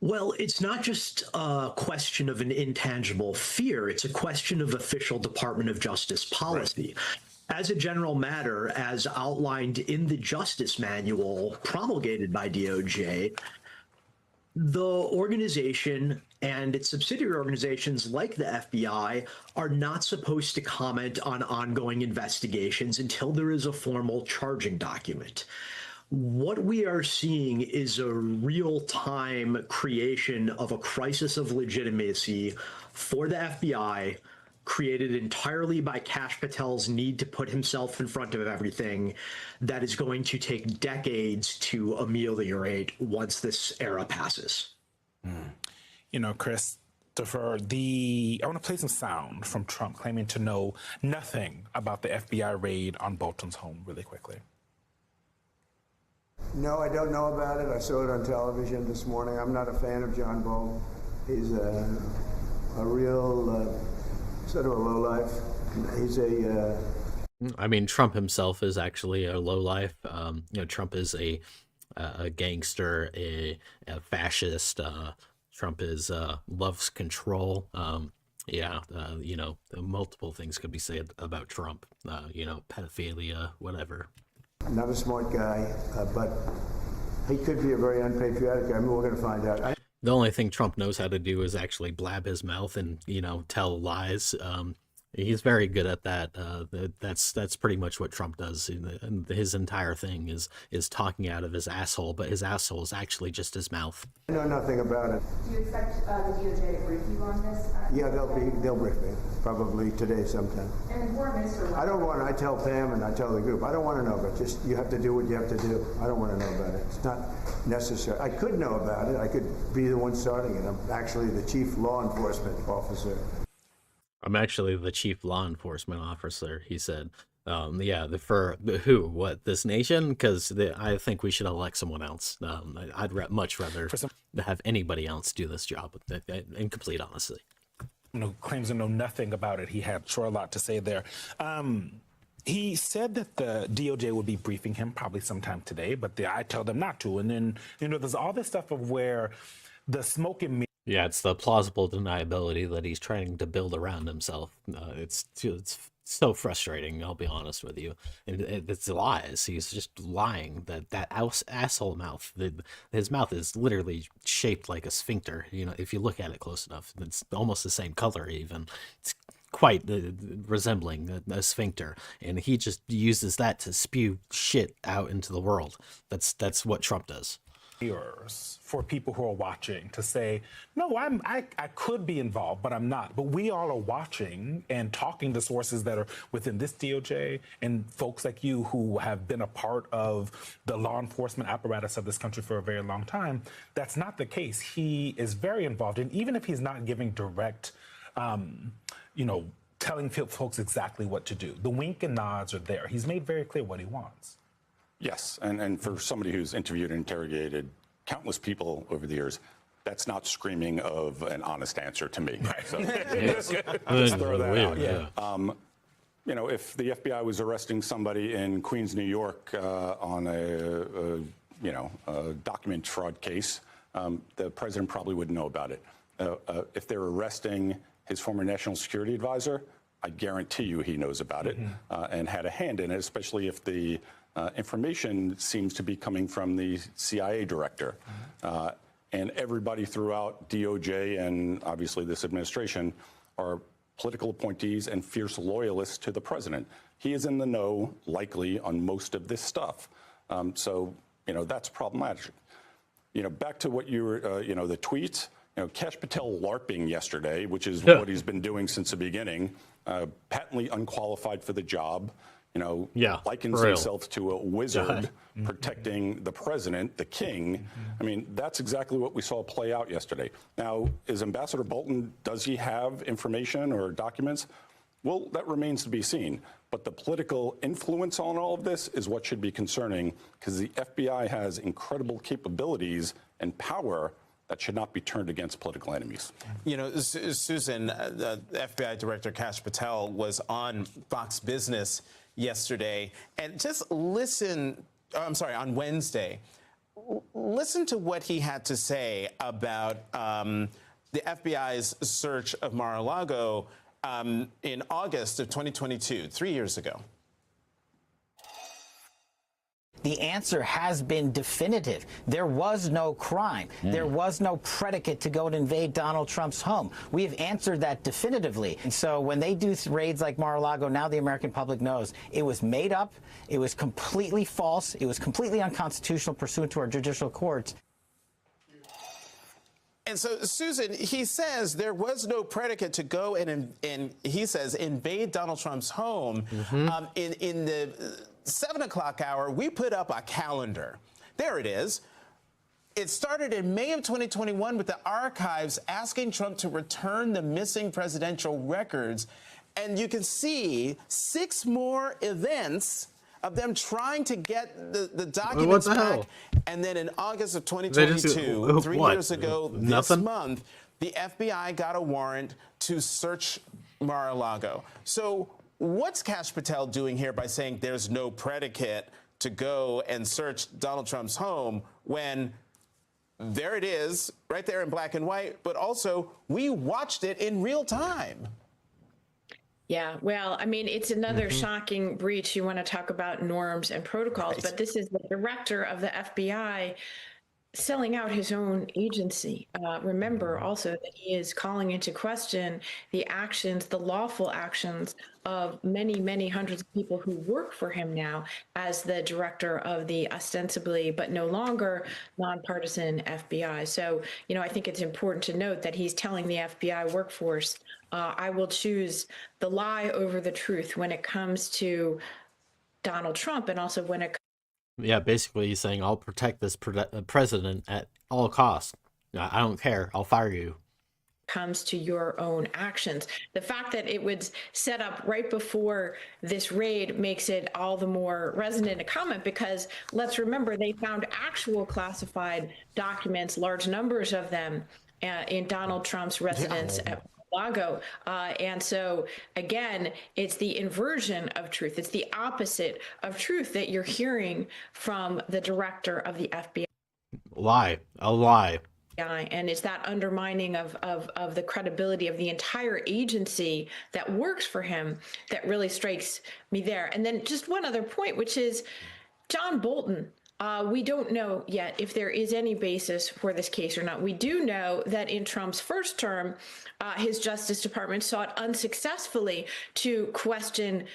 Well, it's not just a question of an intangible fear. It's a question of official Department of Justice policy. Right. As a general matter, as outlined in the Justice Manual promulgated by DOJ, the organization and its subsidiary organizations like the FBI are not supposed to comment on ongoing investigations until there is a formal charging document. What we are seeing is a real-time creation of a crisis of legitimacy for the FBI, created entirely by Kash Patel's need to put himself in front of everything, that is going to take decades to ameliorate once this era passes. You know, Christopher, I want to play some sound from Trump claiming to know nothing about the FBI raid on Bolton's home really quickly. No, I don't know about it. I saw it on television this morning. I'm not a fan of John Bolton. He's a real sort of a lowlife. He's I mean, Trump himself is actually a lowlife. Trump is a gangster, a fascist. Trump is loves control. Multiple things could be said about Trump. Pedophilia, whatever. Not a smart guy, but he could be a very unpatriotic guy. I mean, we're going to find out. The only thing Trump knows how to do is actually blab his mouth and, tell lies. He's very good at that. That's pretty much what Trump does. And his entire thing is talking out of his asshole, but his asshole is actually just his mouth. I know nothing about it. Do you expect the DOJ to brief you on this? Yeah, they'll brief me, probably today sometime. And the foreign minister... I tell Pam and I tell the group, I don't want to know, but just you have to do what you have to do. I don't want to know about it. It's not necessary. I could know about it. I could be the one starting it. I'm actually the chief law enforcement officer. I'm actually the chief law enforcement officer, he said. For who? What? This nation? Because I think we should elect someone else. I'd much rather have anybody else do this job, in complete honesty. Claims to know nothing about it. He had a lot to say there. He said that the DOJ would be briefing him probably sometime today, but I tell them not to. And then, there's all this stuff of where the smoke and mirrors. Yeah, it's the plausible deniability that he's trying to build around himself. It's so frustrating, I'll be honest with you. And it's lies. He's just lying. That asshole mouth, his mouth is literally shaped like a sphincter. If you look at it close enough, it's almost the same color even. It's quite resembling a sphincter, and he just uses that to spew shit out into the world. That's what Trump does. For people who are watching to say, no, I could be involved, but I'm not. But we all are watching and talking to sources that are within this DOJ and folks like you who have been a part of the law enforcement apparatus of this country for a very long time. That's not the case. He is very involved. And even if he's not giving direct, telling folks exactly what to do, the wink and nods are there. He's made very clear what he wants. Yes, and for somebody who's interviewed and interrogated countless people over the years, that's not screaming of an honest answer to me. Right. So just throw that out. Yeah. If the FBI was arresting somebody in Queens, New York, on a document fraud case, the president probably wouldn't know about it. If they're arresting his former national security advisor, I guarantee you he knows about it and had a hand in it, especially if the information seems to be coming from the CIA director. And everybody throughout DOJ and obviously this administration are political appointees and fierce loyalists to the president. He is in the know, likely, on most of this stuff. So, that's problematic. Back to what you were, the tweets, Kash Patel LARPing yesterday, which is what he's been doing since the beginning, patently unqualified for the job. Likens himself to a wizard protecting the president, the king. I mean, that's exactly what we saw play out yesterday. Now, is Ambassador Bolton, does he have information or documents? Well, that remains to be seen. But the political influence on all of this is what should be concerning, because the FBI has incredible capabilities and power that should not be turned against political enemies. Susan, the FBI Director Kash Patel was on Fox Business yesterday, and just listen, on Wednesday, listen to what he had to say about the FBI's search of Mar-a-Lago in August of 2022, 3 years ago. The answer has been definitive. There was no crime. There was no predicate to go and invade Donald Trump's home. We have answered that definitively. And so when they do raids like Mar-a-Lago, now the American public knows it was made up, it was completely false, it was completely unconstitutional pursuant to our judicial courts. And so, Susan, he says there was no predicate to go and he says, invade Donald Trump's home. In the 7 o'clock hour, we put up a calendar. There it is. It started in May of 2021 with the archives asking Trump to return the missing presidential records. And you can see 6 more events of them trying to get the documents back. And then in August of 2022, 3 years ago this month, the FBI got a warrant to search Mar-a-Lago. So what's Kash Patel doing here by saying there's no predicate to go and search Donald Trump's home when there it is, right there in black and white, but also we watched it in real time? Yeah, well, I mean, it's another shocking breach. You want to talk about norms and protocols, but this is the director of the FBI selling out his own agency. Remember also that he is calling into question the actions, the lawful actions of many, many hundreds of people who work for him now as the director of the ostensibly, but no longer nonpartisan FBI. So, you know, I think it's important to note that he's telling the FBI workforce, I will choose the lie over the truth when it comes to Donald Trump, and also when it Yeah, basically he's saying, I'll protect this president at all costs. I don't care. I'll fire you. Comes to your own actions. The fact that it was set up right before this raid makes it all the more resonant a comment, because let's remember they found actual classified documents, large numbers of them, in Donald Trump's residence at Mar-a-Lago. And so, again, it's the inversion of truth. It's the opposite of truth that you're hearing from the director of the FBI. Lie. A lie. And it's that undermining of the credibility of the entire agency that works for him that really strikes me there. And then just one other point, which is John Bolton. We don't know yet if there is any basis for this case or not. We do know that in Trump's first term, his Justice Department sought unsuccessfully to question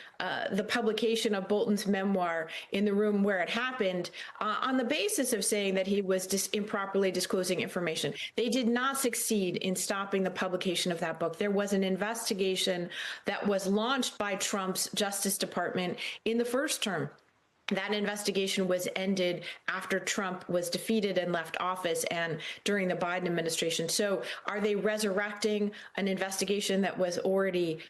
the publication of Bolton's memoir in the room where it happened on the basis of saying that he was improperly disclosing information. They did not succeed in stopping the publication of that book. There was an investigation that was launched by Trump's Justice Department in the first term. That investigation was ended after Trump was defeated and left office and during the Biden administration. So are they resurrecting an investigation that was already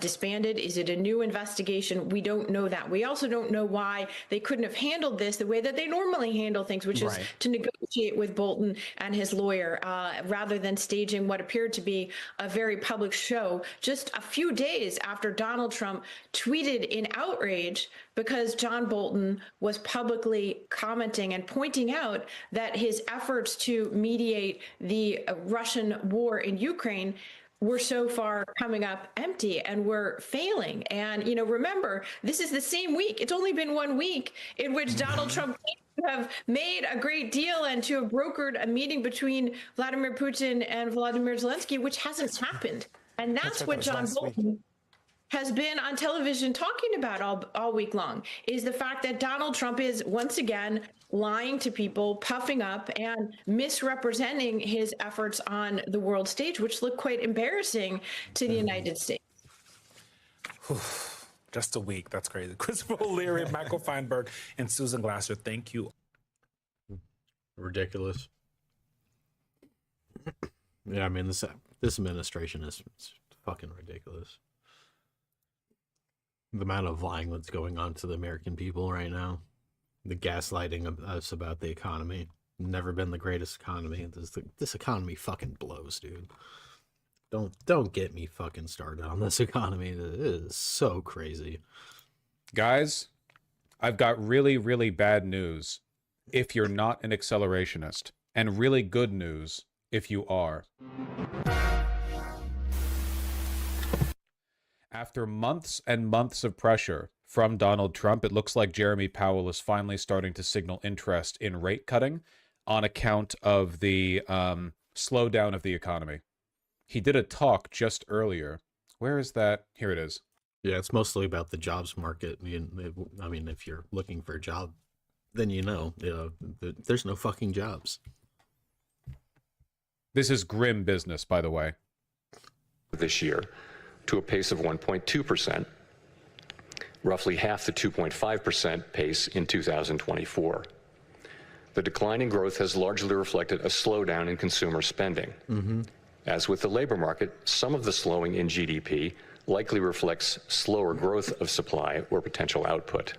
disbanded? Is it a new investigation? We don't know that. We also don't know why they couldn't have handled this the way that they normally handle things, which is to negotiate with Bolton and his lawyer rather than staging what appeared to be a very public show just a few days after Donald Trump tweeted in outrage because John Bolton was publicly commenting and pointing out that his efforts to mediate the Russian war in Ukraine were so far coming up empty and were failing. And, you know, remember, this is the same week. It's only been 1 week in which Donald Trump have made a great deal and to have brokered a meeting between Vladimir Putin and Vladimir Zelensky, which hasn't happened. And that's what John Bolton has been on television talking about all week long, is the fact that Donald Trump is once again lying to people, puffing up and misrepresenting his efforts on the world stage, which look quite embarrassing to the United States. Just a week. That's crazy. Christopher O'Leary, Michael Feinberg, and Susan Glasser, thank you. Ridiculous. Yeah, I mean, this administration is fucking ridiculous. The amount of lying that's going on to the American people right now. The gaslighting of us about the economy. Never been the greatest economy. This economy fucking blows, dude. Don't get me fucking started on this economy. It is so crazy. Guys, I've got really, really bad news. if you're not an accelerationist, and really good news if you are. After months and months of pressure from Donald Trump, it looks like Jeremy Powell is finally starting to signal interest in rate cutting on account of the slowdown of the economy. He did a talk just earlier. Where is that? Here it is. Yeah, it's mostly about the jobs market. I mean, if you're looking for a job, then there's no fucking jobs. This is grim business, by the way. This year to a pace of 1.2%, roughly half the 2.5% pace in 2024. The decline in growth has largely reflected a slowdown in consumer spending. Mm-hmm. As with the labor market, some of the slowing in GDP likely reflects slower growth of supply or potential output.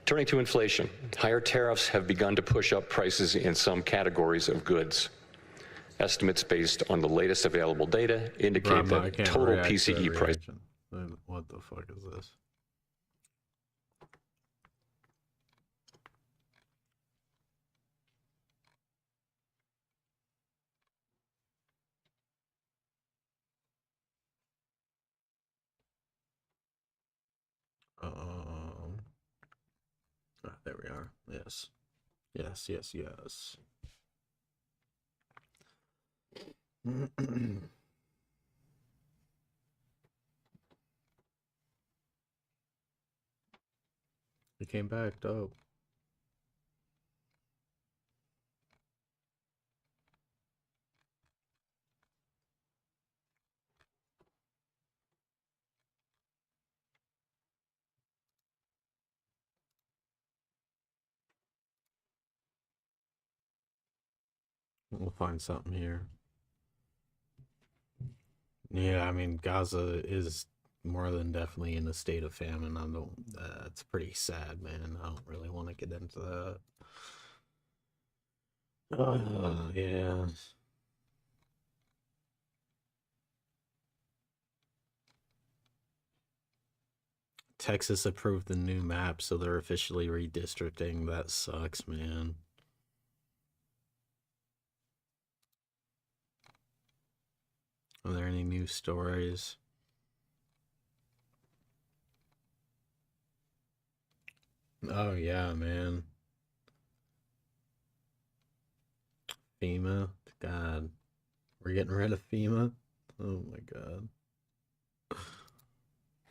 Turning to inflation, higher tariffs have begun to push up prices in some categories of goods. Estimates based on the latest available data indicate that total PCE price. What the fuck is this? There we are. Yes. Yes, yes, yes. He came back, dope. We'll find something here. Yeah, I mean, Gaza is more than definitely in a state of famine. It's pretty sad, man. I don't really want to get into that. Yeah. Texas approved the new map, so they're officially redistricting. That sucks, man. Are there any new stories? Oh yeah, man. FEMA. God. We're getting rid of FEMA? Oh my God.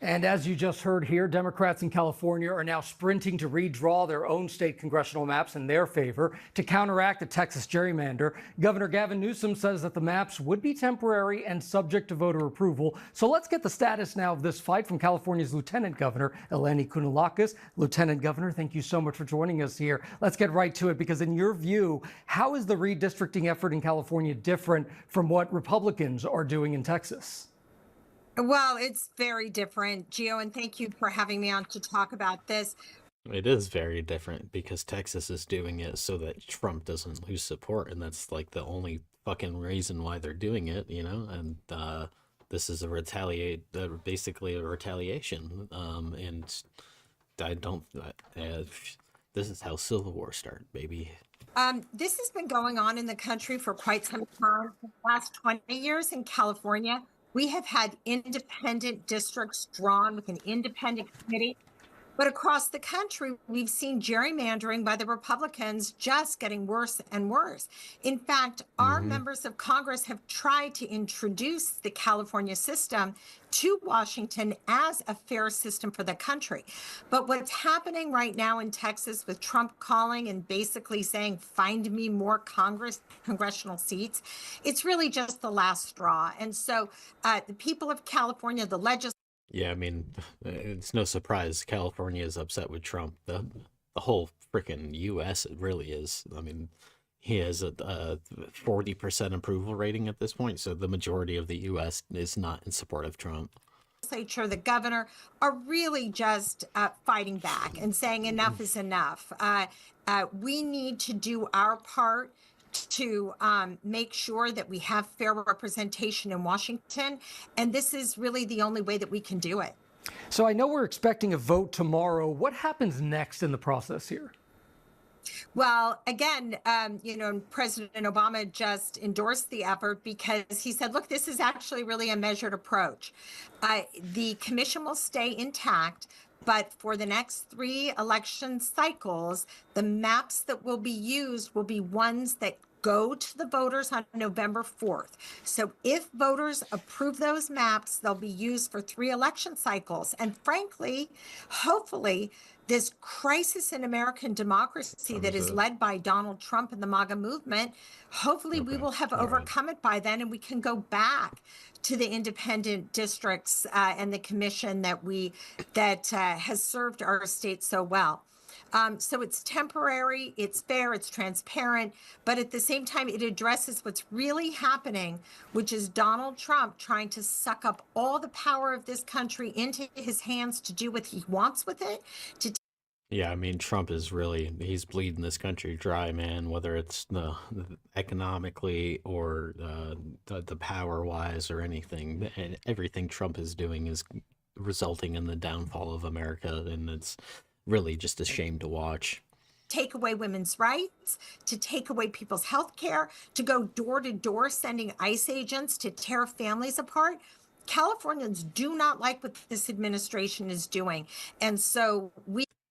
And as you just heard here, Democrats in California are now sprinting to redraw their own state congressional maps in their favor to counteract the Texas gerrymander. Governor Gavin Newsom says that the maps would be temporary and subject to voter approval. So let's get the status now of this fight from California's Lieutenant Governor, Eleni Kounalakis. Lieutenant Governor, thank you so much for joining us here. Let's get right to it, because in your view, how is the redistricting effort in California different from what Republicans are doing in Texas? Well, it's very different, Gio, and thank you for having me on to talk about this. It is very different because Texas is doing it so that Trump doesn't lose support, and that's like the only fucking reason why they're doing it, you know? And this is basically a retaliation. And I don't, this is how Civil War started, baby. This has been going on in the country for quite some time. For the last 20 years in California, we have had independent districts drawn with an independent committee. But across the country, we've seen gerrymandering by the Republicans just getting worse and worse. In fact, our members of Congress have tried to introduce the California system to Washington as a fair system for the country. But what's happening right now in Texas with Trump calling and basically saying, find me more congressional seats, it's really just the last straw. And so the people of California, the legislators, Yeah, I mean, it's no surprise California is upset with Trump. The whole freaking U.S. it really is. I mean, he has a 40% approval rating at this point, so the majority of the U.S. is not in support of Trump. The governor are really just fighting back and saying enough is enough. We need to do our part to make sure that we have fair representation in Washington. And this is really the only way that we can do it. So I know we're expecting a vote tomorrow. What happens next in the process here? Well, again, President Obama just endorsed the effort because he said, look, this is actually really a measured approach. The commission will stay intact, but for the next 3 election cycles, the maps that will be used will be ones that go to the voters on November 4th. So if voters approve those maps, they'll be used for 3 election cycles. And frankly, hopefully, this crisis in American democracy that is led by Donald Trump and the MAGA movement, hopefully we will have overcome it by then, and we can go back to the independent districts and the commission that has served our state so well. So it's temporary, it's fair, it's transparent, but at the same time, it addresses what's really happening, which is Donald Trump trying to suck up all the power of this country into his hands to do what he wants with it. Yeah, I mean, Trump is he's bleeding this country dry, man, whether it's economically or the power-wise or anything. And everything Trump is doing is resulting in the downfall of America, and it's really just a shame to watch. Take away women's rights, to take away people's health care, to go door to door sending ICE agents to tear families apart. Californians do not like what this administration is doing. And so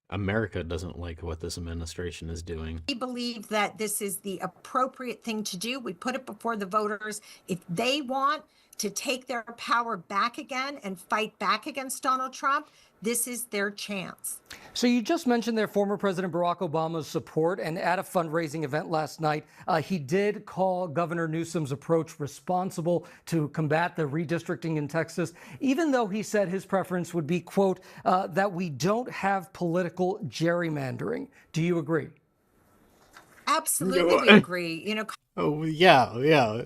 America doesn't like what this administration is doing. We believe that this is the appropriate thing to do. We put it before the voters. If they want to take their power back again and fight back against Donald Trump, this is their chance. So you just mentioned there former President Barack Obama's support, and at a fundraising event last night, he did call Governor Newsom's approach responsible to combat the redistricting in Texas, even though he said his preference would be, quote, that we don't have political gerrymandering. Do you agree? Absolutely, we agree. Oh, yeah.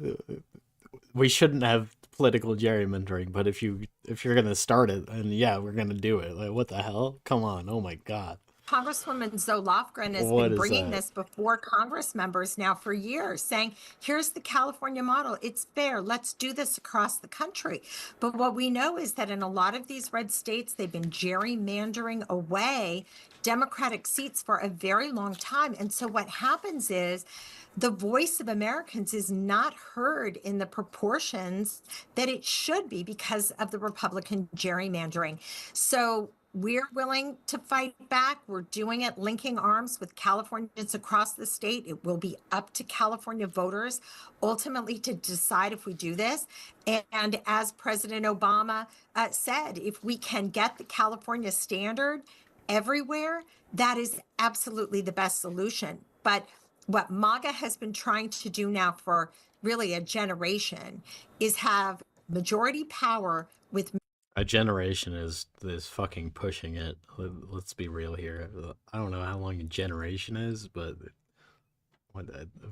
We shouldn't have political gerrymandering, but if you're gonna start it, then yeah, we're gonna do it. Like, what the hell? Come on! Oh my God. Congresswoman Zoe Lofgren has been bringing this before Congress members now for years, saying, here's the California model. It's fair. Let's do this across the country. But what we know is that in a lot of these red states, they've been gerrymandering away Democratic seats for a very long time. And so what happens is the voice of Americans is not heard in the proportions that it should be because of the Republican gerrymandering. So we're willing to fight back. We're doing it, linking arms with Californians across the state. It will be up to California voters ultimately to decide if we do this. And as President Obama said, if we can get the California standard everywhere, that is absolutely the best solution. But what MAGA has been trying to do now for really a generation is have majority power with a generation is fucking pushing it. Let's be real here. I don't know how long a generation is, but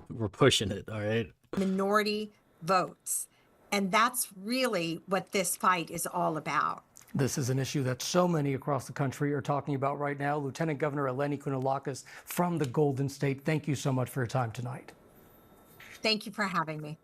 we're pushing it, all right? Minority votes. And that's really what this fight is all about. This is an issue that so many across the country are talking about right now. Lieutenant Governor Eleni Kounalakis from the Golden State, thank you so much for your time tonight. Thank you for having me.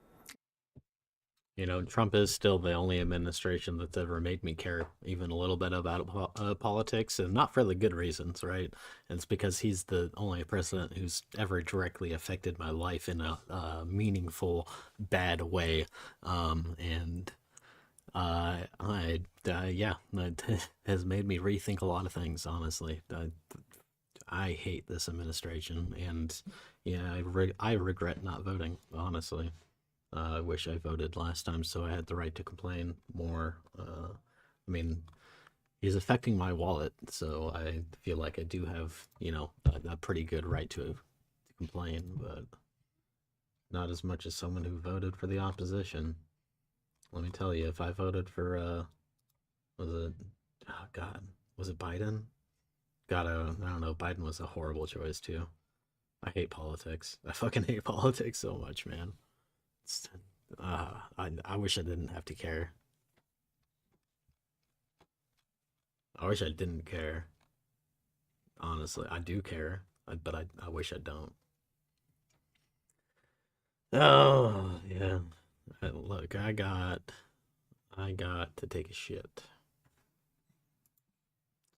You know, Trump is still the only administration that's ever made me care even a little bit about politics, and not for the good reasons, right? And it's because he's the only president who's ever directly affected my life in a meaningful, bad way. It has made me rethink a lot of things, honestly. I hate this administration, and yeah, I regret not voting, honestly. I wish I voted last time so I had the right to complain more. I mean, he's affecting my wallet, so I feel like I do have, a pretty good right to complain, but not as much as someone who voted for the opposition. Let me tell you, if I voted for, was it Biden? God, I don't know, Biden was a horrible choice, too. I hate politics. I fucking hate politics so much, man. I wish I didn't have to care. I wish I didn't care. Honestly, I do care, but I wish I don't. Oh, yeah. Look, I got to take a shit.